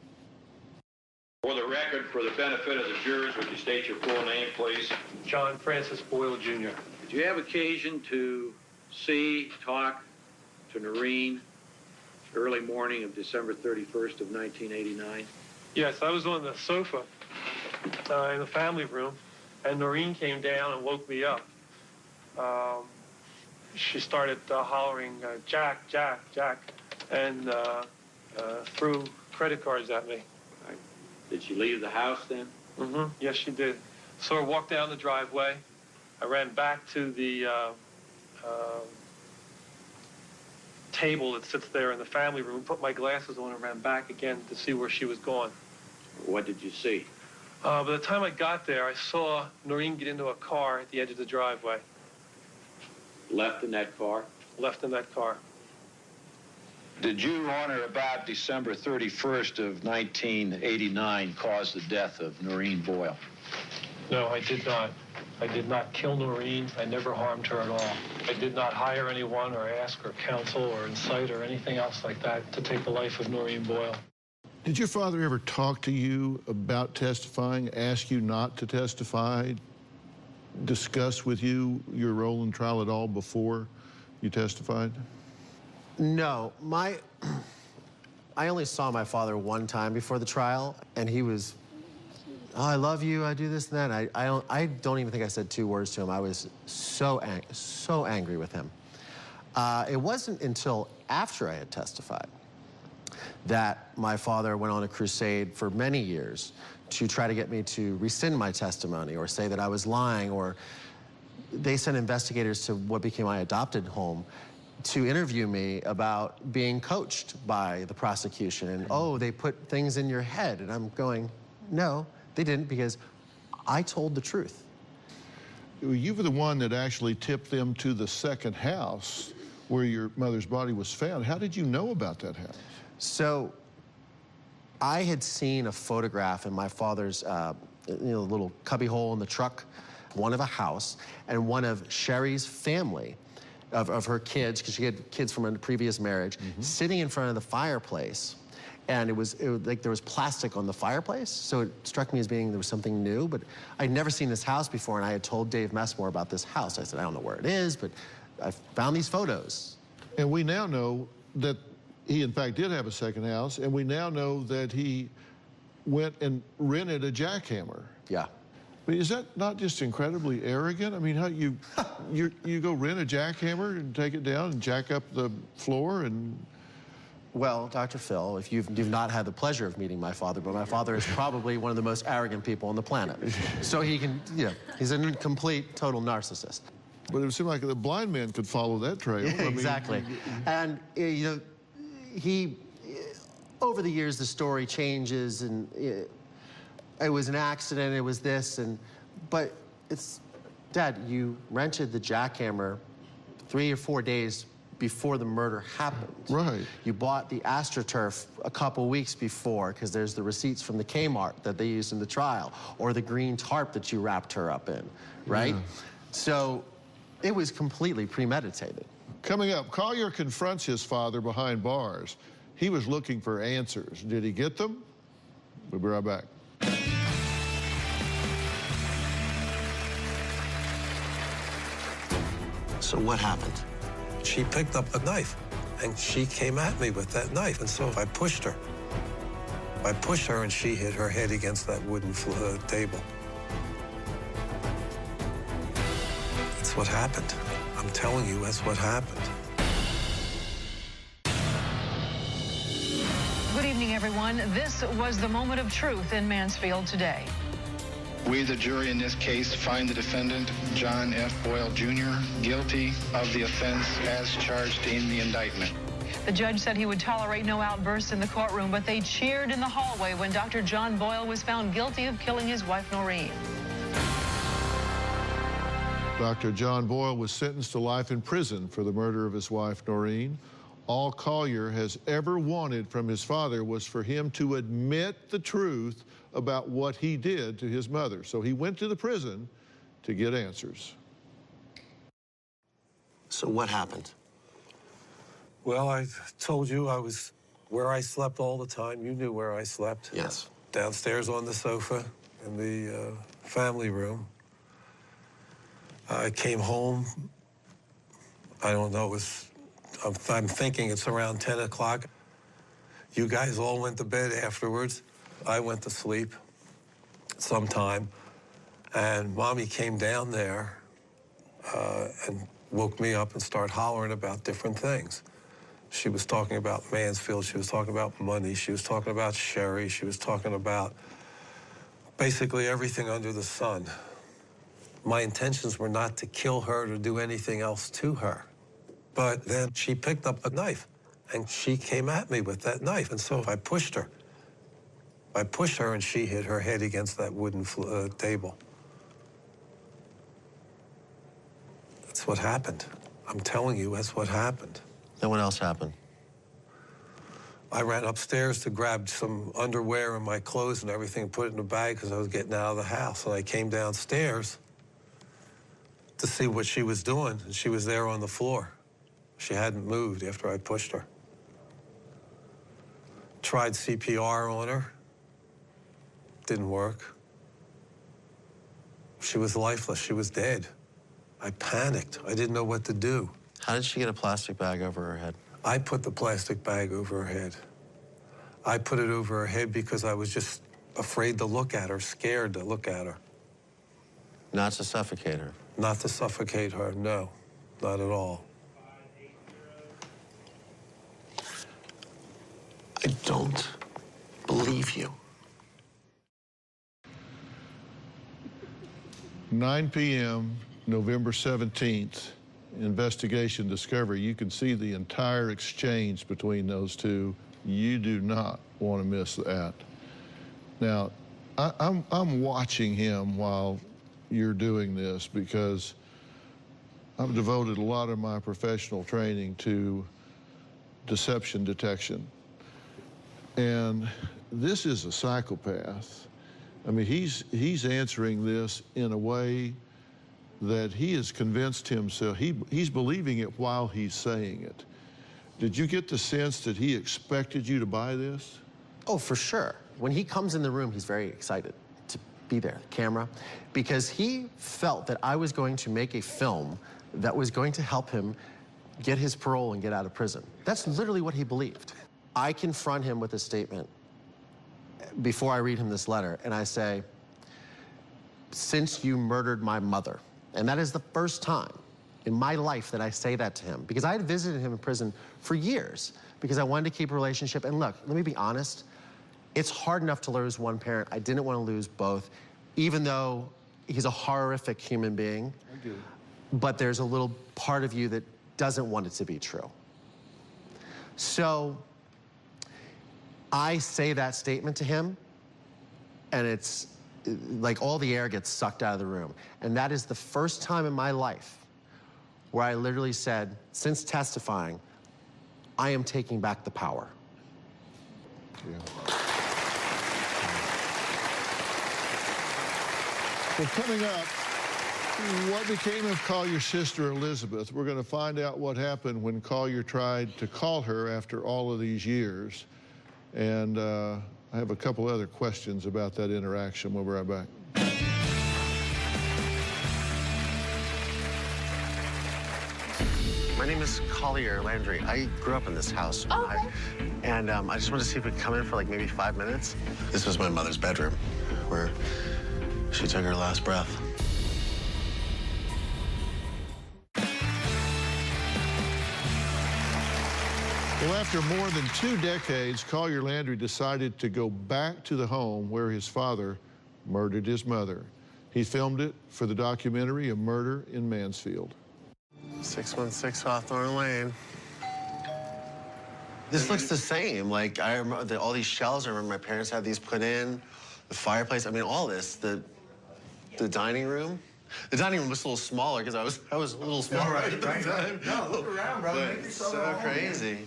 Speaker 15: For the record, for the benefit of the jurors, would you state your full name, please?
Speaker 11: John Francis Boyle, Jr.
Speaker 15: Did you have occasion to see, talk to Noreen early morning of December 31st of 1989?
Speaker 11: Yes, I was on the sofa in the family room, and Noreen came down and woke me up. She started hollering, Jack, Jack, Jack, and threw credit cards at me.
Speaker 15: Right. Did she leave the house then?
Speaker 11: Mm-hmm. Yes, she did. Saw her walk down the driveway. I ran back to the table that sits there in the family room, put my glasses on, and ran back again to see where she was going.
Speaker 15: What did you see?
Speaker 11: By the time I got there, I saw Noreen get into a car at the edge of the driveway.
Speaker 15: Left in that car?
Speaker 11: Left in that car.
Speaker 8: Did you, on or about December 31st of 1989, cause the death of Noreen Boyle?
Speaker 11: No, I did not. I did not kill Noreen. I never harmed her at all. I did not hire anyone or ask or counsel or incite or anything else like that to take the life of Noreen Boyle.
Speaker 4: Did your father ever talk to you about testifying, ask you not to testify, discuss with you your role in trial at all before you testified?
Speaker 9: No, I only saw my father one time before the trial, and he was, oh, I love you, I do this and that. I don't even think I said 2 words to him. I was so angry with him. It wasn't until after I had testified that my father went on a crusade for many years to try to get me to rescind my testimony or say that I was lying, or they sent investigators to what became my adopted home to interview me about being coached by the prosecution. And, oh, they put things in your head. And I'm going, no, they didn't, because I told the truth.
Speaker 4: You were the one that actually tipped them to the second house where your mother's body was found. How did you know about that house?
Speaker 9: So I had seen a photograph in my father's little cubbyhole in the truck, one of a house, and one of Sherry's family, of her kids, because she had kids from a previous marriage, sitting in front of the fireplace. And it was like there was plastic on the fireplace, so it struck me as being there was something new, but I'd never seen this house before, and I had told Dave Messmore about this house. I said, I don't know where it is, but I found these photos.
Speaker 4: And we now know that he, in fact, did have a second house, and we now know that he went and rented a jackhammer.
Speaker 9: Yeah.
Speaker 4: I mean, is that not just incredibly arrogant? I mean, how you go rent a jackhammer and take it down and jack up the floor and...
Speaker 9: Well, Dr. Phil, if you've not had the pleasure of meeting my father, but my father is probably one of the most arrogant people on the planet. So he can, he's a complete, total narcissist.
Speaker 4: But it would seem like the blind man could follow that trail.
Speaker 9: Exactly. And, he, over the years, the story changes, and it was an accident, it was this, but it's, Dad, you rented the jackhammer 3 or 4 days before the murder happened.
Speaker 4: Right.
Speaker 9: You bought the AstroTurf a couple weeks before, because there's the receipts from the Kmart that they used in the trial, or the green tarp that you wrapped her up in, right? Yeah. So it was completely premeditated.
Speaker 4: Coming up, Collier confronts his father behind bars. He was looking for answers. Did he get them? We'll be right back.
Speaker 5: So what happened?
Speaker 6: She picked up a knife, and she came at me with that knife, and so I pushed her. I pushed her, and she hit her head against that wooden table. That's what happened. I'm telling you, that's what happened.
Speaker 13: Good evening, everyone. This was the moment of truth in Mansfield today.
Speaker 12: We, the jury in this case, find the defendant, John F. Boyle, Jr., guilty of the offense as charged in the indictment.
Speaker 13: The judge said he would tolerate no outbursts in the courtroom, but they cheered in the hallway when Dr. John Boyle was found guilty of killing his wife, Noreen.
Speaker 4: Dr. John Boyle was sentenced to life in prison for the murder of his wife, Noreen. All Collier has ever wanted from his father was for him to admit the truth about what he did to his mother. So he went to the prison to get answers.
Speaker 5: So what happened?
Speaker 6: Well, I told you I was where I slept all the time. You knew where I slept.
Speaker 5: Yes.
Speaker 6: Downstairs on the sofa in the family room. I came home. I don't know, I'm thinking it's around 10 o'clock. You guys all went to bed afterwards. I went to sleep sometime, and Mommy came down there and woke me up and started hollering about different things. She was talking about Mansfield, she was talking about money, she was talking about Sherry, she was talking about basically everything under the sun. My intentions were not to kill her or do anything else to her. But then she picked up a knife, and she came at me with that knife, and so I pushed her. I pushed her, and she hit her head against that wooden table. That's what happened. I'm telling you, that's what happened.
Speaker 5: Then what else happened?
Speaker 6: I ran upstairs to grab some underwear and my clothes and everything and put it in a bag because I was getting out of the house. And I came downstairs to see what she was doing, and she was there on the floor. She hadn't moved after I pushed her. Tried CPR on her. Didn't work. She was lifeless. She was dead. I panicked. I didn't know what to do.
Speaker 5: How did she get a plastic bag over her head?
Speaker 6: I put the plastic bag over her head. I put it over her head because I was just afraid to look at her, scared to look at her.
Speaker 5: Not to suffocate her?
Speaker 6: Not to suffocate her, no. Not at all.
Speaker 5: I don't believe you.
Speaker 4: 9 p.m., November 17th, investigation discovery. You can see the entire exchange between those two. You do not want to miss that. Now, I'm watching him while you're doing this because I've devoted a lot of my professional training to deception detection. And this is a psychopath. I mean, he's answering this in a way that he has convinced himself. He's believing it while he's saying it. Did you get the sense that he expected you to buy this?
Speaker 9: Oh, for sure. When he comes in the room, he's very excited to be there, the camera, because he felt that I was going to make a film that was going to help him get his parole and get out of prison. That's literally what he believed. I confront him with a statement before I read him this letter, and I say, since you murdered my mother, and that is the first time in my life that I say that to him, because I had visited him in prison for years because I wanted to keep a relationship. And look, let me be honest, it's hard enough to lose one parent. I didn't want to lose both, even though he's a horrific human being. I do. But there's a little part of you that doesn't want it to be true. So I say that statement to him, and it's like all the air gets sucked out of the room. And that is the first time in my life where I literally said, since testifying, I am taking back the power.
Speaker 4: Yeah. Well, coming up, what became of Collier's sister, Elizabeth? We're going to find out what happened when Collier tried to call her after all of these years. And I have a couple other questions about that interaction. We'll be right back.
Speaker 9: My name is Collier Landry. I grew up in this house.
Speaker 16: Okay.
Speaker 9: I just wanted to see if we could come in for like maybe 5 minutes.
Speaker 5: This was my mother's bedroom, where she took her last breath.
Speaker 4: Well, after more than 2 decades, Collier Landry decided to go back to the home where his father murdered his mother. He filmed it for the documentary A Murder in Mansfield.
Speaker 9: 616 Hawthorne Lane. This looks the same. Like, I remember all these shells. I remember my parents had these put in. The fireplace. I mean, all this. The dining room. The dining room was a little smaller because I was a little smaller at the time.
Speaker 19: No, look around, bro.
Speaker 9: But it's so crazy.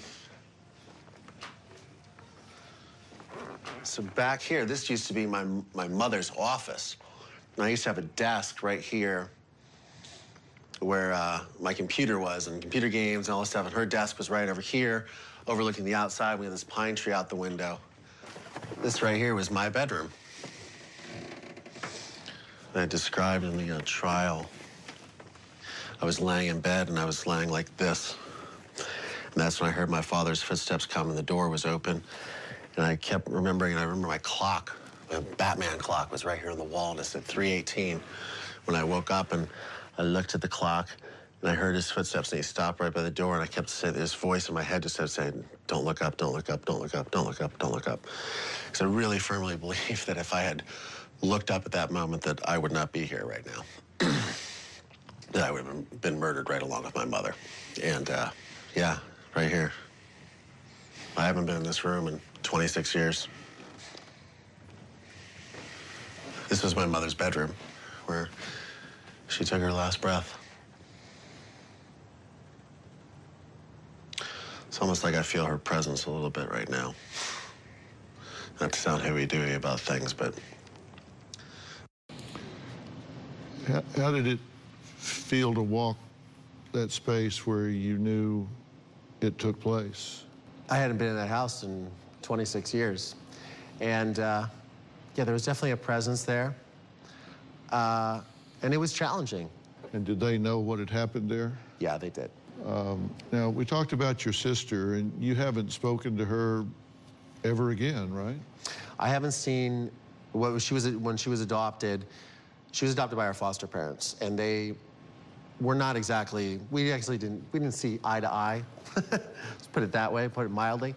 Speaker 9: So back here, this used to be my mother's office. And I used to have a desk right here where my computer was, and computer games and all this stuff, and her desk was right over here, overlooking the outside. We had this pine tree out the window. This right here was my bedroom. I described in the trial, I was laying in bed, and I was laying like this. And that's when I heard my father's footsteps come, and the door was open. And I kept remembering, and I remember my clock, my Batman clock was right here on the wall, and it said 3:18. When I woke up, and I looked at the clock, and I heard his footsteps, and he stopped right by the door, and I kept saying, this voice in my head just kept saying, don't look up, don't look up, don't look up, don't look up, don't look up. Because I really firmly believe that if I had looked up at that moment, that I would not be here right now. That I would have been murdered right along with my mother. And yeah, right here. I haven't been in this room in 26 years. This was my mother's bedroom, where she took her last breath. It's almost like I feel her presence a little bit right now. Not to sound heavy-duty about things, but...
Speaker 4: How did it feel to walk that space where you knew it took place?
Speaker 9: I hadn't been in that house in 26 years. And yeah, there was definitely a presence there. And it was challenging.
Speaker 4: And did they know what had happened there?
Speaker 9: Yeah, they did.
Speaker 4: Now, we talked about your sister, and you haven't spoken to her ever again, right? I
Speaker 9: haven't seen, when she was adopted, she was adopted by our foster parents, and they were not exactly, we didn't see eye to eye. Let's put it that way, put it mildly.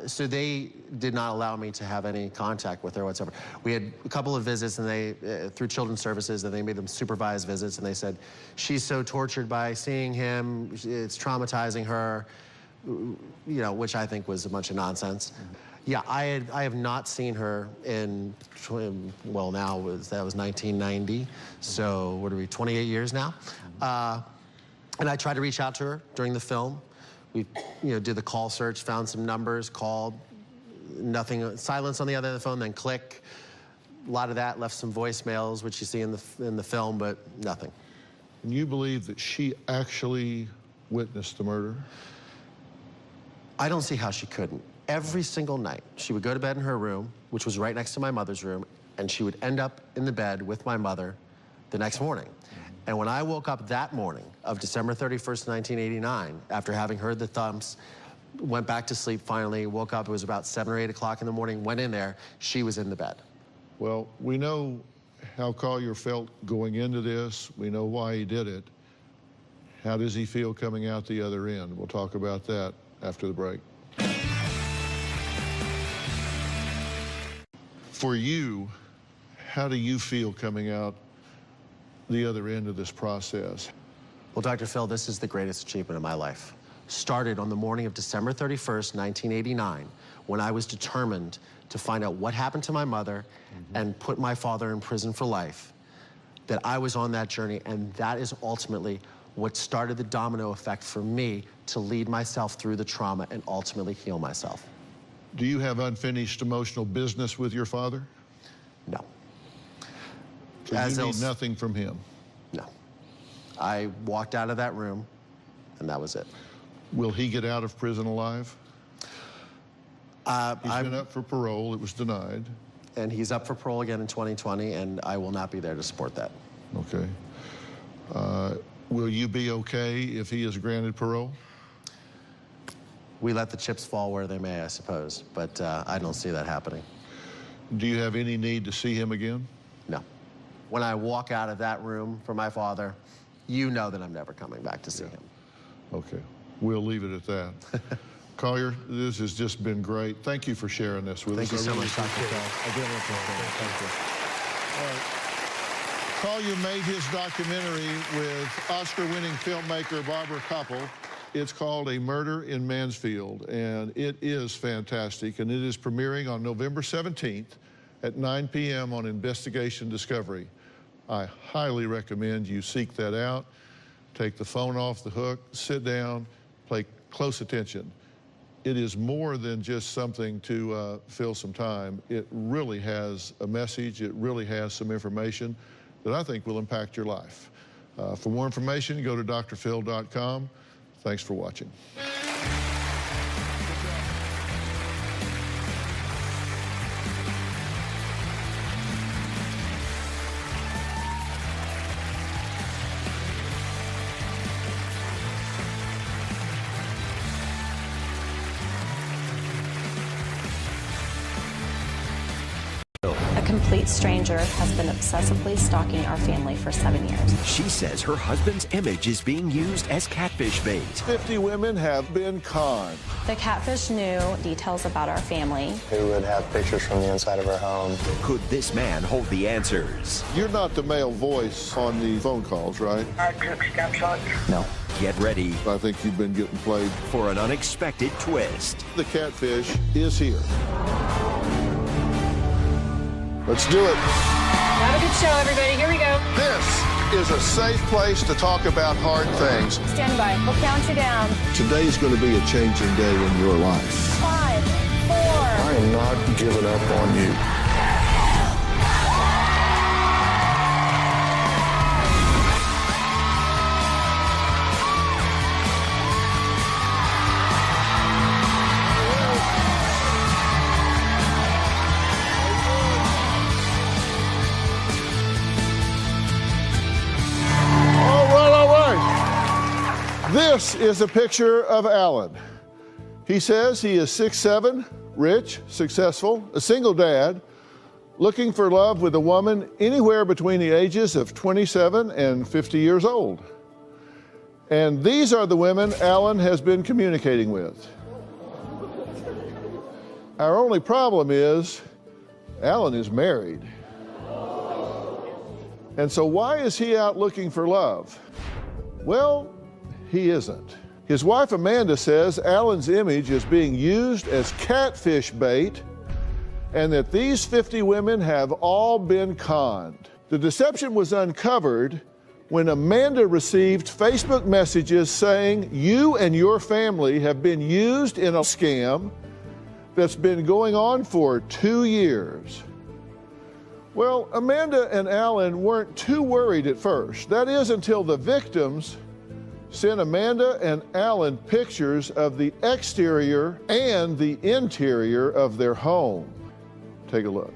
Speaker 9: So they did not allow me to have any contact with her whatsoever. We had a couple of visits, and they, through Children's Services, and they made them supervised visits, and they said, she's so tortured by seeing him, it's traumatizing her, you know, which I think was a bunch of nonsense. Yeah, I have not seen her in, well, that was 1990, so what are we, 28 years now? And I tried to reach out to her during the film. We, did the call search, found some numbers, called, nothing, silence on the other end of the phone, then click. A lot of that, left some voicemails, which you see in the film, but nothing.
Speaker 4: And you believe that she actually witnessed the murder?
Speaker 9: I don't see how she couldn't. Every single night, she would go to bed in her room, which was right next to my mother's room, and she would end up in the bed with my mother the next morning. And when I woke up that morning of December 31st, 1989, after having heard the thumps, went back to sleep finally, woke up, it was about 7 or 8 o'clock in the morning, went in there, she was in the bed.
Speaker 4: Well, we know how Collier felt going into this. We know why he did it. How does he feel coming out the other end? We'll talk about that after the break. For you, how do you feel coming out the other end of this process?
Speaker 9: Well, Dr. Phil, this is the greatest achievement of my life. Started on the morning of December 31st, 1989, when I was determined to find out what happened to my mother and put my father in prison for life, that I was on that journey, and that is ultimately what started the domino effect for me to lead myself through the trauma and ultimately heal myself.
Speaker 4: Do you have unfinished emotional business with your father?
Speaker 9: No.
Speaker 4: So you need nothing from him?
Speaker 9: No. I walked out of that room, and that was it.
Speaker 4: Will he get out of prison alive? He's been up for parole. It was denied.
Speaker 9: And he's up for parole again in 2020, and I will not be there to support that.
Speaker 4: Okay. Will you be okay if he is granted parole?
Speaker 9: We let the chips fall where they may, I suppose, but I don't see that happening.
Speaker 4: Do you have any need to see him again?
Speaker 9: No. When I walk out of that room for my father, you know that I'm never coming back to see him.
Speaker 4: Okay. We'll leave it at that. Collier, this has just been great. Thank you for sharing this with us.
Speaker 9: Thank you so much, Dr. Phil. I really appreciate it. Thank you.
Speaker 4: Collier made his documentary with Oscar-winning filmmaker Barbara Kopple. It's called A Murder in Mansfield, and it is fantastic, and it is premiering on November 17th at 9 p.m. on Investigation Discovery. I highly recommend you seek that out. Take the phone off the hook, sit down, pay close attention. It is more than just something to fill some time. It really has a message. It really has some information that I think will impact your life. For more information, go to drphil.com. Thanks for watching.
Speaker 2: A complete stranger has been obsessively stalking our family for 7 years.
Speaker 1: She says her husband's image is being used as catfish bait.
Speaker 4: 50 women have been conned.
Speaker 2: The catfish knew details about our family.
Speaker 5: Who would have pictures from the inside of her home?
Speaker 1: Could this man hold the answers?
Speaker 4: You're not the male voice on the phone calls, right?
Speaker 19: I took stepson.
Speaker 1: No. Get ready.
Speaker 4: I think you've been getting played.
Speaker 1: For an unexpected twist.
Speaker 4: The catfish is here. Let's do it.
Speaker 19: Have a good show, everybody. Here we go.
Speaker 4: This is a safe place to talk about hard things.
Speaker 19: Stand by. We'll count you down.
Speaker 4: Today's going to be a changing day in your life.
Speaker 19: 5, 4.
Speaker 5: I am not giving up on you.
Speaker 4: This is a picture of Alan. He says he is 6'7", rich, successful, a single dad, looking for love with a woman anywhere between the ages of 27 and 50 years old. And these are the women Alan has been communicating with. Our only problem is Alan is married. And so why is he out looking for love? Well, he isn't. His wife Amanda says Alan's image is being used as catfish bait and that these 50 women have all been conned. The deception was uncovered when Amanda received Facebook messages saying you and your family have been used in a scam that's been going on for 2 years. Well, Amanda and Alan weren't too worried at first. That is until the victims sent Amanda and Alan pictures of the exterior and the interior of their home. Take a look.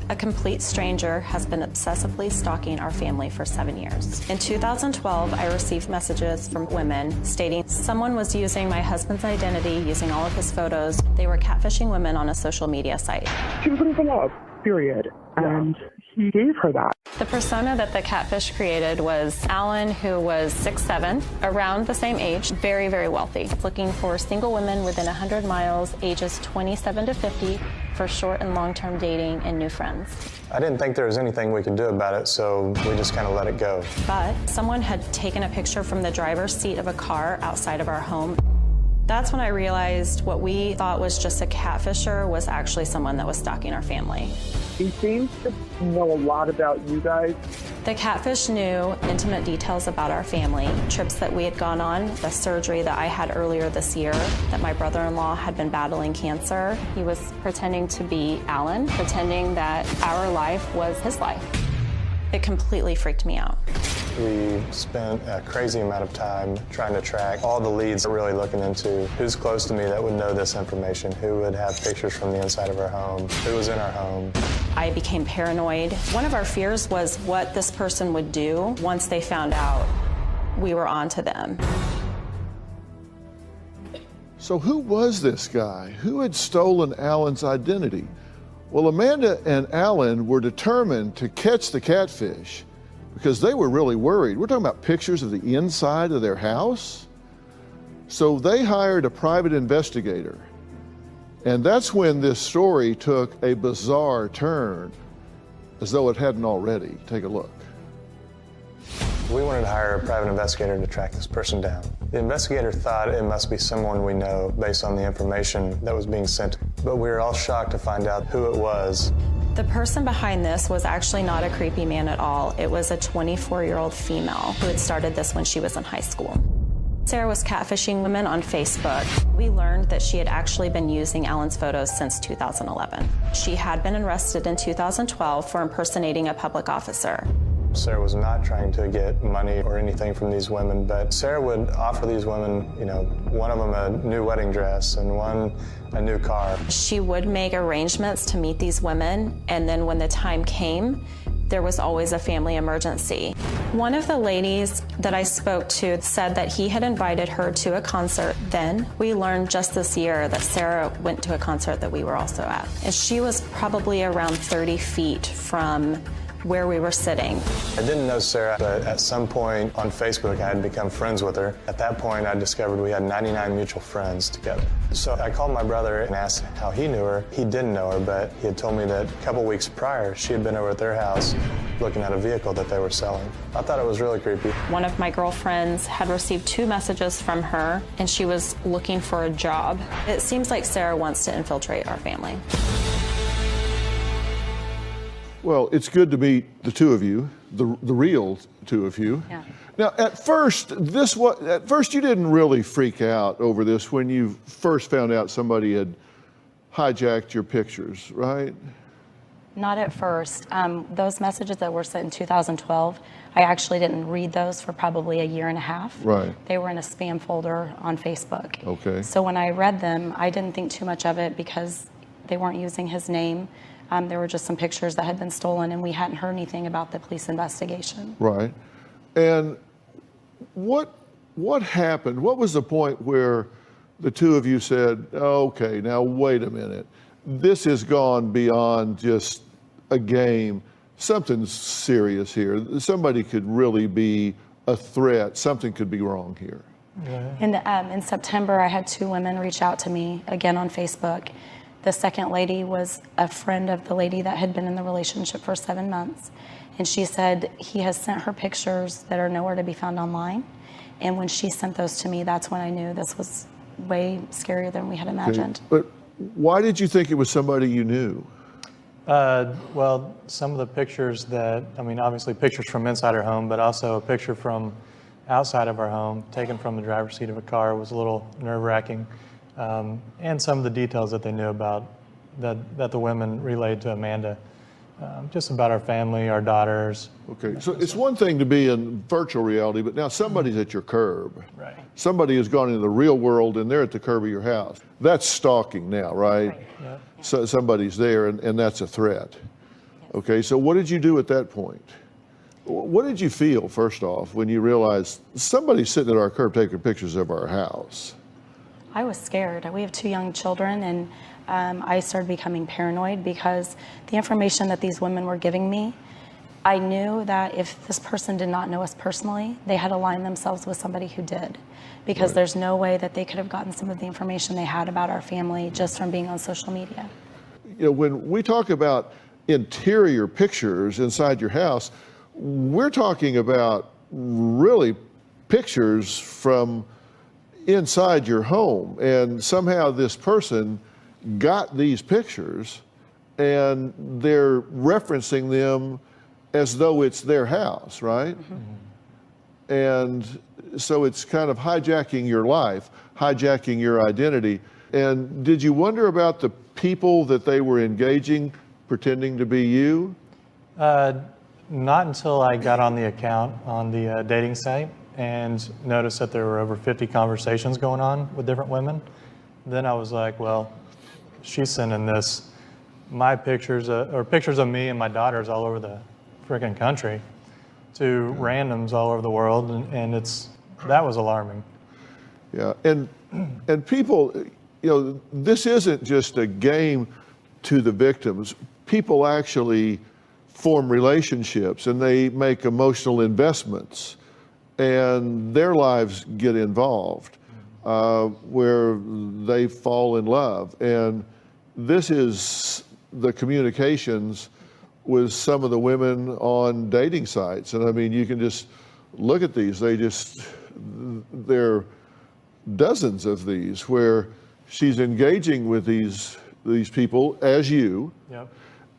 Speaker 2: A complete stranger has been obsessively stalking our family for 7 years. In 2012, I received messages from women stating someone was using my husband's identity, using all of his photos. They were catfishing women on a social media site.
Speaker 17: She was looking for love, period. And he gave her that.
Speaker 2: The persona that the catfish created was Alan, who was 6'7", around the same age, very, very wealthy, looking for single women within 100 miles, ages 27 to 50, for short and long-term dating and new friends.
Speaker 20: I didn't think there was anything we could do about it, so we just kind of let it go.
Speaker 2: But someone had taken a picture from the driver's seat of a car outside of our home. That's when I realized what we thought was just a catfisher was actually someone that was stalking our family.
Speaker 17: He seems to know a lot about you guys.
Speaker 2: The catfish knew intimate details about our family, trips that we had gone on, the surgery that I had earlier this year, that my brother-in-law had been battling cancer. He was pretending to be Alan, pretending that our life was his life. It completely freaked me out.
Speaker 20: We spent a crazy amount of time trying to track all the leads, really looking into who's close to me that would know this information, who would have pictures from the inside of our home, who was in our home.
Speaker 2: I became paranoid. One of our fears was what this person would do once they found out we were onto them.
Speaker 4: So who was this guy? Who had stolen Alan's identity? Well, Amanda and Alan were determined to catch the catfish because they were really worried. We're talking about pictures of the inside of their house. So they hired a private investigator. And that's when this story took a bizarre turn, as though it hadn't already. Take a look.
Speaker 20: We wanted to hire a private investigator to track this person down. The investigator thought it must be someone we know based on the information that was being sent, but we were all shocked to find out who it was.
Speaker 2: The person behind this was actually not a creepy man at all. It was a 24-year-old female who had started this when she was in high school. Sarah was catfishing women on Facebook. We learned that she had actually been using Alan's photos since 2011. She had been arrested in 2012 for impersonating a public officer.
Speaker 20: Sarah was not trying to get money or anything from these women, but Sarah would offer these women, one of them a new wedding dress and one a new car.
Speaker 2: She would make arrangements to meet these women, and then when the time came, there was always a family emergency. One of the ladies that I spoke to said that he had invited her to a concert. Then we learned just this year that Sarah went to a concert that we were also at. And she was probably around 30 feet from where we were sitting.
Speaker 20: I didn't know Sarah, but at some point on Facebook, I had become friends with her. At that point, I discovered we had 99 mutual friends together. So I called my brother and asked how he knew her. He didn't know her, but he had told me that a couple weeks prior, she had been over at their house looking at a vehicle that they were selling. I thought it was really creepy.
Speaker 2: One of my girlfriends had received 2 messages from her, and she was looking for a job. It seems like Sarah wants to infiltrate our family.
Speaker 4: Well, it's good to meet the two of you, the real two of you.
Speaker 2: Yeah.
Speaker 4: Now, at first you didn't really freak out over this when you first found out somebody had hijacked your pictures, right?
Speaker 2: Not at first. Those messages that were sent in 2012, I actually didn't read those for probably a year and a half.
Speaker 4: Right.
Speaker 2: They were in a spam folder on Facebook.
Speaker 4: Okay.
Speaker 2: So when I read them, I didn't think too much of it because they weren't using his name. There were just some pictures that had been stolen, and we hadn't heard anything about the police investigation.
Speaker 4: Right. And what happened? What was the point where the two of you said, okay, now wait a minute. This has gone beyond just a game. Something's serious here. Somebody could really be a threat. Something could be wrong here.
Speaker 2: In September, I had 2 women reach out to me, again on Facebook. The second lady was a friend of the lady that had been in the relationship for 7 months. And she said he has sent her pictures that are nowhere to be found online. And when she sent those to me, that's when I knew this was way scarier than we had imagined.
Speaker 4: Okay. But why did you think it was somebody you knew?
Speaker 21: Well, some of the pictures obviously pictures from inside our home, but also a picture from outside of our home, taken from the driver's seat of a car, was a little nerve-wracking. and some of the details that they knew about that the women relayed to Amanda, just about our family, our daughters.
Speaker 4: Okay, so it's one thing to be in virtual reality, but now somebody's at your curb.
Speaker 21: Right.
Speaker 4: Somebody has gone into the real world and they're at the curb of your house. That's stalking now, right?
Speaker 21: Yeah.
Speaker 4: So somebody's there and that's a threat. Okay, so what did you do at that point? What did you feel, first off, when you realized somebody's sitting at our curb taking pictures of our house?
Speaker 2: I was scared. We have 2 young children, and I started becoming paranoid because the information that these women were giving me, I knew that if this person did not know us personally, they had aligned themselves with somebody who did, because there's no way that they could have gotten some of the information they had about our family just from being on social media.
Speaker 4: You know, when we talk about interior pictures inside your house, we're talking about really pictures from inside your home, and somehow this person got these pictures and they're referencing them as though it's their house, right? Mm-hmm. And so it's kind of hijacking your life, hijacking your identity. And did you wonder about the people that they were engaging, pretending to be you?
Speaker 21: Not until I got on the account on the dating site and noticed that there were over 50 conversations going on with different women. Then I was like, well, she's sending my pictures, or pictures of me and my daughters all over the freaking country to randoms all over the world, and that was alarming.
Speaker 4: Yeah, and people, you know, this isn't just a game to the victims. People actually form relationships and they make emotional investments, and their lives get involved where they fall in love. And this is the communications with some of the women on dating sites. And I mean, you can just look at these. There are dozens of these where she's engaging with these people as you. Yep.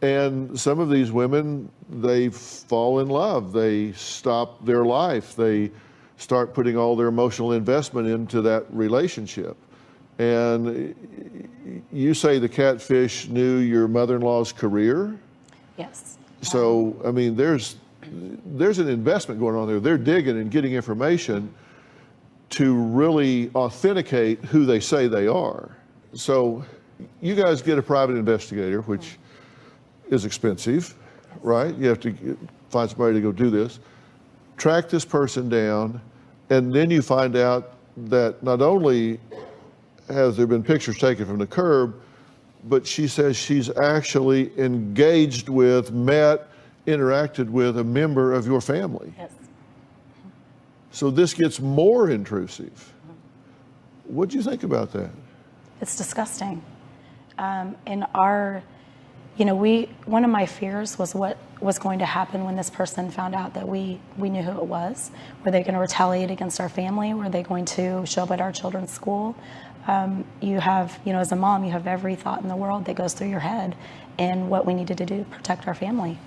Speaker 4: And some of these women, they fall in love. They stop their life. They start putting all their emotional investment into that relationship. And you say the catfish knew your mother-in-law's career?
Speaker 2: Yes.
Speaker 4: So, I mean, there's an investment going on there. They're digging and getting information to really authenticate who they say they are. So you guys get a private investigator, which is expensive, right? You have to find somebody to go do this, track this person down, and then you find out that not only has there been pictures taken from the curb, but she says she's actually engaged with, met, interacted with a member of your family.
Speaker 2: Yes.
Speaker 4: So this gets more intrusive. What do you think about that?
Speaker 2: It's disgusting. One of my fears was what was going to happen when this person found out that we knew who it was. Were they going to retaliate against our family? Were they going to show up at our children's school? You have, as a mom, you have every thought in the world that goes through your head and what we needed to do to protect our family.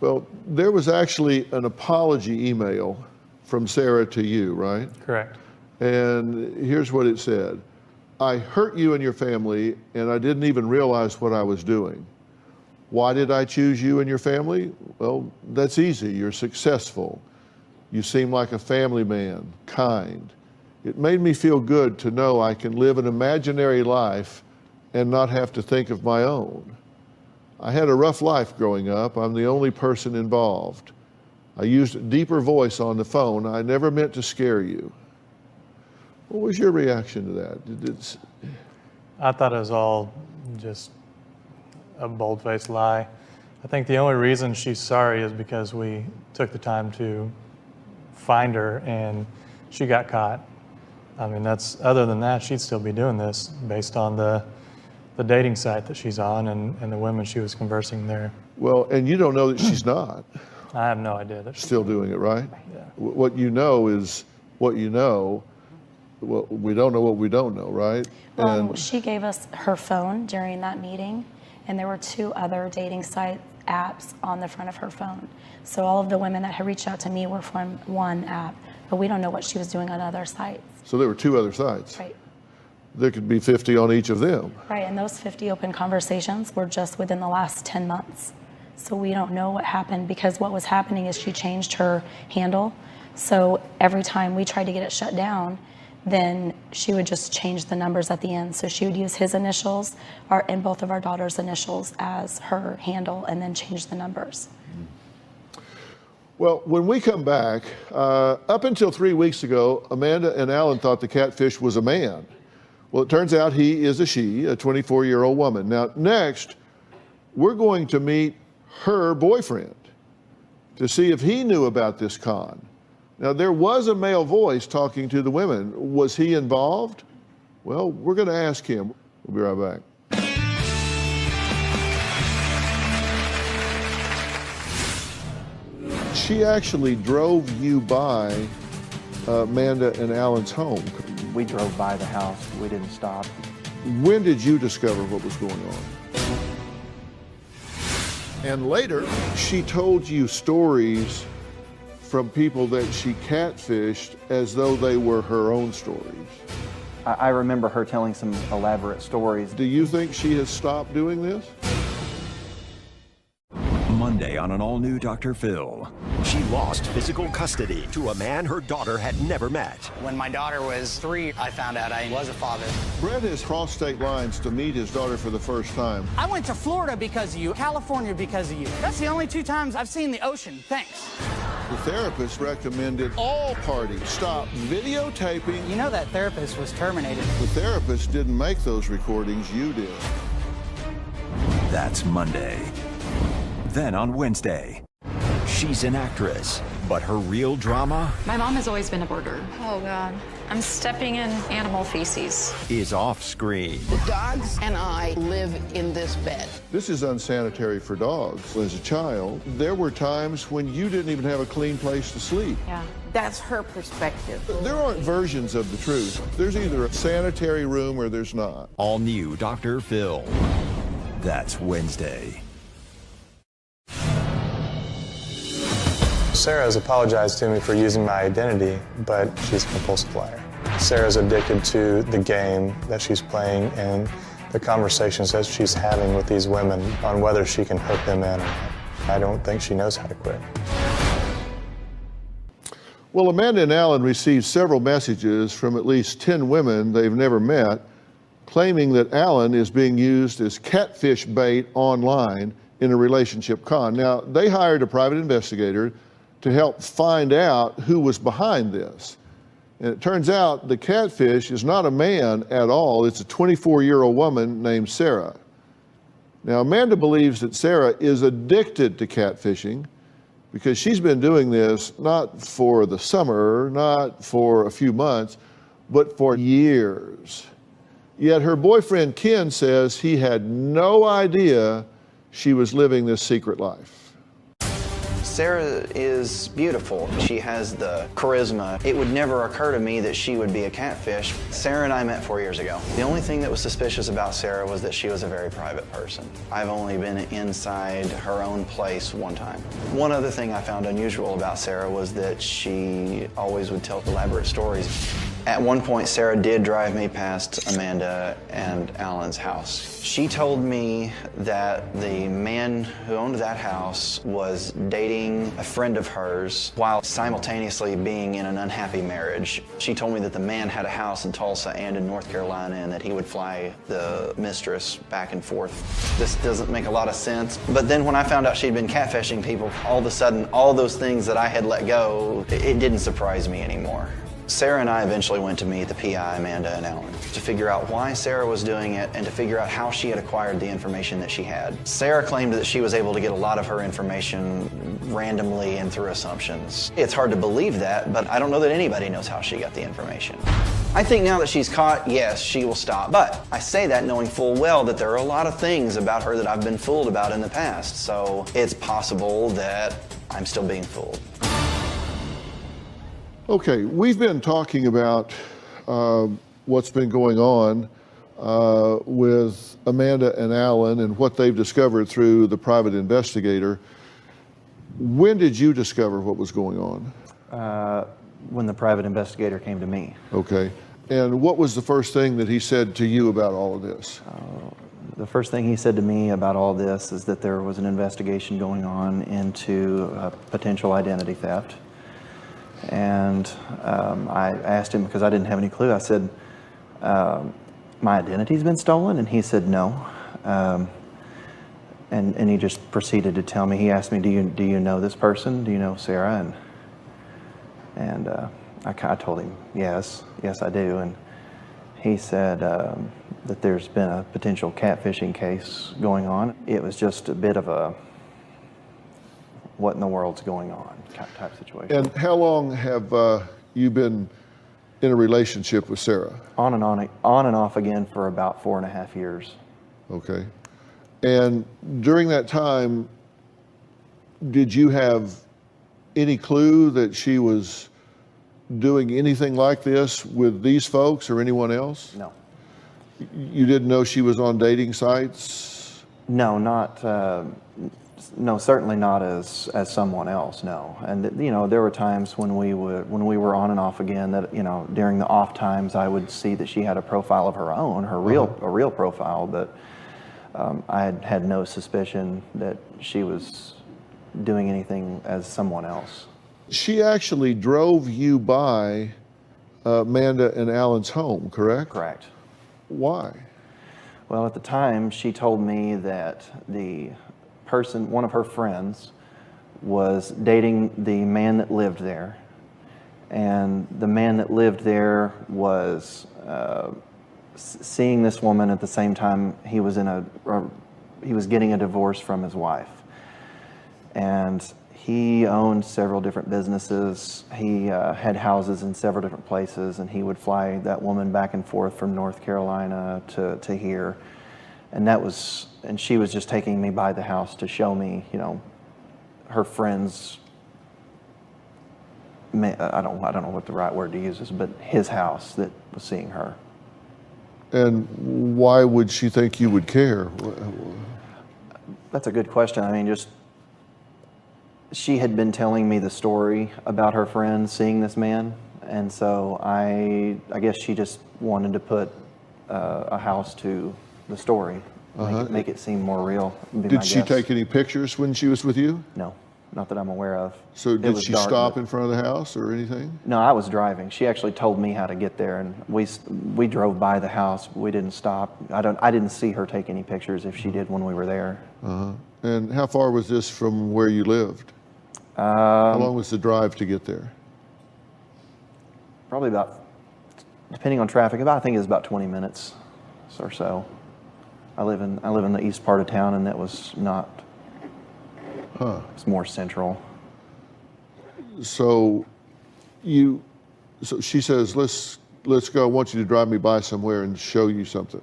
Speaker 4: Well, there was actually an apology email from Sarah to you, right?
Speaker 21: Correct.
Speaker 4: And here's what it said. I hurt you and your family, and I didn't even realize what I was doing. Why did I choose you and your family? Well, that's easy. You're successful. You seem like a family man, kind. It made me feel good to know I can live an imaginary life and not have to think of my own. I had a rough life growing up. I'm the only person involved. I used a deeper voice on the phone. I never meant to scare you. What was your reaction to that?
Speaker 21: I thought it was all just a bold-faced lie. I think the only reason she's sorry is because we took the time to find her and she got caught. I mean, other than that, she'd still be doing this based on the dating site that she's on and the women she was conversing there.
Speaker 4: Well, and you don't know that she's not.
Speaker 21: I have no idea that she's
Speaker 4: still doing it, right?
Speaker 21: Yeah.
Speaker 4: What you know is what you know. Well, we don't know what we don't know, right?
Speaker 2: Well, she gave us her phone during that meeting, and there were 2 other dating site apps on the front of her phone. So all of the women that had reached out to me were from one app, but we don't know what she was doing on other sites.
Speaker 4: So there were 2 other sites.
Speaker 2: Right.
Speaker 4: there could be 50 on each of them.
Speaker 2: Right, and those 50 open conversations were just within the last 10 months. So we don't know what happened, because what was happening is she changed her handle. So every time we tried to get it shut down, then she would just change the numbers at the end. So she would use his initials and both of our daughter's initials as her handle, and then change the numbers.
Speaker 4: Well, when we come back, up until 3 weeks ago, Amanda and Alan thought the catfish was a man. Well, it turns out he is a she, a 24-year-old woman. Now, next, we're going to meet her boyfriend to see if he knew about this con. Now, there was a male voice talking to the women. Was he involved? Well, we're going to ask him. We'll be right back. She actually drove you by Amanda and Alan's home.
Speaker 18: We drove by the house. We didn't stop.
Speaker 4: When did you discover what was going on? And later, she told you stories from people that she catfished as though they were her own stories.
Speaker 18: I remember her telling some elaborate stories.
Speaker 4: Do you think she has stopped doing this?
Speaker 1: Monday on an all-new Dr. Phil. She lost physical custody to a man her daughter had never met.
Speaker 22: When my daughter was 3, I found out I was a father.
Speaker 4: Brett has crossed state lines to meet his daughter for the first time.
Speaker 22: I went to Florida because of you, California because of you. That's the only 2 times I've seen the ocean. Thanks.
Speaker 4: The therapist recommended all parties stop videotaping.
Speaker 22: You know that therapist was terminated.
Speaker 4: The therapist didn't make those recordings, you did.
Speaker 1: That's Monday. Then on Wednesday, she's an actress, but her real drama
Speaker 23: My mom has always been a hoarder.
Speaker 19: Oh, God. I'm stepping in animal feces.
Speaker 1: is off screen.
Speaker 3: The dogs and I live in this bed.
Speaker 4: This is unsanitary for dogs. As a child, there were times when you didn't even have a clean place to sleep.
Speaker 3: Yeah. That's her perspective.
Speaker 4: There aren't versions of the truth. There's either a sanitary room or there's not.
Speaker 1: All new Dr. Phil. That's Wednesday.
Speaker 20: Sarah has apologized to me for using my identity, but she's a compulsive liar. Sarah's addicted to the game that she's playing and the conversations that she's having with these women on whether she can hook them in or not. I don't think she knows how to quit.
Speaker 4: Well, Amanda and Alan received several messages from at least 10 women they've never met, claiming that Alan is being used as catfish bait online in a relationship con. Now, they hired a private investigator to help find out who was behind this. And it turns out the catfish is not a man at all. It's a 24-year-old woman named Sarah. Now, Amanda believes that Sarah is addicted to catfishing because she's been doing this not for the summer, not for a few months, but for years. Yet her boyfriend Ken says he had no idea she was living this secret life.
Speaker 22: Sarah is beautiful. She has the charisma. It would never occur to me that she would be a catfish. Sarah and I met 4 years ago. The only thing that was suspicious about Sarah was that she was a very private person. I've only been inside her own place one time. One other thing I found unusual about Sarah was that she always would tell elaborate stories. At one point, Sarah did drive me past Amanda and Alan's house. She told me that the man who owned that house was dating a friend of hers while simultaneously being in an unhappy marriage. She told me that the man had a house in Tulsa and in North Carolina and that he would fly the mistress back and forth. This doesn't make a lot of sense. But then when I found out she'd been catfishing people, all of a sudden, all those things that I had let go, it didn't surprise me anymore. Sarah and I eventually went to meet the PI, Amanda and Alan, to figure out why Sarah was doing it and to figure out how she had acquired the information that she had. Sarah claimed that she was able to get a lot of her information randomly and through assumptions. It's hard to believe that, but I don't know that anybody knows how she got the information. I think now that she's caught, yes, she will stop. But I say that knowing full well that there are a lot of things about her that I've been fooled about in the past. So it's possible that I'm still being fooled.
Speaker 4: Okay, we've been talking about what's been going on with Amanda and Alan and what they've discovered through the private investigator. When did you discover what was going on?
Speaker 18: When the private investigator came to me.
Speaker 4: Okay. And what was the first thing that he said to you about all of this?
Speaker 18: The first thing he said to me about all this is that there was an investigation going on into potential identity theft. And I asked him, because I didn't have any clue, I said, my identity's been stolen? And he said, no. And he just proceeded to tell me, he asked me, do you know this person? Do you know Sarah? And I told him, yes, I do. And he said that there's been a potential catfishing case going on. It was just a bit of a, what in the world's going on type situation.
Speaker 4: And how long have you been in a relationship with Sarah?
Speaker 18: On and off again for about 4.5 years.
Speaker 4: Okay. And during that time, did you have any clue that she was doing anything like this with these folks or anyone else?
Speaker 18: No.
Speaker 4: You didn't know she was on dating sites?
Speaker 18: No, no, certainly not as someone else, no. And there were times when we were on and off again that, during the off times I would see that she had a profile of her own, a real profile, but I had no suspicion that she was doing anything as someone else.
Speaker 4: She actually drove you by Amanda and Alan's home, correct?
Speaker 18: Correct.
Speaker 4: Why?
Speaker 18: Well, at the time, she told me that one of her friends, was dating the man that lived there. And the man that lived there was seeing this woman at the same time he was getting a divorce from his wife. And he owned several different businesses. He had houses in several different places, and he would fly that woman back and forth from North Carolina to here. And she was just taking me by the house to show me, her friends, I don't know what the right word to use is, but his house that was seeing her.
Speaker 4: And why would she think you would care?
Speaker 18: That's a good question. I mean, she had been telling me the story about her friend seeing this man, and so I guess she just wanted to put a house to the story, make it seem more real.
Speaker 4: Did she take any pictures when she was with you?
Speaker 18: No, not that I'm aware of.
Speaker 4: So did she stop in front of the house or anything?
Speaker 18: No, I was driving. She actually told me how to get there, and we drove by the house. We didn't stop. I didn't see her take any pictures if she did when we were there.
Speaker 4: And how far was this from where you lived? How long was the drive to get there?
Speaker 18: Probably about, depending on traffic, I think it was about 20 minutes or so. I live in the east part of town, and that was not. It's more central.
Speaker 4: So she says, let's go. I want you to drive me by somewhere and show you something.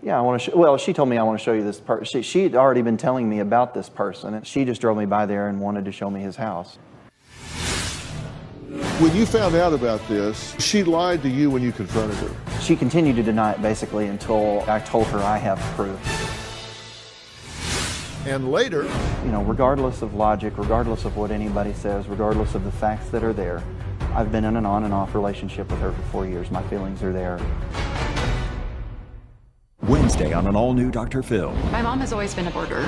Speaker 18: Yeah, I want to. Well, she told me I want to show you this person. She'd already been telling me about this person, and she just drove me by there and wanted to show me his house.
Speaker 4: When you found out about this, she lied to you when you confronted her.
Speaker 18: She continued to deny it basically until I told her I have proof.
Speaker 4: And later,
Speaker 18: regardless of logic, regardless of what anybody says, regardless of the facts that are there, I've been in an on and off relationship with her for 4 years. My feelings are there.
Speaker 1: Wednesday on an all-new Dr. Phil.
Speaker 19: My mom has always been a hoarder.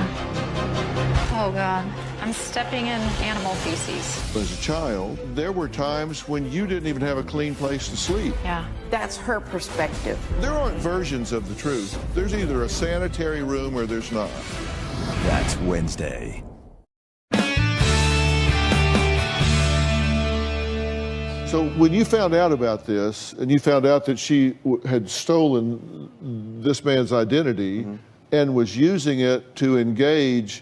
Speaker 19: Oh, God. I'm stepping in animal feces.
Speaker 4: As a child, there were times when you didn't even have a clean place to sleep.
Speaker 19: Yeah.
Speaker 3: That's her perspective.
Speaker 4: There aren't versions of the truth. There's either a sanitary room or there's not.
Speaker 1: That's Wednesday.
Speaker 4: So when you found out about this, and you found out that she had stolen this man's identity and was using it to engage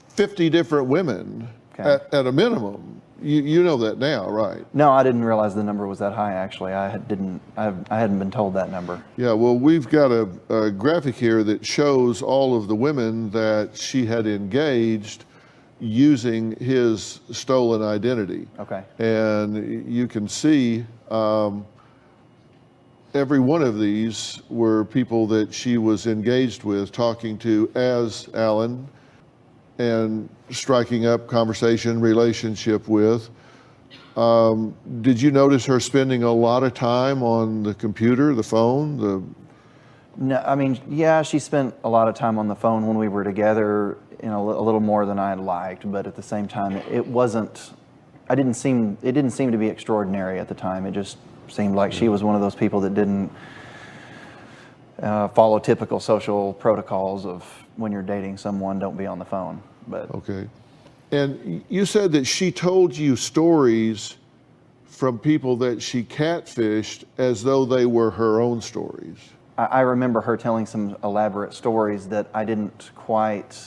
Speaker 4: 50 different women at a minimum, you know that now, right?
Speaker 18: No, I didn't realize the number was that high, actually. I hadn't been told that number.
Speaker 4: Yeah, well, we've got a graphic here that shows all of the women that she had engaged using his stolen identity.
Speaker 18: Okay.
Speaker 4: And you can see every one of these were people that she was engaged with, talking to as Alan, and striking up conversation, relationship with. Did you notice her spending a lot of time on the computer, the phone,
Speaker 18: No, I mean, yeah, she spent a lot of time on the phone when we were together, a little more than I'd liked, but at the same time, it didn't seem to be extraordinary at the time. It just seemed like she was one of those people that didn't follow typical social protocols of when you're dating someone, don't be on the phone. But
Speaker 4: okay. And you said that she told you stories from people that she catfished as though they were her own stories.
Speaker 18: I remember her telling some elaborate stories that I didn't quite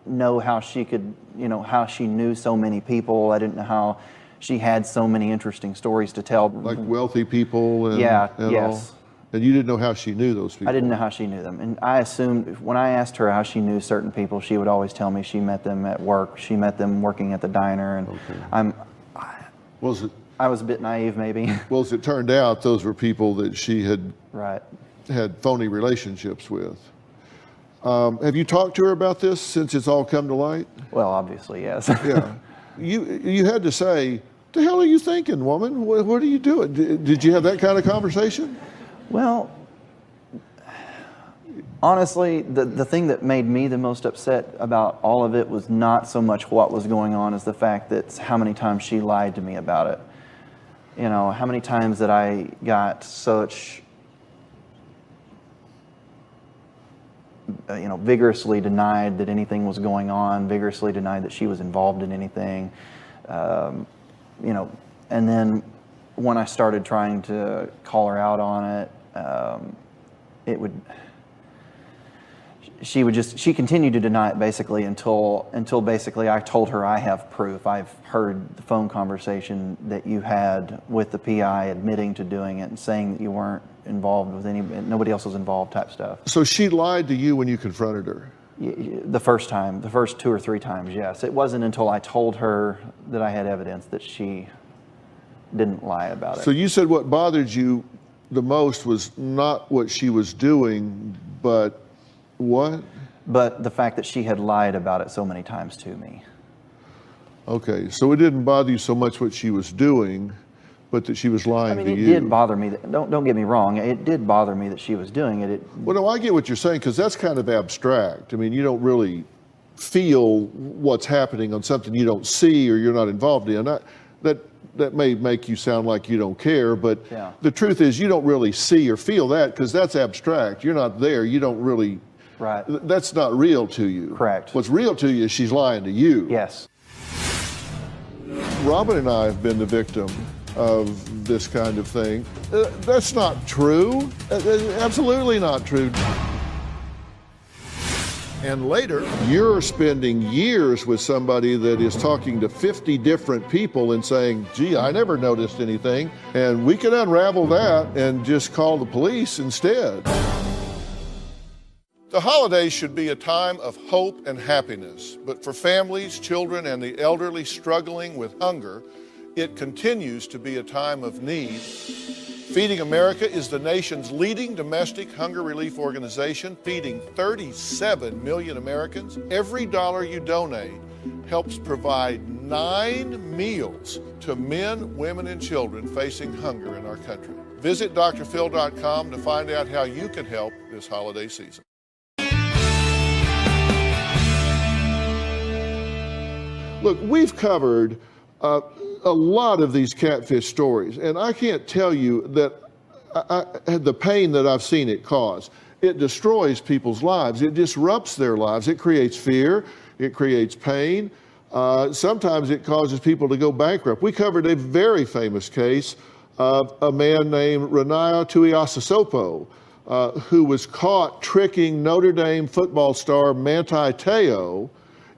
Speaker 18: know how she could, how she knew so many people. I didn't know how she had so many interesting stories to tell.
Speaker 4: Like wealthy people and,
Speaker 18: yes.
Speaker 4: all? And you didn't know how she knew those people?
Speaker 18: I didn't know how she knew them. And I assumed when I asked her how she knew certain people, she would always tell me she met them at work. She met them working at the diner. And I was a bit naive, maybe.
Speaker 4: Well, as it turned out, those were people that she had
Speaker 18: right.
Speaker 4: had phony relationships with. Have you talked to her about this since it's all come to light?
Speaker 18: Well, obviously, yes.
Speaker 4: Yeah. You had to say, the hell are you thinking, woman? What are you doing? Did you have that kind of conversation?
Speaker 18: Well, honestly, the thing that made me the most upset about all of it was not so much what was going on as the fact that how many times she lied to me about it. How many times that I got such, vigorously denied that anything was going on, vigorously denied that she was involved in anything, and then when I started trying to call her out on it, she continued to deny it basically until basically I told her I have proof. I've heard the phone conversation that you had with the PI admitting to doing it and saying that you weren't involved with nobody else was involved type stuff.
Speaker 4: So she lied to you when you confronted her?
Speaker 18: The first time, the first 2 or 3 times, yes. It wasn't until I told her that I had evidence that she didn't lie about it.
Speaker 4: So you said what bothered you the most was not what she was doing, but what?
Speaker 18: But the fact that she had lied about it so many times to me.
Speaker 4: Okay, so it didn't bother you so much what she was doing, but that she was lying to you.
Speaker 18: It did bother me. Don't get me wrong. It did bother me that she was doing it.
Speaker 4: Well, no, I get what you're saying, because that's kind of abstract. I mean, you don't really feel what's happening on something you don't see or you're not involved in. That may make you sound like you don't care, but
Speaker 18: yeah.
Speaker 4: The truth is you don't really see or feel that because that's abstract. You're not there. You don't really.
Speaker 18: Right.
Speaker 4: That's not real to you.
Speaker 18: Correct.
Speaker 4: What's real to you is she's lying to you.
Speaker 18: Yes.
Speaker 4: Robin and I have been the victim of this kind of thing. That's not true. Absolutely not true. And later, you're spending years with somebody that is talking to 50 different people and saying, gee, I never noticed anything. And we can unravel that and just call the police instead. The holidays should be a time of hope and happiness, but for families, children, and the elderly struggling with hunger, it continues to be a time of need. Feeding America is the nation's leading domestic hunger relief organization, feeding 37 million Americans. Every dollar you donate helps provide 9 meals to men, women, and children facing hunger in our country. Visit drphil.com to find out how you can help this holiday season. Look, we've covered a lot of these catfish stories, and I can't tell you that the pain that I've seen it cause. It destroys people's lives. It disrupts their lives. It creates fear. It creates pain. Sometimes it causes people to go bankrupt. We covered a very famous case of a man named Renaya Tuiasosopo, who was caught tricking Notre Dame football star Manti Te'o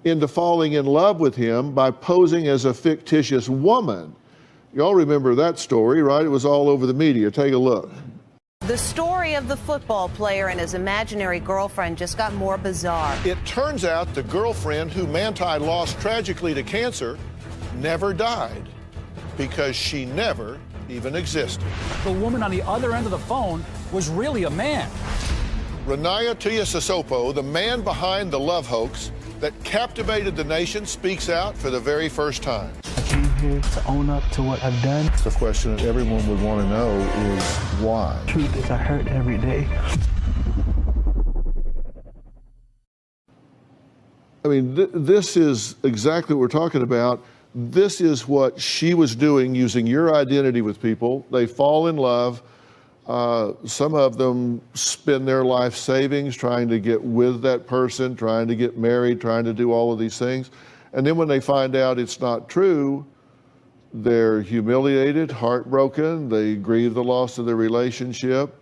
Speaker 4: into falling in love with him by posing as a fictitious woman. Y'all remember that story, right? It was all over the media. Take a look.
Speaker 3: The story of the football player and his imaginary girlfriend just got more bizarre.
Speaker 4: It turns out the girlfriend who Manti lost tragically to cancer never died because she never even existed.
Speaker 7: The woman on the other end of the phone was really a man.
Speaker 4: Renaya Tuiasosopo, the man behind the love hoax that captivated the nation, speaks out for the very first time.
Speaker 14: I came
Speaker 10: here to own up to what I've done.
Speaker 4: The question that everyone would want to know is why?
Speaker 10: Truth is I hurt every day.
Speaker 4: I mean, this is exactly what we're talking about. This is what she was doing, using your identity with people. They fall in love. Some of them spend their life savings trying to get with that person, trying to get married, trying to do all of these things. And then when they find out it's not true, they're humiliated, heartbroken, they grieve the loss of their relationship,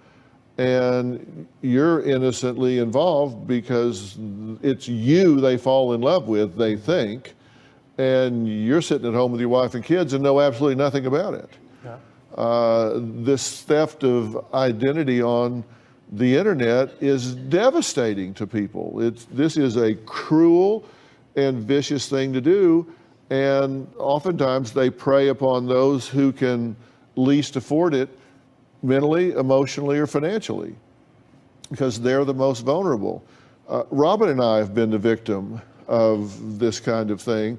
Speaker 4: and you're innocently involved because it's you they fall in love with, they think, and you're sitting at home with your wife and kids and know absolutely nothing about it. This theft of identity on the internet is devastating to people. This is a cruel and vicious thing to do, and oftentimes they prey upon those who can least afford it mentally, emotionally, or financially, because they're the most vulnerable. Robin and I have been the victim of this kind of thing,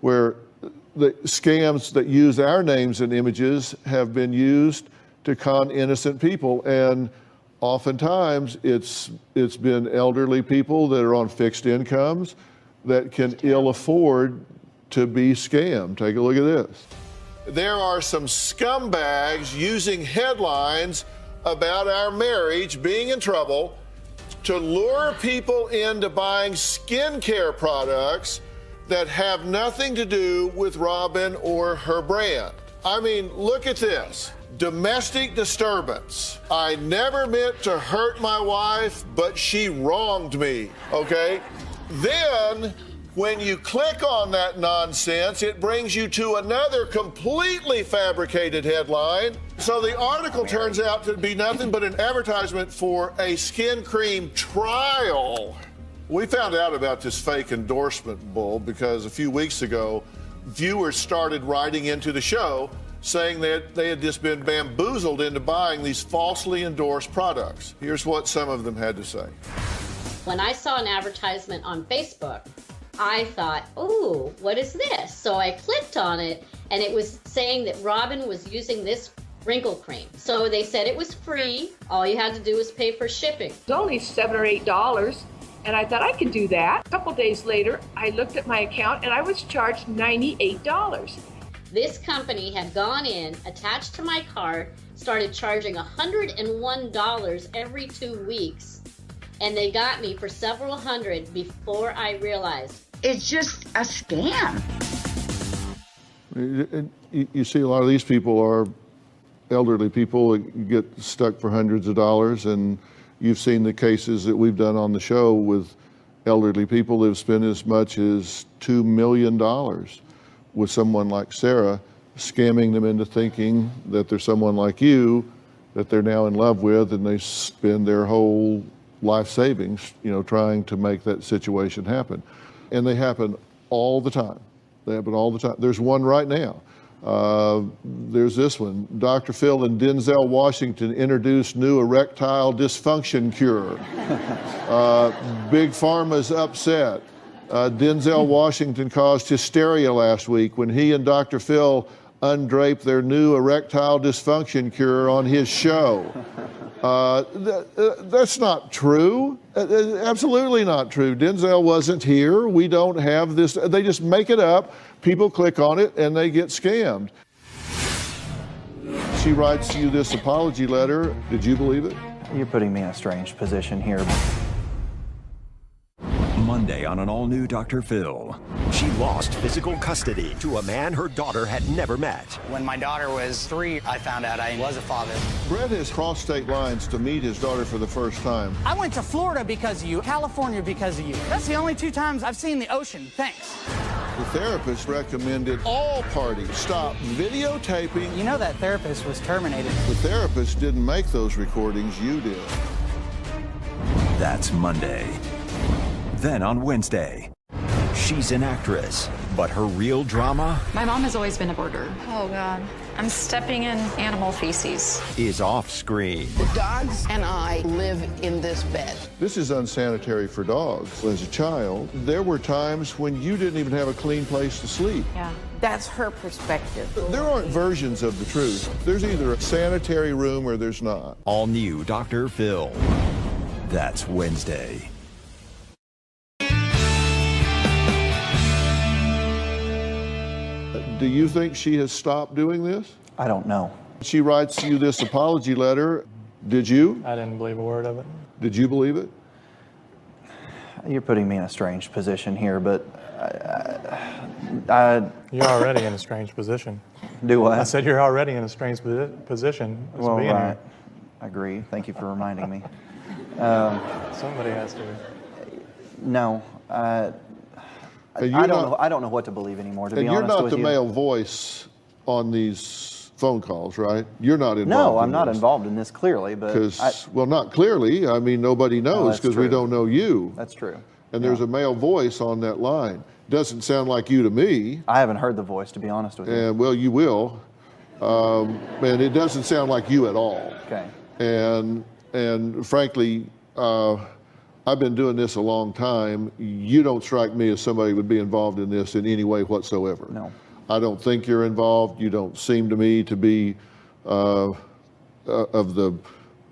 Speaker 4: where the scams that use our names and images have been used to con innocent people, and oftentimes it's been elderly people that are on fixed incomes that can ill afford to be scammed. Take a look at this. There are some scumbags using headlines about our marriage being in trouble to lure people into buying skincare products that have nothing to do with Robin or her brand. I mean, look at this. Domestic disturbance. I never meant to hurt my wife, but she wronged me, okay? Then, when you click on that nonsense, it brings you to another completely fabricated headline. So the article turns out to be nothing but an advertisement for a skin cream trial. We found out about this fake endorsement bull because a few weeks ago, viewers started writing into the show saying that they had just been bamboozled into buying these falsely endorsed products. Here's what some of them had to say.
Speaker 14: When I saw an advertisement on Facebook, I thought, ooh, what is this? So I clicked on it, and it was saying that Robin was using this wrinkle cream. So they said it was free. All you had to do was pay for shipping.
Speaker 23: It's only $7 or $8. And I thought I could do that. A couple days later, I looked at my account and I was charged $98.
Speaker 14: This company had gone in, attached to my card, started charging $101 every 2 weeks. And they got me for several hundred before I realized. It's just a scam.
Speaker 4: You see a lot of these people are elderly people that get stuck for hundreds of dollars, and you've seen the cases that we've done on the show with elderly people that have spent as much as $2 million with someone like Sarah, scamming them into thinking that there's someone like you that they're now in love with, and they spend their whole life savings, trying to make that situation happen. And they happen all the time. They happen all the time. There's one right now. There's this one. Dr. Phil and Denzel Washington introduced new erectile dysfunction cure. Big Pharma's upset. Denzel Washington caused hysteria last week when he and Dr. Phil undraped their new erectile dysfunction cure on his show. That's not true. Absolutely not true. Denzel wasn't here. We don't have this. They just make it up. People click on it and they get scammed. She writes you this apology letter. Did you believe it?
Speaker 18: You're putting me in a strange position here.
Speaker 1: Monday on an all-new Dr. Phil. She lost physical custody to a man her daughter had never met.
Speaker 24: When my daughter was 3, I found out I was a father.
Speaker 4: Brett has crossed state lines to meet his daughter for the first time.
Speaker 25: I went to Florida because of you, California because of you. That's the only 2 times I've seen the ocean. Thanks.
Speaker 4: The therapist recommended all parties stop videotaping.
Speaker 25: You know that therapist was terminated.
Speaker 4: The therapist didn't make those recordings, you did.
Speaker 1: That's Monday. Then on Wednesday, she's an actress. But her real drama
Speaker 19: My mom has always been a hoarder. Oh, God. I'm stepping in animal feces.
Speaker 1: is off screen.
Speaker 8: The dogs and I live in this bed.
Speaker 4: This is unsanitary for dogs. As a child, there were times when you didn't even have a clean place to sleep.
Speaker 8: Yeah. That's her perspective.
Speaker 4: There aren't versions of the truth. There's either a sanitary room or there's not.
Speaker 1: All new Dr. Phil. That's Wednesday.
Speaker 4: Do you think she has stopped doing this?
Speaker 18: I don't know.
Speaker 4: She writes you this apology letter. Did you?
Speaker 21: I didn't believe a word of it.
Speaker 4: Did you believe it?
Speaker 18: You're putting me in a strange position here, but
Speaker 21: You're already in a strange position.
Speaker 18: Do what?
Speaker 21: I said you're already in a strange position.
Speaker 18: Well, right. I agree. Thank you for reminding me.
Speaker 21: Somebody has to.
Speaker 18: No. I don't know what to believe anymore, to be honest with you.
Speaker 4: And you're not the male voice on these phone calls, right? You're not involved.
Speaker 18: No, I'm not involved in this, clearly. But
Speaker 4: well, not clearly. I mean, nobody knows because we don't know you.
Speaker 18: That's true.
Speaker 4: And there's a male voice on that line. Doesn't sound like you to me.
Speaker 18: I haven't heard the voice, to be honest with you.
Speaker 4: And well, you will. And it doesn't sound like you at all.
Speaker 18: Okay.
Speaker 4: And frankly, I've been doing this a long time. You don't strike me as somebody who would be involved in this in any way whatsoever.
Speaker 18: No.
Speaker 4: I don't think you're involved. You don't seem to me to be of the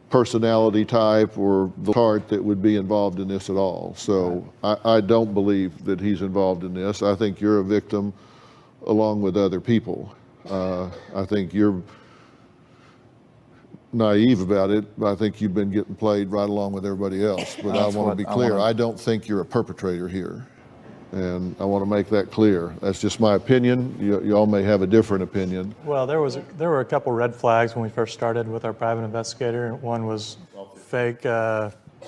Speaker 4: personality type or the part that would be involved in this at all. So I don't believe that he's involved in this. I think you're a victim along with other people. I think you're naive about it, but I think you've been getting played right along with everybody else. But I want to be clear, I don't think you're a perpetrator here. And I want to make that clear. That's just my opinion. Y'all may have a different opinion.
Speaker 21: Well, there were a couple red flags when we first started with our private investigator. One was fake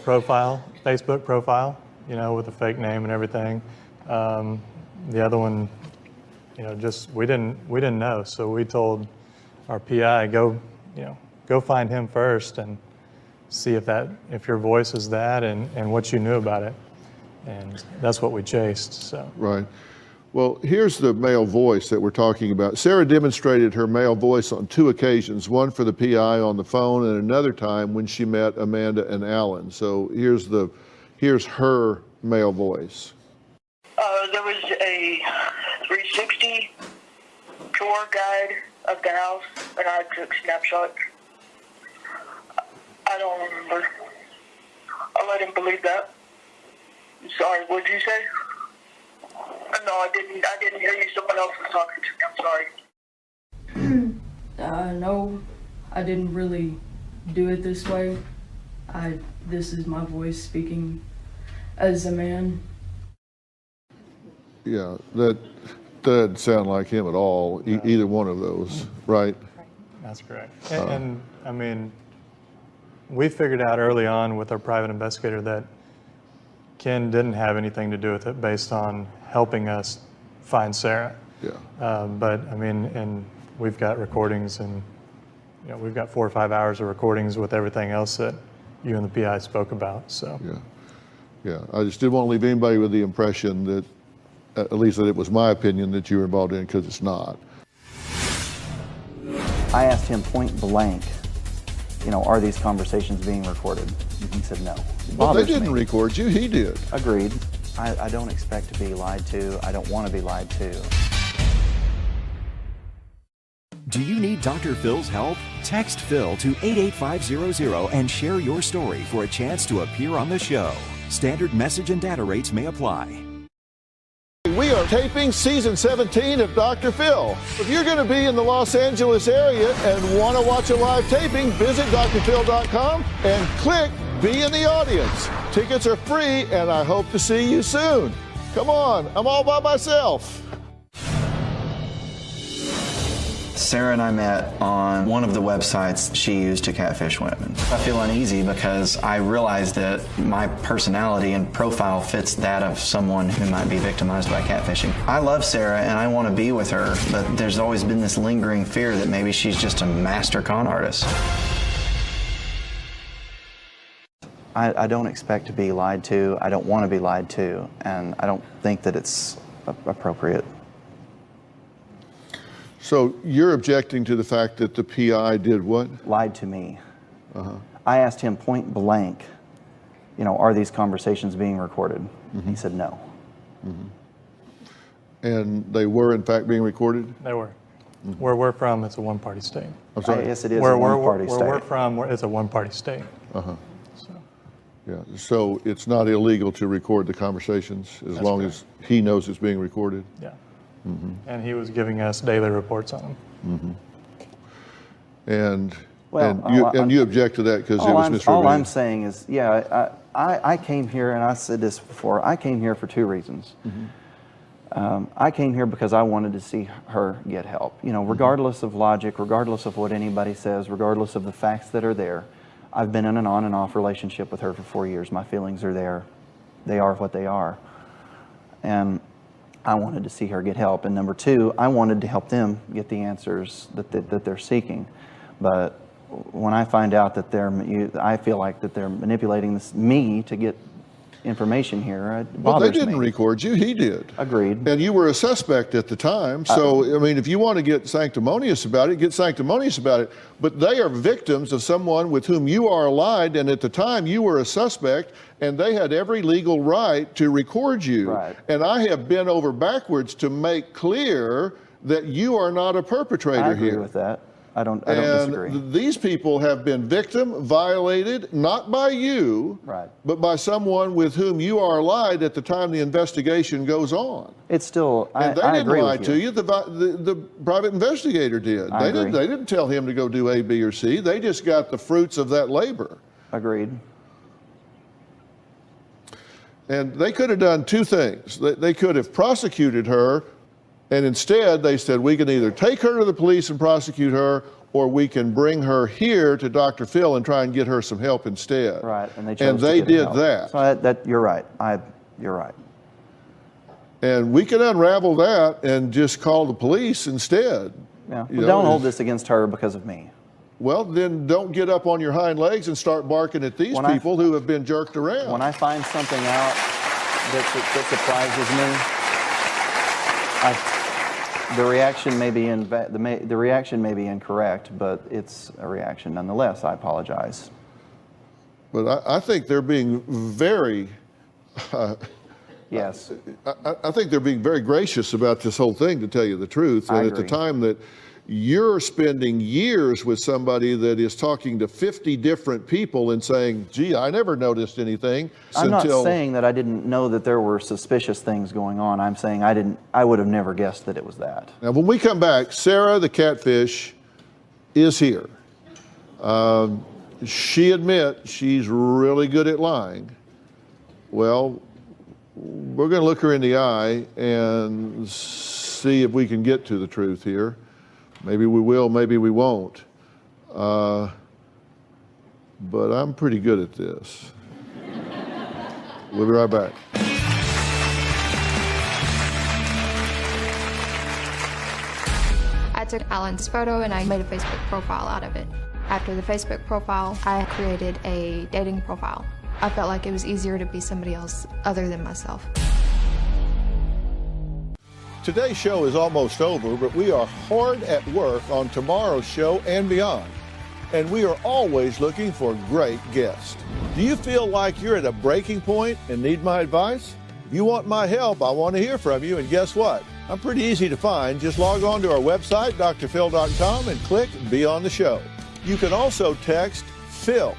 Speaker 21: profile, Facebook profile, with a fake name and everything. The other one, just we didn't know. So we told our PI, go find him first and see if your voice is that and what you knew about it. And that's what we chased. So.
Speaker 4: Right. Well, here's the male voice that we're talking about. Sarah demonstrated her male voice on 2 occasions, one for the PI on the phone and another time when she met Amanda and Alan. So here's her male voice.
Speaker 11: There was a 360 tour guide of the house, and I took snapshots. I don't remember. I'll let him believe that. Sorry, what did you say? No, I didn't hear you. Someone else was talking to me. I'm sorry.
Speaker 12: No, I didn't really do it this way. This is my voice speaking as a man.
Speaker 4: Yeah, that doesn't sound like him at all, either one of those, right?
Speaker 21: That's correct. And I mean, we figured out early on with our private investigator that Ken didn't have anything to do with it based on helping us find Sarah.
Speaker 4: Yeah.
Speaker 21: But I mean, and we've got recordings and we've got 4 or 5 hours of recordings with everything else that you and the PI spoke about, so.
Speaker 4: Yeah, I just didn't want to leave anybody with the impression that, at least that it was my opinion that you were involved in, because it's not.
Speaker 18: I asked him point blank, are these conversations being recorded? And he said no.
Speaker 4: Well, they didn't record you, he did.
Speaker 18: Agreed. I don't expect to be lied to. I don't want to be lied to.
Speaker 1: Do you need Dr. Phil's help? Text Phil to 88500 and share your story for a chance to appear on the show. Standard message and data rates may apply.
Speaker 4: We are taping season 17 of Dr. Phil. If you're going to be in the Los Angeles area and want to watch a live taping, visit drphil.com and click Be in the Audience. Tickets are free, and I hope to see you soon. Come on, I'm all by myself.
Speaker 22: Sarah and I met on one of the websites she used to catfish women. I feel uneasy because I realize that my personality and profile fits that of someone who might be victimized by catfishing. I love Sarah and I want to be with her, but there's always been this lingering fear that maybe she's just a master con artist.
Speaker 18: I don't expect to be lied to. I don't want to be lied to, and I don't think that it's appropriate.
Speaker 4: So you're objecting to the fact that the PI did what?
Speaker 18: Lied to me. I asked him point blank, you know, are these conversations being recorded? He said no.
Speaker 4: And they were, in fact, being recorded?
Speaker 21: They were. Where we're from, it's a one-party state.
Speaker 4: I'm sorry?
Speaker 18: Yes, it is a one-party state.
Speaker 21: Where we're from, it's a one-party state.
Speaker 4: Yeah, so it's not illegal to record the conversations as long as he knows it's being recorded?
Speaker 21: Yeah. And he was giving us daily reports on them.
Speaker 4: And
Speaker 18: Well,
Speaker 4: you object to that because it was misrepresented?
Speaker 18: All I'm saying is, yeah, I came here, and I said this before, I came here for two reasons. I came here because I wanted to see her get help. You know, regardless of logic, regardless of what anybody says, regardless of the facts that are there, I've been in an on and off relationship with her for 4 years. My feelings are there. They are what they are. And I wanted to see her get help. And number two, I wanted to help them get the answers that they're seeking. But when I find out that I feel like that they're manipulating me to get information here, it bothers me.
Speaker 4: Well, they didn't record you, he did.
Speaker 18: Agreed.
Speaker 4: And you were a suspect at the time, so, I mean, if you want to get sanctimonious about it, get sanctimonious about it. But they are victims of someone with whom you are allied, and at the time you were a suspect, and they had every legal right to record you.
Speaker 18: Right.
Speaker 4: And I have bent over backwards to make clear that you are not a perpetrator here.
Speaker 18: I agree with that. I don't disagree.
Speaker 4: These people have been violated, not by you, but by someone with whom you are allied at the time the investigation goes on.
Speaker 18: It's still,
Speaker 4: and they
Speaker 18: I
Speaker 4: didn't
Speaker 18: agree
Speaker 4: lie
Speaker 18: with
Speaker 4: to you. The private investigator did.
Speaker 18: I agree.
Speaker 4: They didn't tell him to go do A, B, or C. They just got the fruits of that labor.
Speaker 18: Agreed.
Speaker 4: And they could have done two things. They could have prosecuted her, and instead they said, we can either take her to the police and prosecute her, or we can bring her here to Dr. Phil and try and get her some help instead.
Speaker 18: Right, and they chose
Speaker 4: and they
Speaker 18: to get
Speaker 4: did
Speaker 18: help.
Speaker 4: that.
Speaker 18: So you're right. You're right.
Speaker 4: And we can unravel that and just call the police instead.
Speaker 18: Yeah. Well, don't hold this against her because of me.
Speaker 4: Well, then don't get up on your hind legs and start barking at these people who have been jerked around.
Speaker 18: When I find something out that surprises me, the reaction may be incorrect, but it's a reaction nonetheless. I apologize.
Speaker 4: But I think they're being very.
Speaker 18: Yes.
Speaker 4: I think they're being very gracious about this whole thing, to tell you the truth. And at the time that you're spending years with somebody that is talking to 50 different people and saying, gee, I never noticed anything.
Speaker 18: I'm not saying that I didn't know that there were suspicious things going on. I'm saying I would have never guessed that it was that.
Speaker 4: Now, when we come back, Sarah the catfish is here. She admits she's really good at lying. Well, we're going to look her in the eye and see if we can get to the truth here. Maybe we will, maybe we won't. But I'm pretty good at this. We'll be right back.
Speaker 6: I took Alan's photo and I made a Facebook profile out of it. After the Facebook profile, I created a dating profile. I felt like it was easier to be somebody else other than myself.
Speaker 4: Today's show is almost over, but we are hard at work on tomorrow's show and beyond. And we are always looking for great guests. Do you feel like you're at a breaking point and need my advice? If you want my help, I want to hear from you. And guess what? I'm pretty easy to find. Just log on to our website, drphil.com, and click Be on the Show. You can also text Phil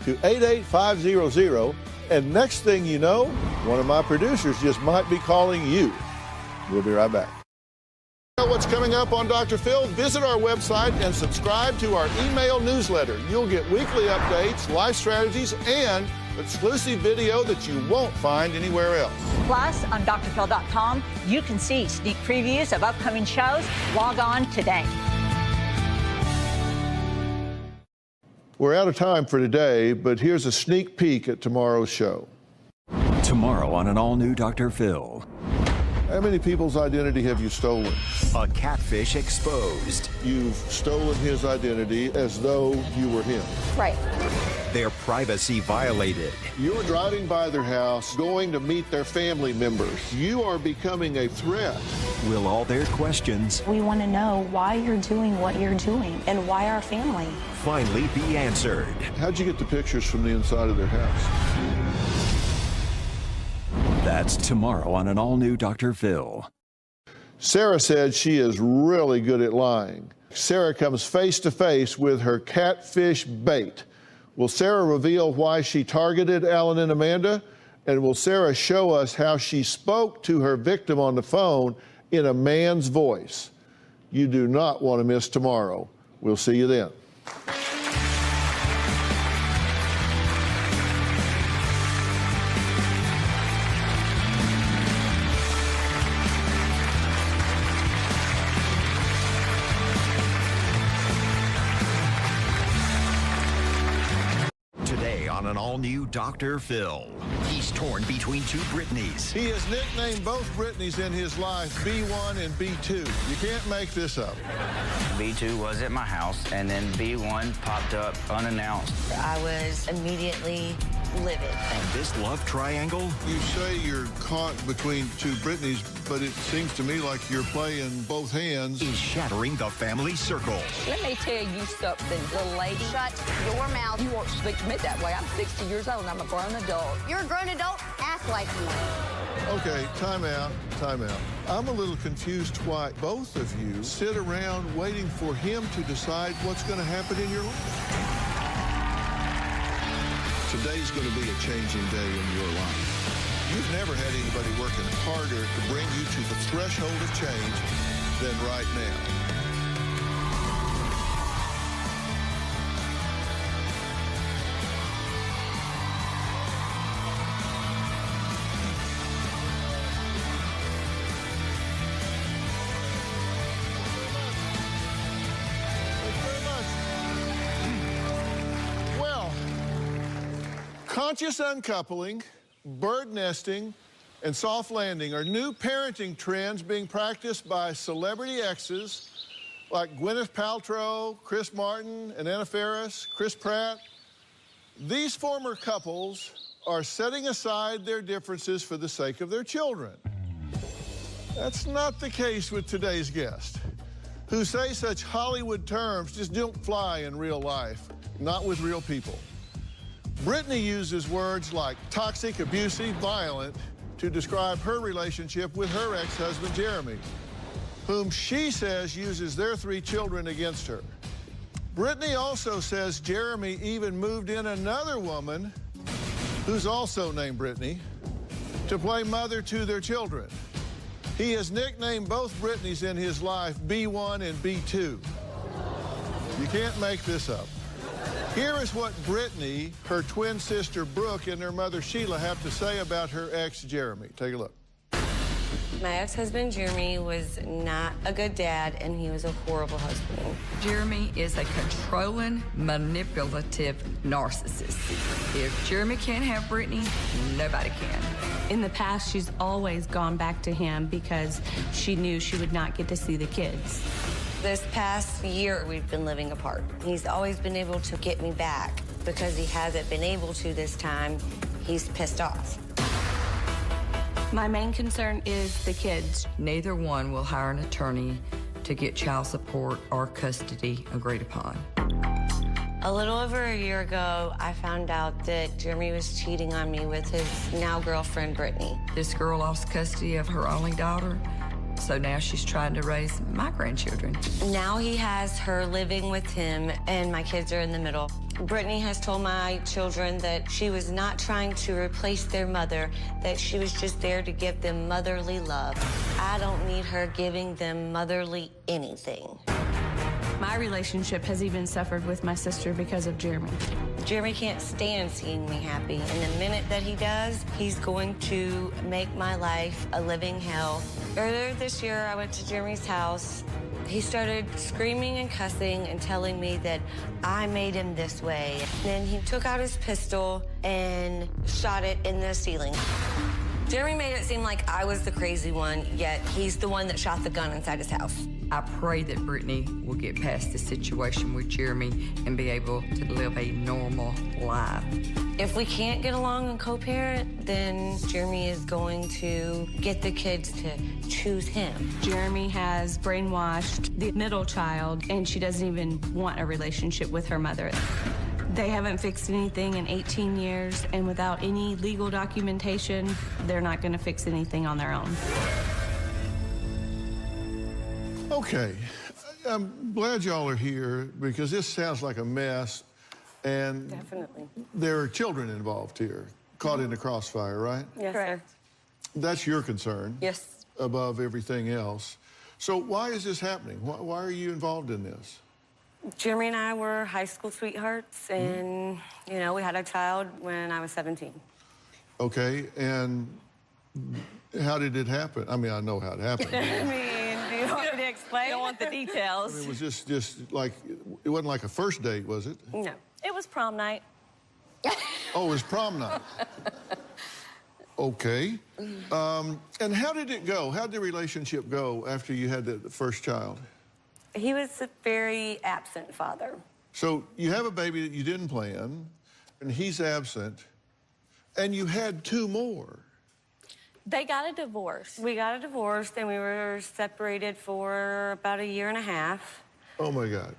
Speaker 4: to 88500, and next thing you know, one of my producers just might be calling you. We'll be right back. You know what's coming up on Dr. Phil? Visit our website and subscribe to our email newsletter. You'll get weekly updates, life strategies, and exclusive video that you won't find anywhere else.
Speaker 9: Plus, on drphil.com, you can see sneak previews of upcoming shows. Log on today.
Speaker 4: We're out of time for today, but here's a sneak peek at tomorrow's show.
Speaker 1: Tomorrow on an all-new Dr. Phil.
Speaker 4: How many people's identity have you stolen?
Speaker 1: A catfish exposed.
Speaker 4: You've stolen his identity as though you were him.
Speaker 9: Right.
Speaker 1: their privacy violated.
Speaker 4: You're driving by their house, going to meet their family members. You are becoming a threat.
Speaker 1: Will all their questions
Speaker 2: We want to know why you're doing what you're doing and why our family.
Speaker 1: finally be answered?
Speaker 4: How'd you get the pictures from the inside of their house?
Speaker 1: That's tomorrow on an all-new Dr. Phil.
Speaker 4: Sarah said she is really good at lying. Sarah comes face to face with her catfish bait. Will Sarah reveal why she targeted Alan and Amanda? And will Sarah show us how she spoke to her victim on the phone in a man's voice? You do not want to miss tomorrow. We'll see you then.
Speaker 1: Today on an all-new Dr. Phil. He's torn between two Britneys.
Speaker 4: He has nicknamed both Britneys in his life B1 and B2. You can't make this up.
Speaker 24: B2 was at my house, and then B1 popped up unannounced.
Speaker 5: I was immediately livid.
Speaker 1: And this love triangle?
Speaker 4: You say you're caught between two Britneys, but it seems to me like you're playing both hands.
Speaker 1: Is shattering the family circle.
Speaker 8: Let me tell you something, little lady.
Speaker 5: Shut your mouth.
Speaker 8: You won't speak to me that way. I'm 60 years old and I'm a grown adult.
Speaker 5: You're a grown adult. Act like one.
Speaker 4: Okay, time out. I'm a little confused why both of you sit around waiting for him to decide what's going to happen in your life. Today's going to be a changing day in your life. You've never had anybody working harder to bring you to the threshold of change than right now. Conscious uncoupling, bird nesting, and soft landing are new parenting trends being practiced by celebrity exes like Gwyneth Paltrow, Chris Martin, and Anna Faris, Chris Pratt. These former couples are setting aside their differences for the sake of their children. That's not the case with today's guest, who say such Hollywood terms just don't fly in real life, not with real people. Britney uses words like toxic, abusive, violent to describe her relationship with her ex-husband, Jeremy, whom she says uses their 3 children against her. Britney also says Jeremy even moved in another woman, who's also named Britney, to play mother to their children. He has nicknamed both Britneys in his life B1 and B2. You can't make this up. Here is what Britney, her twin sister Brooke, and their mother Sheila have to say about her ex, Jeremy. Take a look.
Speaker 5: My ex-husband, Jeremy, was not a good dad, and he was a horrible husband.
Speaker 13: Jeremy is a controlling, manipulative narcissist. If Jeremy can't have Britney, nobody can.
Speaker 15: In the past, she's always gone back to him because she knew she would not get to see the kids.
Speaker 5: This past year, we've been living apart. He's always been able to get me back. Because he hasn't been able to this time, he's pissed off.
Speaker 15: My main concern is the kids.
Speaker 13: Neither one will hire an attorney to get child support or custody agreed upon.
Speaker 5: A little over a year ago, I found out that Jeremy was cheating on me with his now girlfriend, Britney.
Speaker 13: This girl lost custody of her only daughter, so now she's trying to raise my grandchildren.
Speaker 5: Now he has her living with him, and my kids are in the middle. Britney has told my children that she was not trying to replace their mother, that she was just there to give them motherly love. I don't need her giving them motherly anything.
Speaker 15: My relationship has even suffered with my sister because of Jeremy.
Speaker 5: Jeremy can't stand seeing me happy, and the minute that he does, he's going to make my life a living hell. Earlier this year, I went to Jeremy's house. He started screaming and cussing and telling me that I made him this way. Then he took out his pistol and shot it in the ceiling. Jeremy made it seem like I was the crazy one, yet he's the one that shot the gun inside his house.
Speaker 13: I pray that Brittany will get past the situation with Jeremy and be able to live a normal life.
Speaker 5: If we can't get along and co-parent, then Jeremy is going to get the kids to choose him.
Speaker 15: Jeremy has brainwashed the middle child, and she doesn't even want a relationship with her mother. They haven't fixed anything in 18 years, and without any legal documentation, they're not going to fix anything on their own.
Speaker 4: Okay, I'm glad y'all are here because this sounds like a mess, and
Speaker 5: Definitely.
Speaker 4: there are children involved here, caught in the crossfire, right?
Speaker 5: Yes, sir.
Speaker 4: That's your concern.
Speaker 5: Yes.
Speaker 4: Above everything else. So why is this happening? Why are you involved in this?
Speaker 5: Jeremy and I were high school sweethearts, and, you know, we had a child when I was 17.
Speaker 4: Okay, and how did it happen? I mean, I know how it happened.
Speaker 5: I mean, do you want me to explain?
Speaker 14: I don't want the details.
Speaker 4: I mean, it was just like, it wasn't like a first date, was it?
Speaker 5: No.
Speaker 14: It was prom night.
Speaker 4: Oh, it was prom night. Okay. And how did it go? How did the relationship go after you had the first child?
Speaker 5: He was a very absent father.
Speaker 4: So you have a baby that you didn't plan, and he's absent, and you had two more.
Speaker 14: They got a divorce.
Speaker 5: We got a divorce, and we were separated for about a year and a half.
Speaker 4: Oh, my God.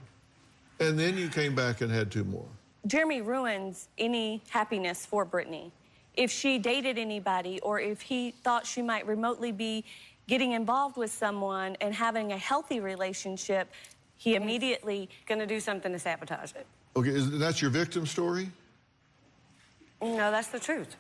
Speaker 4: And then you came back and had two more.
Speaker 14: Jeremy ruins any happiness for Brittany. If she dated anybody or if he thought she might remotely be getting involved with someone and having a healthy relationship, he immediately
Speaker 5: gonna do something to sabotage it.
Speaker 4: Okay, that's your victim story?
Speaker 5: No, that's the truth.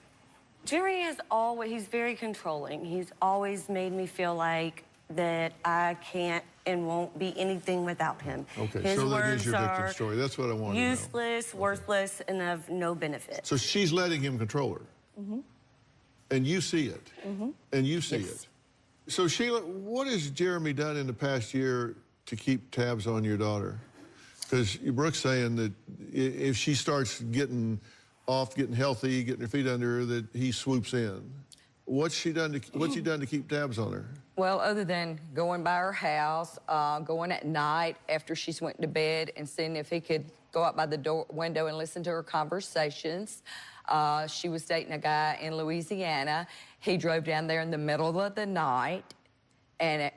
Speaker 5: Jeremy has always, he's very controlling. He's always made me feel like that I can't and won't be anything without him.
Speaker 4: Okay,
Speaker 5: His
Speaker 4: so that
Speaker 5: words
Speaker 4: is your victim
Speaker 5: are
Speaker 4: story. That's what I wanted to know.
Speaker 5: useless, worthless, and of no benefit.
Speaker 4: So she's letting him control her.
Speaker 5: Mm-hmm.
Speaker 4: And you see it.
Speaker 5: Mm-hmm.
Speaker 4: And you see it. So Sheila, what has Jeremy done in the past year to keep tabs on your daughter? Because Brooke's saying that if she starts getting off, getting healthy, getting her feet under her, that he swoops in. What's he done to keep tabs on her?
Speaker 13: Well, other than going by her house, going at night after she's went to bed and seeing if he could go out by the window and listen to her conversations. She was dating a guy in Louisiana. He drove down there in the middle of the night, and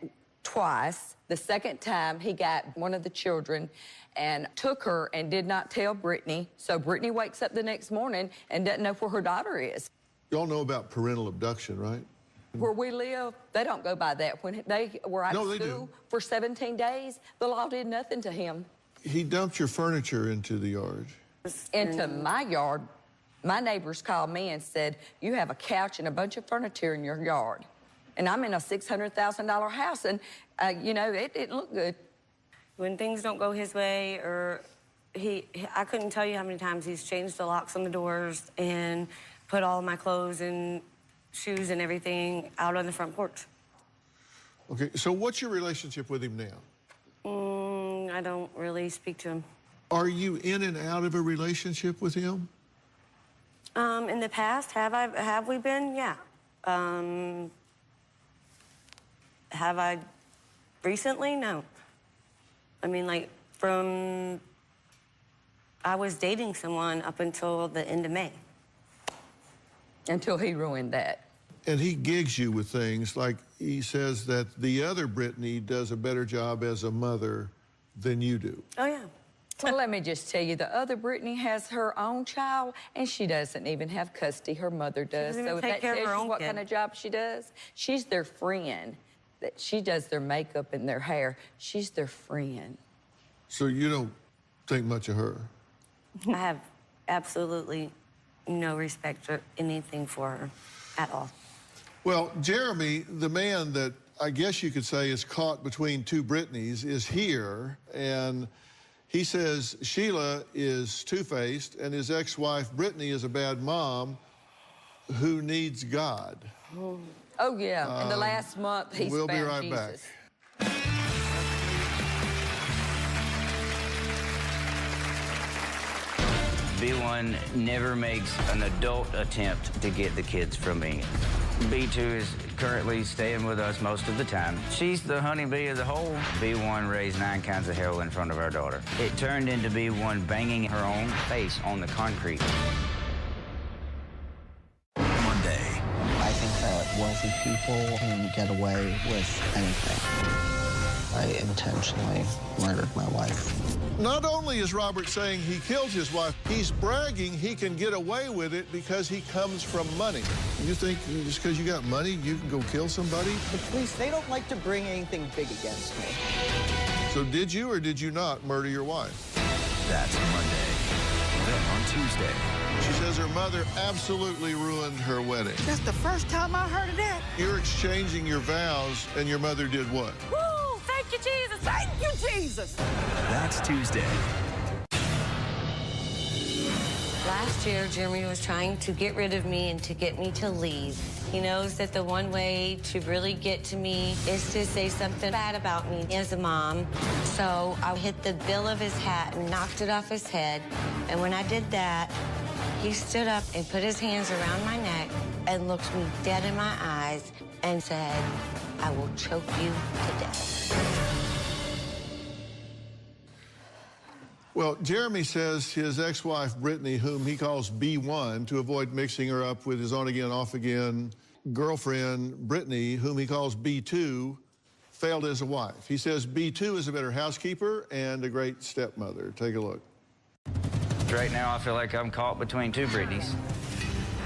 Speaker 13: twice. The second time, he got one of the children and took her and did not tell Brittany. So Brittany wakes up the next morning and doesn't know where her daughter is.
Speaker 4: Y'all know about parental abduction, right?
Speaker 13: Where we live, they don't go by that. When they were out of school for 17 days, the law did nothing to him.
Speaker 4: He dumped your furniture into the yard.
Speaker 13: Into my yard. My neighbors called me and said, you have a couch and a bunch of furniture in your yard. And I'm in a $600,000 house, and, you know, it didn't look good.
Speaker 5: When things don't go his way, or I couldn't tell you how many times he's changed the locks on the doors and put all of my clothes and shoes and everything out on the front porch.
Speaker 4: Okay, so what's your relationship with him now?
Speaker 5: I don't really speak to him.
Speaker 4: Are you in and out of a relationship with him?
Speaker 5: In the past, have we been? Yeah. Have I recently? No. I mean, like, I was dating someone up until the end of May.
Speaker 13: Until he ruined that.
Speaker 4: And he gigs you with things like he says that the other Brittany does a better job as a mother than you do.
Speaker 5: Oh, yeah.
Speaker 13: Well, let me just tell you, the other Brittany has her own child, and she doesn't even have custody. Her mother does. So that tells you what kind of job she does. She's their friend. She does their makeup and their hair. She's their friend.
Speaker 4: So you don't think much of her?
Speaker 5: I have absolutely no respect or anything for her at all.
Speaker 4: Well, Jeremy, the man that I guess you could say is caught between two Brittany's, is here, and he says Sheila is two-faced and his ex-wife Brittany is a bad mom who needs God.
Speaker 13: Oh, yeah. In the last month, he's
Speaker 4: we'll
Speaker 13: found
Speaker 4: be right
Speaker 13: Jesus.
Speaker 4: back.
Speaker 24: B1 never makes an adult attempt to get the kids from me. B2 is currently staying with us most of the time. She's the honeybee of the hole. B1 raised 9 kinds of hell in front of our daughter. It turned into B1 banging her own face on the concrete.
Speaker 3: Monday.
Speaker 7: I think that wealthy people can get away with anything. I intentionally murdered my wife.
Speaker 4: Not only is Robert saying he killed his wife, he's bragging he can get away with it because he comes from money. You think just because you got money, you can go kill somebody?
Speaker 16: The police, they don't like to bring anything big against me.
Speaker 4: So did you or did you not murder your wife?
Speaker 3: That's Monday. Then on Tuesday.
Speaker 4: She says her mother absolutely ruined her wedding.
Speaker 16: That's the first time I heard of that.
Speaker 4: You're exchanging your vows, and your mother did what?
Speaker 16: Woo! Thank you, Jesus! Thank you, Jesus!
Speaker 3: That's Tuesday.
Speaker 5: Last year, Jeremy was trying to get rid of me and to get me to leave. He knows that the one way to really get to me is to say something bad about me as a mom. So I hit the bill of his hat and knocked it off his head. And when I did that, he stood up and put his hands around my neck and looked me dead in my eyes and said, "I will choke you to death."
Speaker 4: Well, Jeremy says his ex-wife, Brittany, whom he calls B1 to avoid mixing her up with his on-again, off-again girlfriend, Brittany, whom he calls B2, failed as a wife. He says B2 is a better housekeeper and a great stepmother. Take a look.
Speaker 24: Right now, I feel like I'm caught between two Brittany's.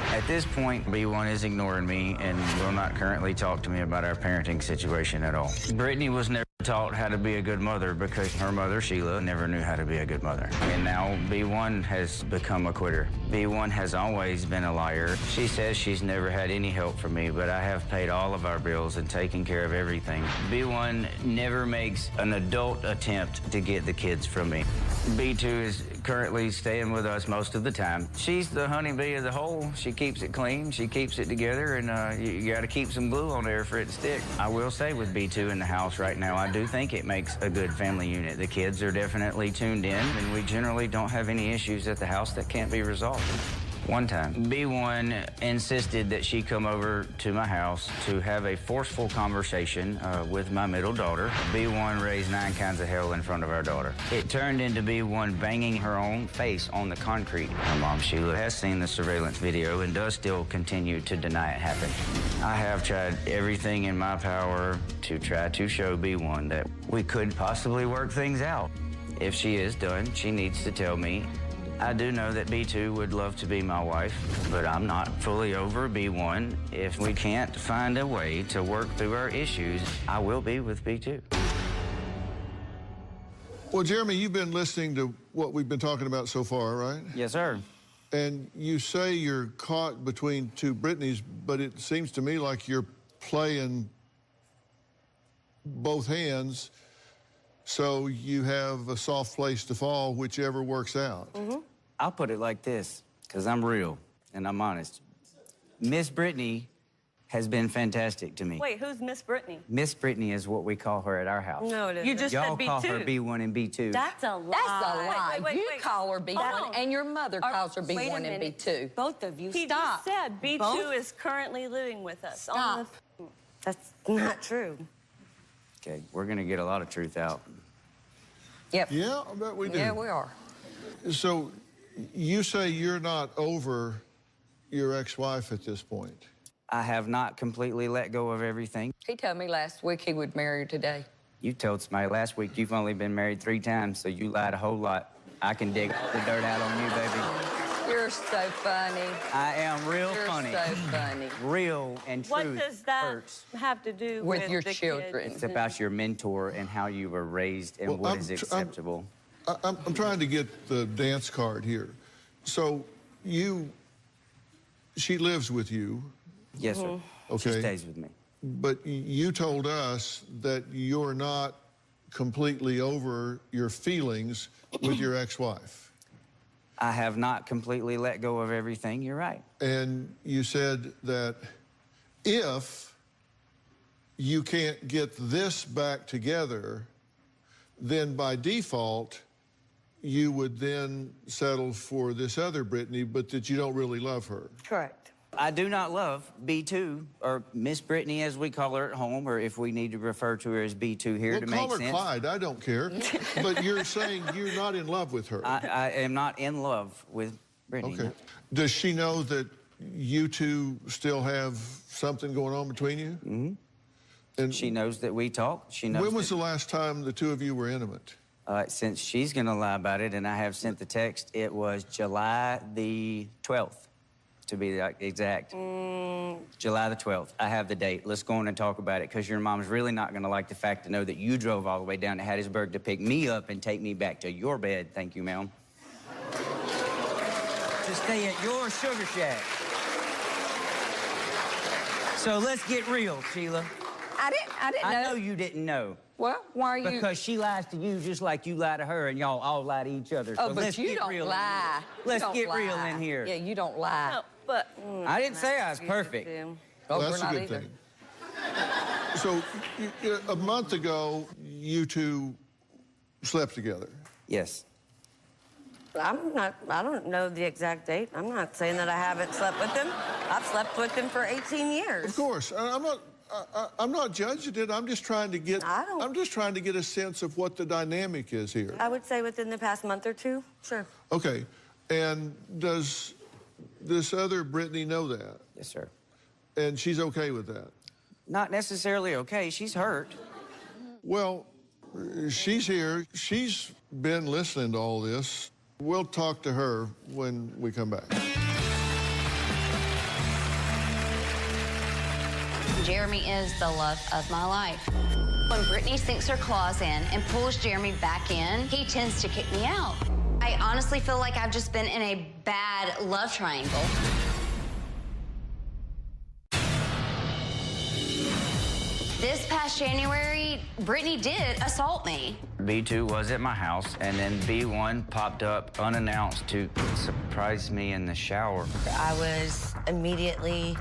Speaker 24: At this point, B1 is ignoring me and will not currently talk to me about our parenting situation at all. Brittany was never taught how to be a good mother because her mother, Sheila, never knew how to be a good mother. And now B1 has become a quitter. B1 has always been a liar. She says she's never had any help from me, but I have paid all of our bills and taken care of everything. B1 never makes an adult attempt to get the kids from me. B2 is currently staying with us most of the time. She's the honeybee of the hole. She keeps it clean, she keeps it together, and you gotta keep some glue on there for it to stick. I will say with B2 in the house right now, I do think it makes a good family unit. The kids are definitely tuned in, and we generally don't have any issues at the house that can't be resolved. One time, B1 insisted that she come over to my house to have a forceful conversation with my middle daughter. B1 raised 9 kinds of hell in front of our daughter. It turned into B1 banging her own face on the concrete. My mom, Sheila, has seen the surveillance video and does still continue to deny it happened. I have tried everything in my power to try to show B1 that we could possibly work things out. If she is done, she needs to tell me. I do know that B2 would love to be my wife, but I'm not fully over B1. If we can't find a way to work through our issues, I will be with B2.
Speaker 4: Well, Jeremy, you've been listening to what we've been talking about so far, right?
Speaker 24: Yes, sir.
Speaker 4: And you say you're caught between two Britneys, but it seems to me like you're playing both hands, so you have a soft place to fall, whichever works out.
Speaker 24: Mm-hmm. I'll put it like this, because I'm real and I'm honest. Miss Brittany has been fantastic to me.
Speaker 17: Wait, who's Miss Brittany?
Speaker 24: Miss Brittany is what we call her at our house.
Speaker 17: No, it isn't. You just
Speaker 24: Y'all
Speaker 17: said B2.
Speaker 24: call her B1 and B2.
Speaker 17: That's a lie.
Speaker 13: That's a lie.
Speaker 17: Wait,
Speaker 13: You call her B1, and your mother calls her B1 and B2.
Speaker 17: Both of you,
Speaker 13: He
Speaker 17: stop.
Speaker 13: just
Speaker 17: said B2
Speaker 13: Both?
Speaker 17: is currently living with us.
Speaker 13: Stop.
Speaker 17: That's not true.
Speaker 24: Okay, we're gonna get a lot of truth out.
Speaker 13: Yep.
Speaker 4: Yeah, I bet we do.
Speaker 13: Yeah, we are.
Speaker 4: So you say you're not over your ex-wife at this point.
Speaker 24: I have not completely let go of everything.
Speaker 13: He told me last week he would marry her today.
Speaker 24: You told somebody last week you've only been married 3 times, so you lied a whole lot. I can dig the dirt out on you, baby.
Speaker 13: You're so funny.
Speaker 24: I am real
Speaker 13: You're
Speaker 24: funny.
Speaker 13: so funny.
Speaker 24: Real and
Speaker 17: What
Speaker 24: truth
Speaker 17: does that
Speaker 24: hurts.
Speaker 17: have to do
Speaker 13: With your
Speaker 17: the
Speaker 13: children.
Speaker 17: kids?
Speaker 24: It's about your mentor and how you were raised and
Speaker 4: Well,
Speaker 24: what is acceptable.
Speaker 4: I'm trying to get the dance card here. So she lives with you.
Speaker 24: Yes, sir.
Speaker 4: Okay.
Speaker 24: She stays with me.
Speaker 4: But you told us that you're not completely over your feelings with your ex-wife.
Speaker 24: I have not completely let go of everything. You're right.
Speaker 4: And you said that if you can't get this back together, then by default, you would then settle for this other Brittany, but that you don't really love her.
Speaker 17: Correct.
Speaker 24: I do not love B2, or Miss Brittany, as we call her at home, or if we need to refer to her as B2 here to make sense.
Speaker 4: Call her Clyde, I don't care. But you're saying you're not in love with her.
Speaker 24: I am not in love with Brittany.
Speaker 4: Okay.
Speaker 24: No.
Speaker 4: Does she know that you two still have something going on between you?
Speaker 24: Mm-hmm.
Speaker 4: And
Speaker 24: she knows that we talk. She knows.
Speaker 4: When was the last time the two of you were intimate?
Speaker 24: Since she's going to lie about it, and I have sent the text, it was July the 12th, to be exact. July the 12th. I have the date. Let's go on and talk about it, because your mom's really not going to like the fact to know that you drove all the way down to Hattiesburg to pick me up and take me back to your bed. Thank you, ma'am. To stay at your sugar shack. So let's get real, Sheila.
Speaker 13: I didn't know.
Speaker 24: I know you didn't know.
Speaker 13: Well, why are you?
Speaker 24: Because she lies to you just like you lie to her, and y'all all lie to each other.
Speaker 13: Oh,
Speaker 24: So
Speaker 13: but
Speaker 24: let's
Speaker 13: you
Speaker 24: get
Speaker 13: don't
Speaker 24: real
Speaker 13: lie.
Speaker 24: Let's
Speaker 13: You don't
Speaker 24: get
Speaker 13: lie.
Speaker 24: real in here.
Speaker 13: Yeah, you don't lie.
Speaker 17: No, but
Speaker 24: I didn't say I was perfect.
Speaker 4: Well,
Speaker 13: we're
Speaker 4: that's a
Speaker 13: not
Speaker 4: good
Speaker 13: either.
Speaker 4: thing. So, a month ago, you two slept together.
Speaker 24: Yes.
Speaker 17: I don't know the exact date. I'm not saying that I haven't slept with him. I've slept with him for 18 years.
Speaker 4: Of course. I'm not judging it. I'm just trying to get a sense of what the dynamic is here.
Speaker 17: I would say within the past month or two, sure.
Speaker 4: Okay. And does this other Brittany know that?
Speaker 24: Yes, sir.
Speaker 4: And she's okay with that?
Speaker 24: Not necessarily okay. She's hurt.
Speaker 4: Well, she's here. She's been listening to all this. We'll talk to her when we come back.
Speaker 10: Jeremy is the love of my life. When Brittany sinks her claws in and pulls Jeremy back in, he tends to kick me out. I honestly feel like I've just been in a bad love triangle. This past January, Brittany did assault me.
Speaker 24: B2 was at my house, and then B1 popped up unannounced to surprise me in the shower.
Speaker 5: I was immediately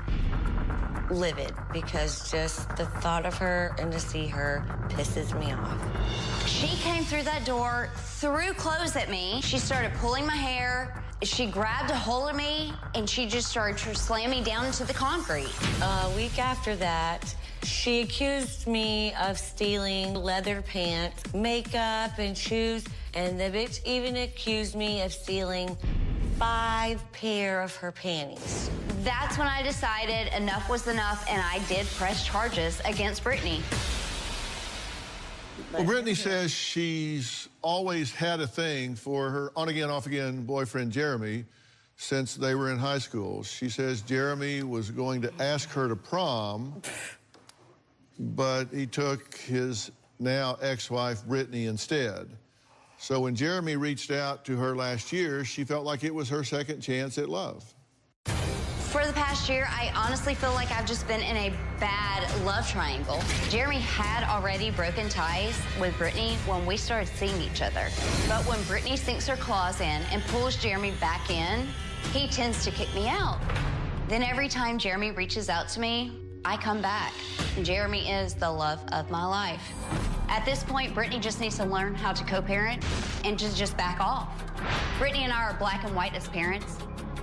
Speaker 5: livid because just the thought of her and to see her pisses me off.
Speaker 10: She came through that door, threw clothes at me. She started pulling my hair. She grabbed a hold of me, and she just started to slam me down into the concrete.
Speaker 5: A week after that, she accused me of stealing leather pants, makeup, and shoes, and the bitch even accused me of stealing 5 pair of her panties.
Speaker 10: That's when I decided enough was enough, and I did press charges against Brittany.
Speaker 4: Well, Brittany says she's always had a thing for her on-again, off-again boyfriend, Jeremy, since they were in high school. She says Jeremy was going to ask her to prom, but he took his now ex-wife, Brittany, instead. So when Jeremy reached out to her last year, she felt like it was her second chance at love.
Speaker 10: For the past year, I honestly feel like I've just been in a bad love triangle. Jeremy had already broken ties with Brittany when we started seeing each other. But when Brittany sinks her claws in and pulls Jeremy back in, he tends to kick me out. Then every time Jeremy reaches out to me, I come back. Jeremy is the love of my life. At this point, Brittany just needs to learn how to co-parent and just back off. Brittany and I are black and white as parents.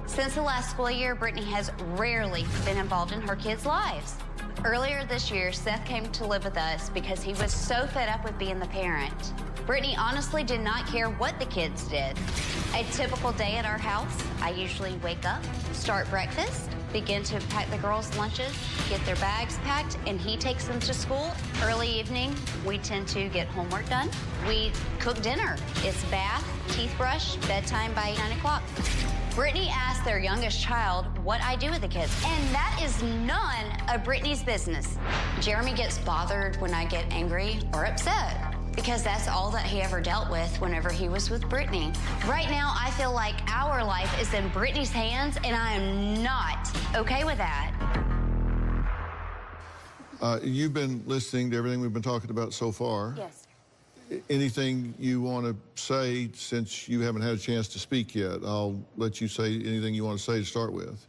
Speaker 10: Since the last school year, Brittany has rarely been involved in her kids' lives. Earlier this year, Seth came to live with us because he was so fed up with being the parent. Brittany honestly did not care what the kids did. A typical day at our house, I usually wake up, start breakfast, begin to pack the girls' lunches, get their bags packed, and he takes them to school. Early evening, we tend to get homework done. We cook dinner. It's bath, teeth brush, bedtime by 9 o'clock. Brittany asked their youngest child what I do with the kids, and that is none of Brittany's business. Jeremy gets bothered when I get angry or upset, because that's all that he ever dealt with whenever he was with Brittany. Right now, I feel like our life is in Brittany's hands, and I am not okay with that.
Speaker 4: You've been listening to everything we've been talking about so far.
Speaker 10: Yes.
Speaker 4: Anything you want to say, since you haven't had a chance to speak yet? I'll let you say anything you want to say to start with.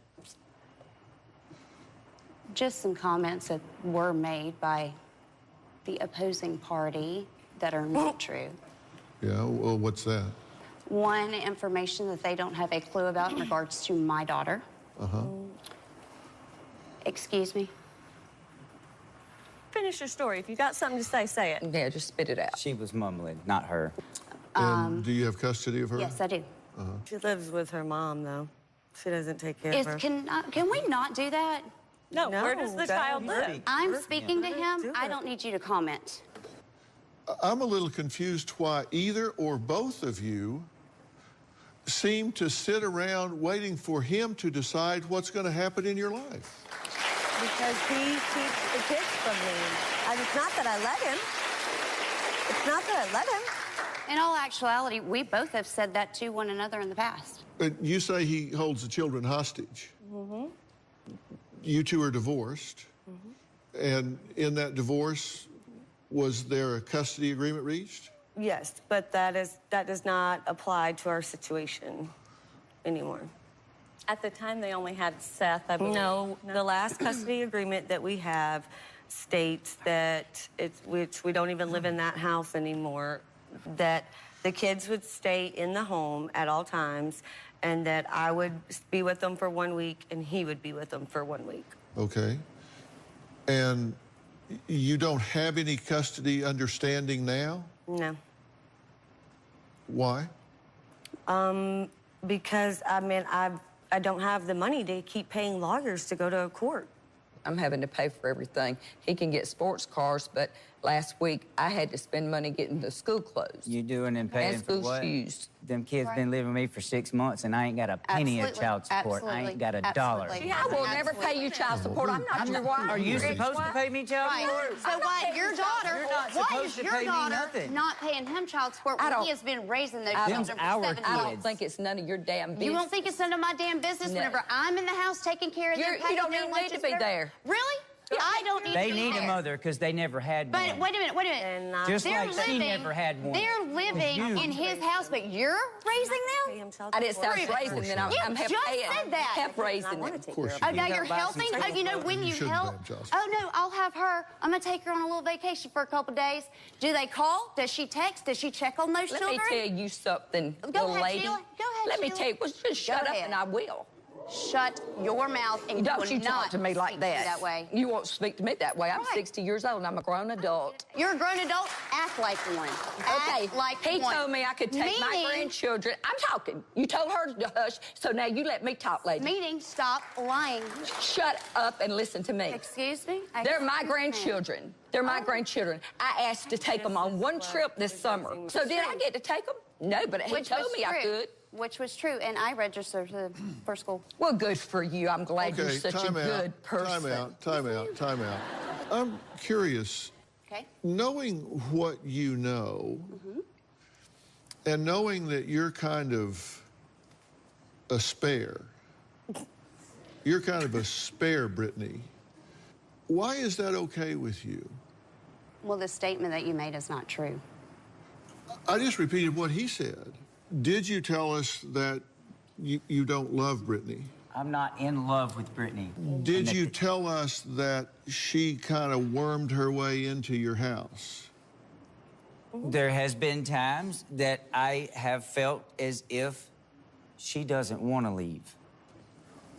Speaker 19: Just some comments that were made by the opposing party that are not true.
Speaker 4: Yeah, well, what's that?
Speaker 19: One, information that they don't have a clue about in regards to my daughter.
Speaker 4: Uh-huh.
Speaker 19: Excuse me?
Speaker 17: Finish your story. If you got something to say, say it.
Speaker 13: Yeah, just spit it out.
Speaker 24: She was mumbling, not her.
Speaker 4: And do you have custody of her?
Speaker 19: Yes, I do.
Speaker 17: She lives with her mom, though. She doesn't take care of her.
Speaker 19: Can we not do that?
Speaker 17: No, where does the child live?
Speaker 19: I'm speaking to him. I don't need you to comment.
Speaker 4: I'm a little confused why either or both of you seem to sit around waiting for him to decide what's going to happen in your life.
Speaker 17: Because he keeps the kids from me. And it's not that I let him. It's not that I let him.
Speaker 19: In all actuality, we both have said that to one another in the past.
Speaker 4: You say he holds the children hostage.
Speaker 17: Mm-hmm.
Speaker 4: You two are divorced.
Speaker 17: Mm-hmm.
Speaker 4: And in that divorce, was there a custody agreement reached?
Speaker 17: Yes, but that does not apply to our situation anymore. At the time, they only had Seth, I believe. No, the last custody agreement that we have states that which we don't even live in that house anymore, that the kids would stay in the home at all times, and that I would be with them for 1 week, and he would be with them for 1 week.
Speaker 4: Okay. And you don't have any custody understanding now?
Speaker 17: No.
Speaker 4: Why?
Speaker 17: Because, I mean, I don't have the money to keep paying lawyers to go to a court.
Speaker 13: I'm having to pay for everything. He can get sports cars, but last week I had to spend money getting the school clothes.
Speaker 24: You doing and paying
Speaker 13: and
Speaker 24: for
Speaker 13: school
Speaker 24: what?
Speaker 13: shoes.
Speaker 24: Them kids been living with me for 6 months, and I ain't got a penny of child support. I ain't got a dollar.
Speaker 13: I will never pay you child support. I'm not your wife.
Speaker 24: Are you supposed to pay me child support?
Speaker 19: So why your daughter?
Speaker 24: You're not
Speaker 19: Why
Speaker 24: supposed
Speaker 19: is
Speaker 24: to
Speaker 19: your
Speaker 24: pay me
Speaker 19: daughter
Speaker 24: nothing.
Speaker 19: not paying him child support when he has been raising those children for 7 years?
Speaker 13: I don't think it's none of your damn business.
Speaker 19: You don't think it's none of my damn business whenever I'm in the house taking care of them?
Speaker 13: You don't even need to be there.
Speaker 19: Really? I don't need to
Speaker 24: They
Speaker 19: be
Speaker 24: need
Speaker 19: there.
Speaker 24: a mother because they never had
Speaker 19: But
Speaker 24: one.
Speaker 19: wait a minute.
Speaker 24: Just
Speaker 19: They're
Speaker 24: like she never had one.
Speaker 19: They're living
Speaker 24: You.
Speaker 19: in his house, but you're raising them?
Speaker 13: I didn't say I was raising them. I'm
Speaker 19: You just said that.
Speaker 13: help raising them.
Speaker 19: Oh, now you're helping? Oh, you know, when you help. Oh, no, I'll have her. I'm going to take her on a little vacation for a couple days. Do they call? Does she text? Does she check on those children?
Speaker 13: Let me tell you something,
Speaker 19: Go
Speaker 13: little
Speaker 19: ahead,
Speaker 13: lady.
Speaker 19: Sheila. Go ahead,
Speaker 13: Let me
Speaker 19: Sheila.
Speaker 13: tell you, well, just shut up and I will.
Speaker 19: Shut your mouth and
Speaker 13: Don't you talk
Speaker 19: not
Speaker 13: to me like
Speaker 19: speak
Speaker 13: that.
Speaker 19: that way.
Speaker 13: You won't speak to me that way. I'm 60 years old and I'm a grown adult.
Speaker 19: You're a grown adult. Act like one.
Speaker 13: Okay,
Speaker 19: Act like
Speaker 13: he
Speaker 19: one.
Speaker 13: told me I could take my grandchildren. I'm talking. You told her to hush, so now you let me talk, lady.
Speaker 19: Meaning, stop lying.
Speaker 13: Shut up and listen to me.
Speaker 19: Excuse me?
Speaker 13: They're my grandchildren. They're my grandchildren. I asked to take them on one trip this summer. So did I get to take them? No, but he told me I could.
Speaker 19: Which was true, and I registered for school.
Speaker 13: Well, good for you. I'm glad you're
Speaker 4: Okay,
Speaker 13: such a
Speaker 4: time out,
Speaker 13: good person.
Speaker 4: Time out. I'm curious.
Speaker 19: Okay.
Speaker 4: Knowing what you know, and knowing that you're kind of a spare, Brittany, why is that okay with you?
Speaker 19: Well, the statement that you made is not true.
Speaker 4: I just repeated what he said. Did you tell us that you don't love Brittany?
Speaker 24: I'm not in love with Brittany.
Speaker 4: Did you tell us that she kind of wormed her way into your house?
Speaker 24: There has been times that I have felt as if she doesn't want to leave.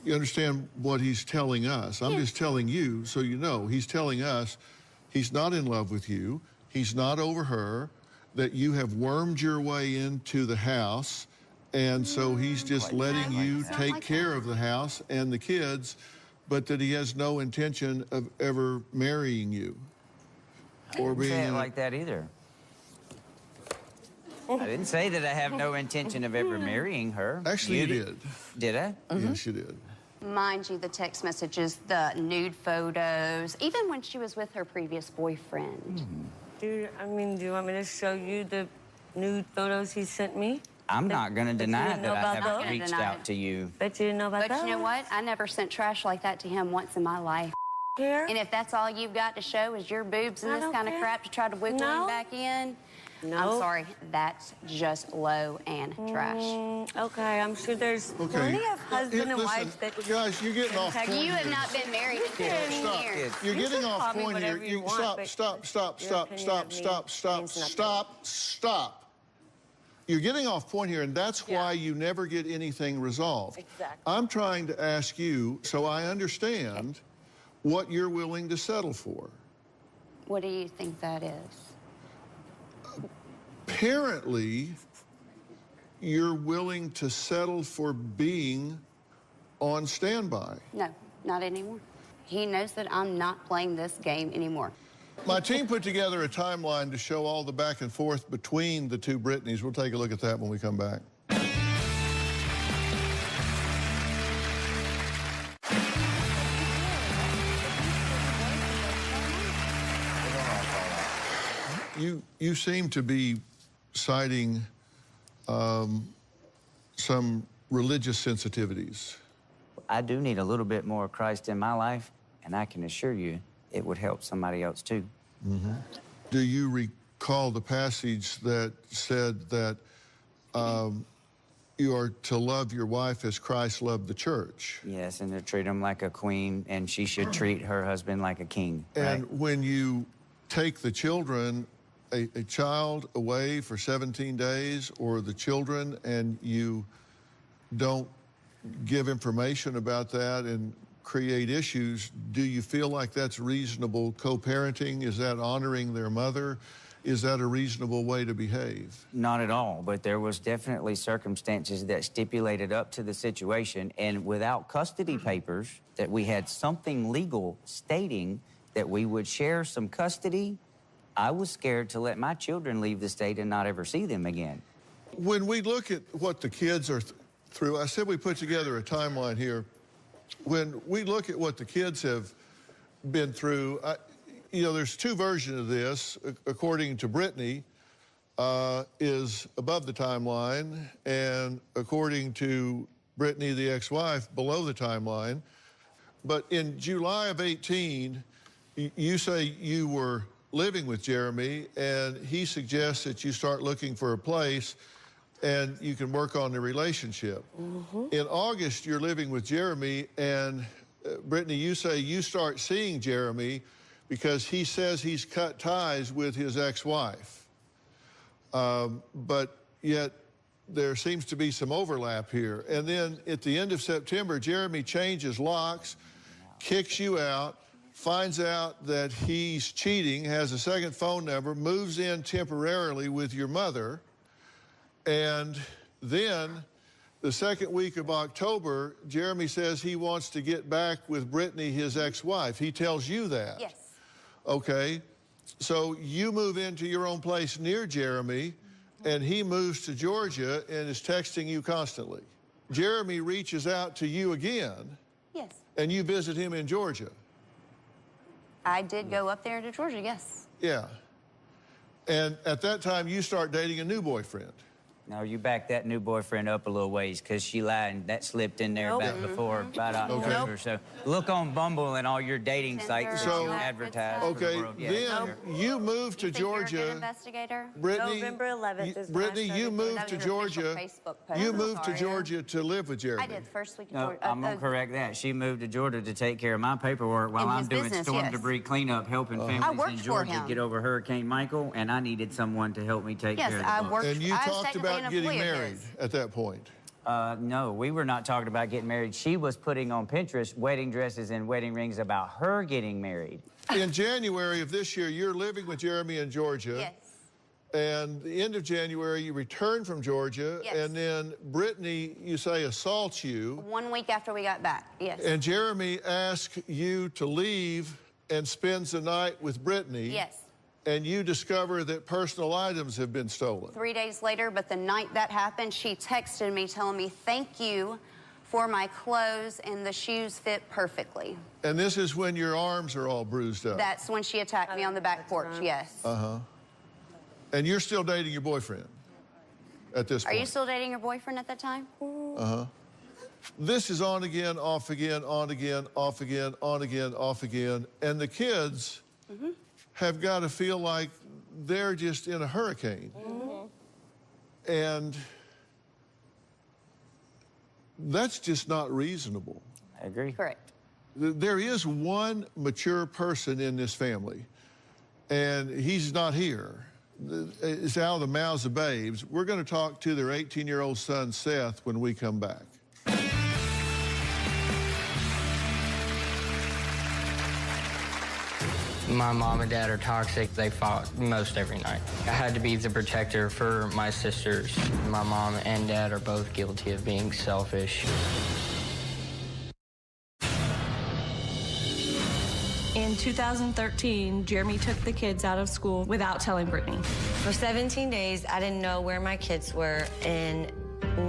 Speaker 4: You understand what he's telling us? I'm just telling you so you know. He's telling us he's not in love with you. He's not over her, that you have wormed your way into the house, and so he's just letting you take care of the house and the kids, but that he has no intention of ever marrying you. Or being
Speaker 24: Say it like that either. I didn't say that I have no intention of ever marrying her.
Speaker 4: Actually, you did.
Speaker 24: Did I?
Speaker 4: Yes, you did.
Speaker 19: Mind you, the text messages, the nude photos, even when she was with her previous boyfriend.
Speaker 17: Do you want me to show you the nude photos he sent me?
Speaker 24: I'm not going to deny that I haven't reached
Speaker 19: deny
Speaker 24: out to you.
Speaker 17: Bet you didn't know about
Speaker 19: But
Speaker 17: that.
Speaker 19: you know what? I never sent trash like that to him once in my life.
Speaker 17: Care?
Speaker 19: And if that's all you've got to show is your boobs and
Speaker 17: I
Speaker 19: this
Speaker 17: don't
Speaker 19: kind of
Speaker 17: care.
Speaker 19: crap to try to wiggle him back in,
Speaker 17: No.
Speaker 19: I'm sorry. That's just low and trash.
Speaker 17: Okay, I'm sure there's plenty of husband and wives that...
Speaker 4: Guys, you're getting off point
Speaker 19: You
Speaker 4: here.
Speaker 19: have not been married for 10 years.
Speaker 4: You're
Speaker 17: You
Speaker 4: getting
Speaker 17: can
Speaker 4: off
Speaker 17: call me
Speaker 4: point here.
Speaker 17: whatever you want, but
Speaker 4: Stop. You're getting off point here, and that's why you never get anything resolved.
Speaker 17: Exactly.
Speaker 4: I'm trying to ask you, so I understand, what you're willing to settle for.
Speaker 19: What do you think that is?
Speaker 4: Apparently, you're willing to settle for being on standby.
Speaker 19: No, not anymore. He knows that I'm not playing this game anymore.
Speaker 4: My team put together a timeline to show all the back and forth between the two Britneys. We'll take a look at that when we come back. You seem to be citing some religious sensitivities.
Speaker 24: I do need a little bit more of Christ in my life, and I can assure you it would help somebody else too.
Speaker 4: Mm-hmm. Do you recall the passage that said that you are to love your wife as Christ loved the church?
Speaker 24: Yes, and to treat him like a queen, and she should treat her husband like a king.
Speaker 4: And
Speaker 24: right?
Speaker 4: when you take the children, a child away for 17 days, or the children, and you don't give information about that and create issues, do you feel like that's reasonable co-parenting? Is that honoring their mother? Is that a reasonable way to behave?
Speaker 24: Not at all, but there was definitely circumstances that stipulated up to the situation, and without custody papers, that we had something legal stating that we would share some custody, I was scared to let my children leave the state and not ever see them again.
Speaker 4: When we look at what the kids are through, I said we put together a timeline here. When we look at what the kids have been through, you know, there's two versions of this. According to Britney, is above the timeline, and according to Britney, the ex-wife, below the timeline. But in July of 18, you say you were living with Jeremy, and he suggests that you start looking for a place and you can work on the relationship. Mm-hmm. In August, you're living with Jeremy, and Britney, you say you start seeing Jeremy because he says he's cut ties with his ex-wife. But yet there seems to be some overlap here. And then at the end of September, Jeremy changes locks, kicks you out, finds out that he's cheating, has a second phone number, moves in temporarily with your mother, and then the second week of October, Jeremy says he wants to get back with Britney, his ex-wife. He tells you that.
Speaker 19: Yes.
Speaker 4: Okay. So you move into your own place near Jeremy, and he moves to Georgia and is texting you constantly. Jeremy reaches out to you again.
Speaker 19: Yes.
Speaker 4: And you visit him in Georgia.
Speaker 19: I did go up there to Georgia, yes.
Speaker 4: Yeah. And at that time, you start dating a new boyfriend.
Speaker 24: No, you back that new boyfriend up a little ways, because she lied, and that slipped in there back before, about October. So look on Bumble and all your dating sites that you advertise for the world.
Speaker 4: Then you moved to Georgia.
Speaker 19: Investigator?
Speaker 4: Brittany,
Speaker 17: November 11th is
Speaker 4: Brittany, you moved to Georgia. You moved to Georgia to live with Jeremy.
Speaker 19: I did, first week of
Speaker 24: No,
Speaker 19: Georgia.
Speaker 24: I'm going to correct that. She moved to Georgia to take care of my paperwork while I'm doing
Speaker 19: business,
Speaker 24: storm
Speaker 19: yes.
Speaker 24: debris cleanup, helping
Speaker 19: I
Speaker 24: families
Speaker 19: worked
Speaker 24: in
Speaker 19: for
Speaker 24: Georgia
Speaker 19: him.
Speaker 24: get over Hurricane Michael, and I needed someone to help me take care of the
Speaker 19: I
Speaker 24: book.
Speaker 19: worked.
Speaker 4: And you
Speaker 19: I was
Speaker 4: talked
Speaker 19: technically
Speaker 4: about
Speaker 19: an
Speaker 4: getting
Speaker 19: employee of
Speaker 4: married
Speaker 19: his.
Speaker 4: at that point.
Speaker 24: No, we were not talking about getting married. She was putting on Pinterest wedding dresses and wedding rings about her getting married.
Speaker 4: In January of this year, you're living with Jeremy in Georgia.
Speaker 19: Yes.
Speaker 4: And the end of January, you return from Georgia.
Speaker 19: Yes.
Speaker 4: And then Brittany, you say, assaults you.
Speaker 19: 1 week after we got back, yes.
Speaker 4: And Jeremy asks you to leave and spends the night with Brittany.
Speaker 19: Yes.
Speaker 4: And you discover that personal items have been stolen.
Speaker 19: 3 days later, but the night that happened, she texted me telling me, thank you for my clothes, and the shoes fit perfectly.
Speaker 4: And this is when your arms are all bruised up.
Speaker 19: That's when she attacked me on the back porch, yes.
Speaker 4: Uh-huh. And you're still dating your boyfriend at this point.
Speaker 19: Are you still dating your boyfriend at that time?
Speaker 4: Uh-huh. This is on again, off again, on again, off again, on again, off again. And the kids have got to feel like they're just in a hurricane. And that's just not reasonable.
Speaker 24: I agree.
Speaker 19: Correct.
Speaker 4: There is one mature person in this family, and he's not here. It's out of the mouths of babes. We're going to talk to their 18-year-old son, Seth, when we come back.
Speaker 11: My mom and dad are toxic. They fought most every night. I had to be the protector for my sisters. My mom and dad are both guilty of being selfish.
Speaker 15: In 2013, Jeremy took the kids out of school without telling Brittany.
Speaker 5: For 17 days, I didn't know where my kids were, and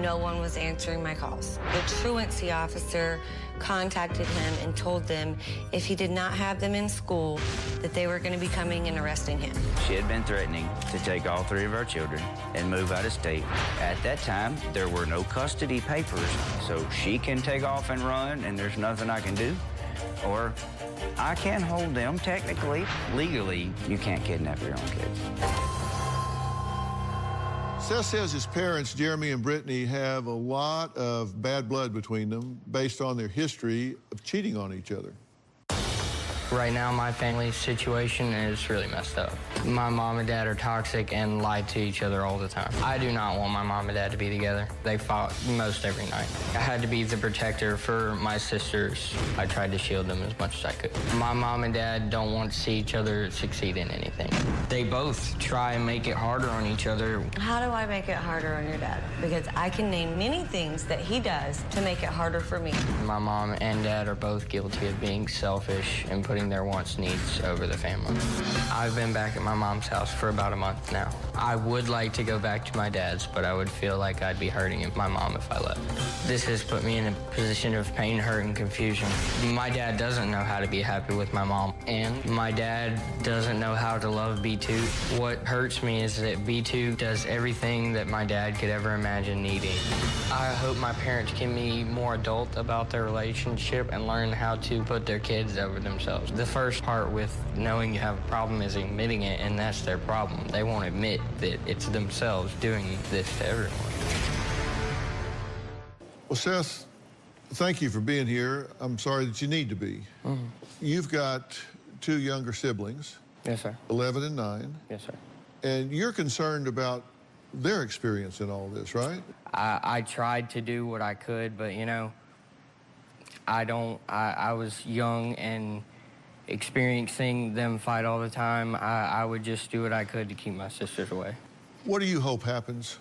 Speaker 5: no one was answering my calls. The truancy officer contacted him and told them if he did not have them in school, that they were going to be coming and arresting him.
Speaker 24: She had been threatening to take all 3 of our children and move out of state. At that time, there were no custody papers, so she can take off and run, and there's nothing I can do. Or I can hold them technically. Legally, you can't kidnap your own kids.
Speaker 4: Seth says his parents, Jeremy and Brittany, have a lot of bad blood between them based on their history of cheating on each other.
Speaker 11: Right now, my family's situation is really messed up. My mom and dad are toxic and lie to each other all the time. I do not want my mom and dad to be together. They fought most every night. I had to be the protector for my sisters. I tried to shield them as much as I could. My mom and dad don't want to see each other succeed in anything. They both try and make it harder on each other.
Speaker 5: How do I make it harder on your dad? Because I can name many things that he does to make it harder for me.
Speaker 11: My mom and dad are both guilty of being selfish and putting their wants, needs over the family. I've been back at my mom's house for about a month now. I would like to go back to my dad's, but I would feel like I'd be hurting my mom if I left. This has put me in a position of pain, hurt, and confusion. My dad doesn't know how to be happy with my mom, and my dad doesn't know how to love B2. What hurts me is that B2 does everything that my dad could ever imagine needing. I hope my parents can be more adult about their relationship and learn how to put their kids over themselves. The first part with knowing you have a problem is admitting it, and that's their problem. They won't admit that it's themselves doing this to everyone.
Speaker 4: Well, Seth, thank you for being here. I'm sorry that you need to be.
Speaker 11: Mm-hmm.
Speaker 4: You've got 2 younger siblings.
Speaker 11: Yes, sir.
Speaker 4: 11 and 9.
Speaker 11: Yes, sir.
Speaker 4: And you're concerned about their experience in all this, right?
Speaker 11: I tried to do what I could, but, you know, I was young and experiencing them fight all the time. I would just do what I could to keep my sisters away.
Speaker 4: What do you hope happens?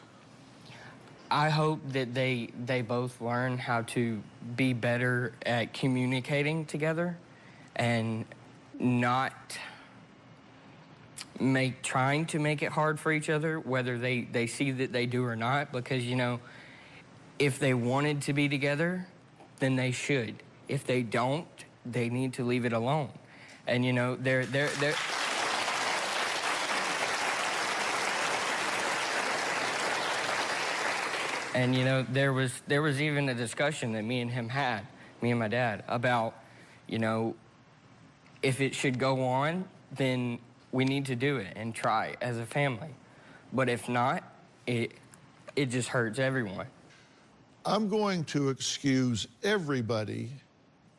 Speaker 11: I hope that they both learn how to be better at communicating together and not trying to make it hard for each other, whether they see that they do or not, because, you know, if they wanted to be together, then they should. If they don't, they need to leave it alone. And, you know, they're and, you know, there was even a discussion that me and him had, me and my dad, about, you know, if it should go on, then we need to do it and try as a family. But if not, it just hurts everyone.
Speaker 4: I'm going to excuse everybody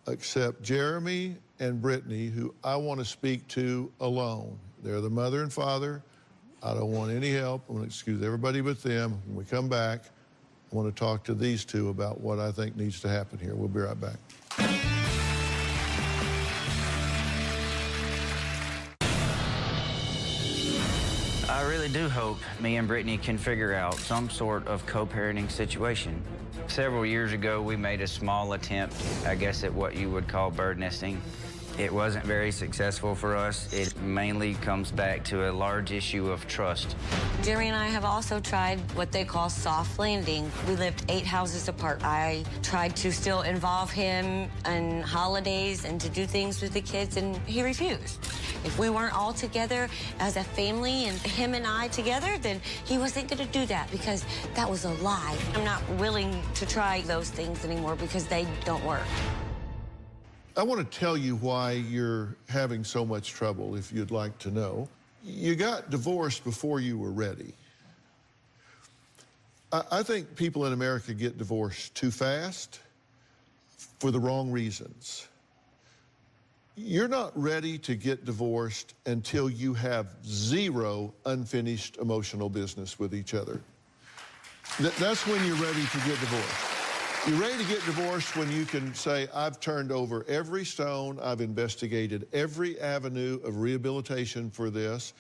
Speaker 4: except Jeremy and Brittany, who I want to speak to alone. They're the mother and father. I don't want any help. I'm going to excuse everybody but them. When we come back, I want to talk to these 2 about what I think needs to happen here. We'll be right back.
Speaker 24: I really do hope me and Brittany can figure out some sort of co-parenting situation. Several years ago, we made a small attempt, I guess, at what you would call bird nesting. It wasn't very successful for us. It mainly comes back to a large issue of trust.
Speaker 5: Jeremy and I have also tried what they call soft landing. We lived 8 houses apart. I tried to still involve him in holidays and to do things with the kids, and he refused. If we weren't all together as a family and him and I together, then he wasn't going to do that because that was a lie. I'm not willing to try those things anymore because they don't work.
Speaker 4: I want to tell you why you're having so much trouble, if you'd like to know. You got divorced before you were ready. I think people in America get divorced too fast for the wrong reasons. You're not ready to get divorced until you have 0 unfinished emotional business with each other. That's when you're ready to get divorced. You're ready to get divorced when you can say, I've turned over every stone, I've investigated every avenue of rehabilitation for this.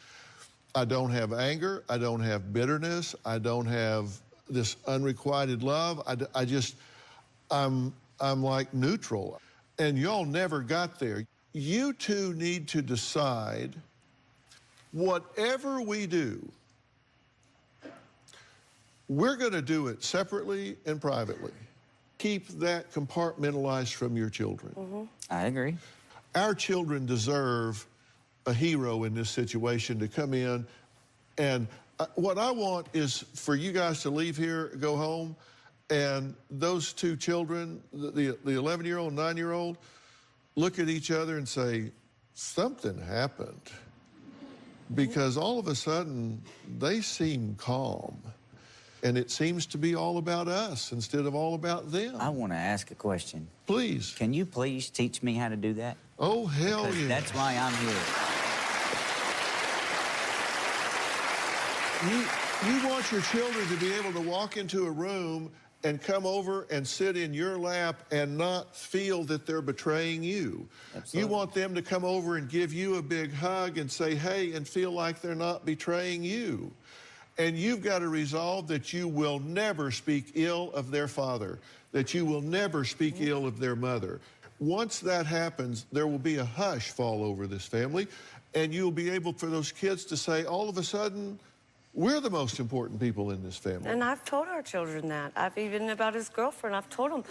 Speaker 4: I don't have anger, I don't have bitterness, I don't have this unrequited love. I'm like neutral. And y'all never got there. You two need to decide, whatever we do, we're going to do it separately and privately. Keep that compartmentalized from your children.
Speaker 12: Mm-hmm. I agree.
Speaker 4: Our children deserve a hero in this situation to come in. And what I want is for you guys to leave here, go home, and those two children, the 11-year-old, 9-year-old, look at each other and say, something happened. Because all of a sudden, they seem calm. And it seems to be all about us instead of all about them.
Speaker 12: I want to ask a question.
Speaker 4: Please.
Speaker 12: Can you please teach me how to do that?
Speaker 4: Oh, hell
Speaker 12: because
Speaker 4: yeah.
Speaker 12: That's why I'm here.
Speaker 4: You want your children to be able to walk into a room and come over and sit in your lap and not feel that they're betraying you. Absolutely. You want them to come over and give you a big hug and say, hey, and feel like they're not betraying you. And you've got to resolve that you will never speak ill of their father, that you will never speak ill of their mother. Once that happens, there will be a hush fall over this family, and you'll be able for those kids to say, all of a sudden, we're the most important people in this family.
Speaker 17: And I've told our children that. I've even about his girlfriend, I've told them,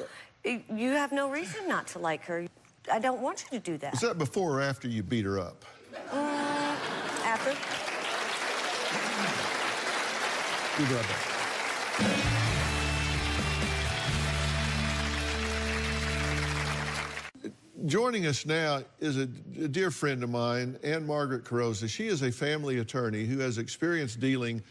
Speaker 17: you have no reason not to like her. I don't want you to do that.
Speaker 4: Is that before or after you beat her up?
Speaker 17: After.
Speaker 4: We'll be right back. Joining us now is a dear friend of mine, Ann-Margaret Carrozza. She is a family attorney who has experience dealing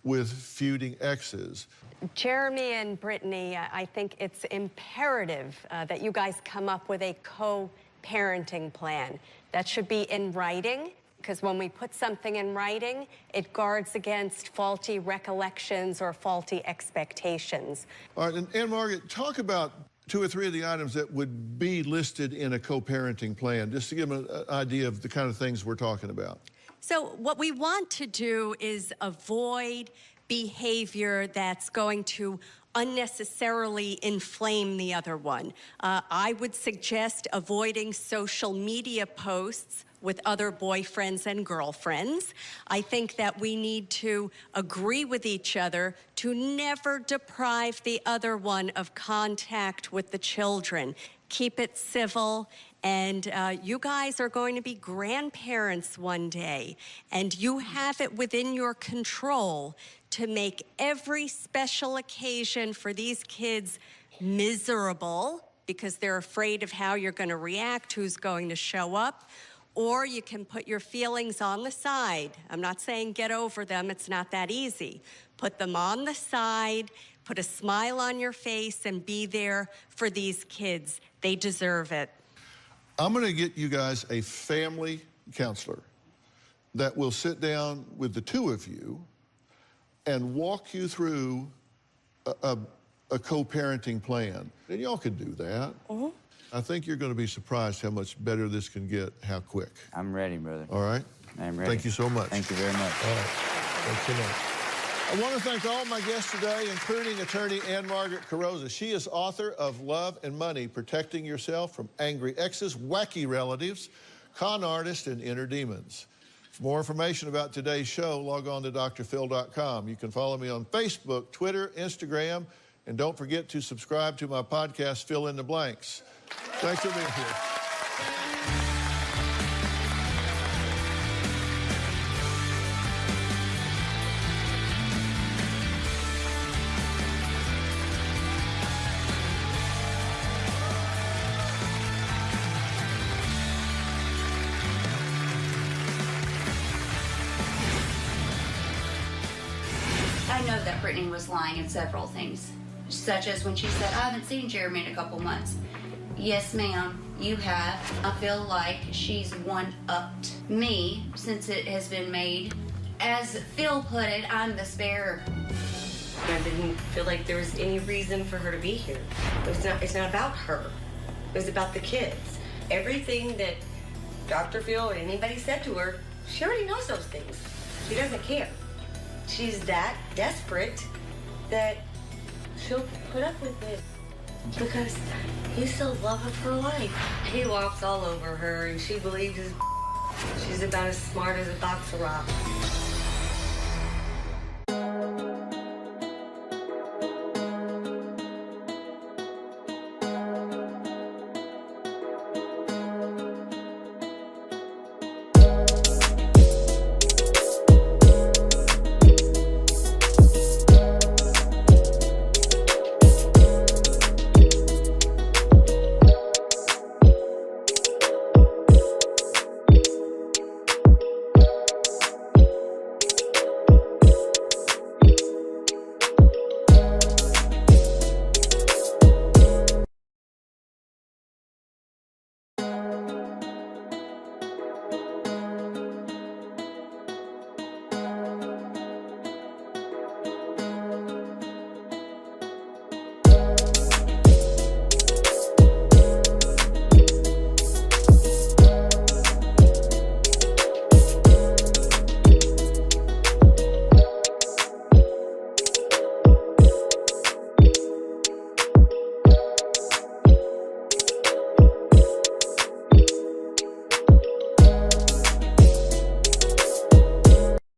Speaker 4: with feuding exes.
Speaker 20: Jeremy and Brittany, I think it's imperative that you guys come up with a co-parenting plan. That should be in writing, because when we put something in writing, it guards against faulty recollections or faulty expectations.
Speaker 4: All right, and Ann-Margaret, talk about 2 or 3 of the items that would be listed in a co-parenting plan, just to give them an idea of the kind of things we're talking about.
Speaker 20: So what we want to do is avoid behavior that's going to unnecessarily inflame the other one. I would suggest avoiding social media posts with other boyfriends and girlfriends. I think that we need to agree with each other to never deprive the other one of contact with the children. Keep it civil, and you guys are going to be grandparents one day, and you have it within your control to make every special occasion for these kids miserable because they're afraid of how you're going to react, who's going to show up. Or you can put your feelings on the side. I'm not saying get over them, it's not that easy. Put them on the side, put a smile on your face, and be there for these kids. They deserve it.
Speaker 4: I'm gonna get you guys a family counselor that will sit down with the 2 of you and walk you through a co-parenting plan. And y'all can do that. Mm-hmm. I think you're going to be surprised how much better this can get, how quick.
Speaker 12: I'm ready, brother.
Speaker 4: All right?
Speaker 12: I'm ready.
Speaker 4: Thank you so much.
Speaker 12: Thank you very much.
Speaker 4: All right. Thanks so much. I want to thank all my guests today, including attorney Ann-Margaret Carrozza. She is author of Love and Money, Protecting Yourself from Angry Exes, Wacky Relatives, Con Artists, and Inner Demons. For more information about today's show, log on to drphil.com. You can follow me on Facebook, Twitter, Instagram, and don't forget to subscribe to my podcast, Fill in the Blanks. Thanks for being here.
Speaker 19: I know that Brittany was lying in several things, such as when she said, I haven't seen Jeremy in a couple months. Yes, ma'am, you have. I feel like she's one-upped me since it has been made. As Phil put it, I'm the spare.
Speaker 17: And didn't feel like there was any reason for her to be here. It's not about her. It was about the kids. Everything that Dr. Phil or anybody said to her, she already knows those things. She doesn't care. She's that desperate that she'll put up with it because he's the love of her life. He walks all over her and she believes she's about as smart as a box of rocks.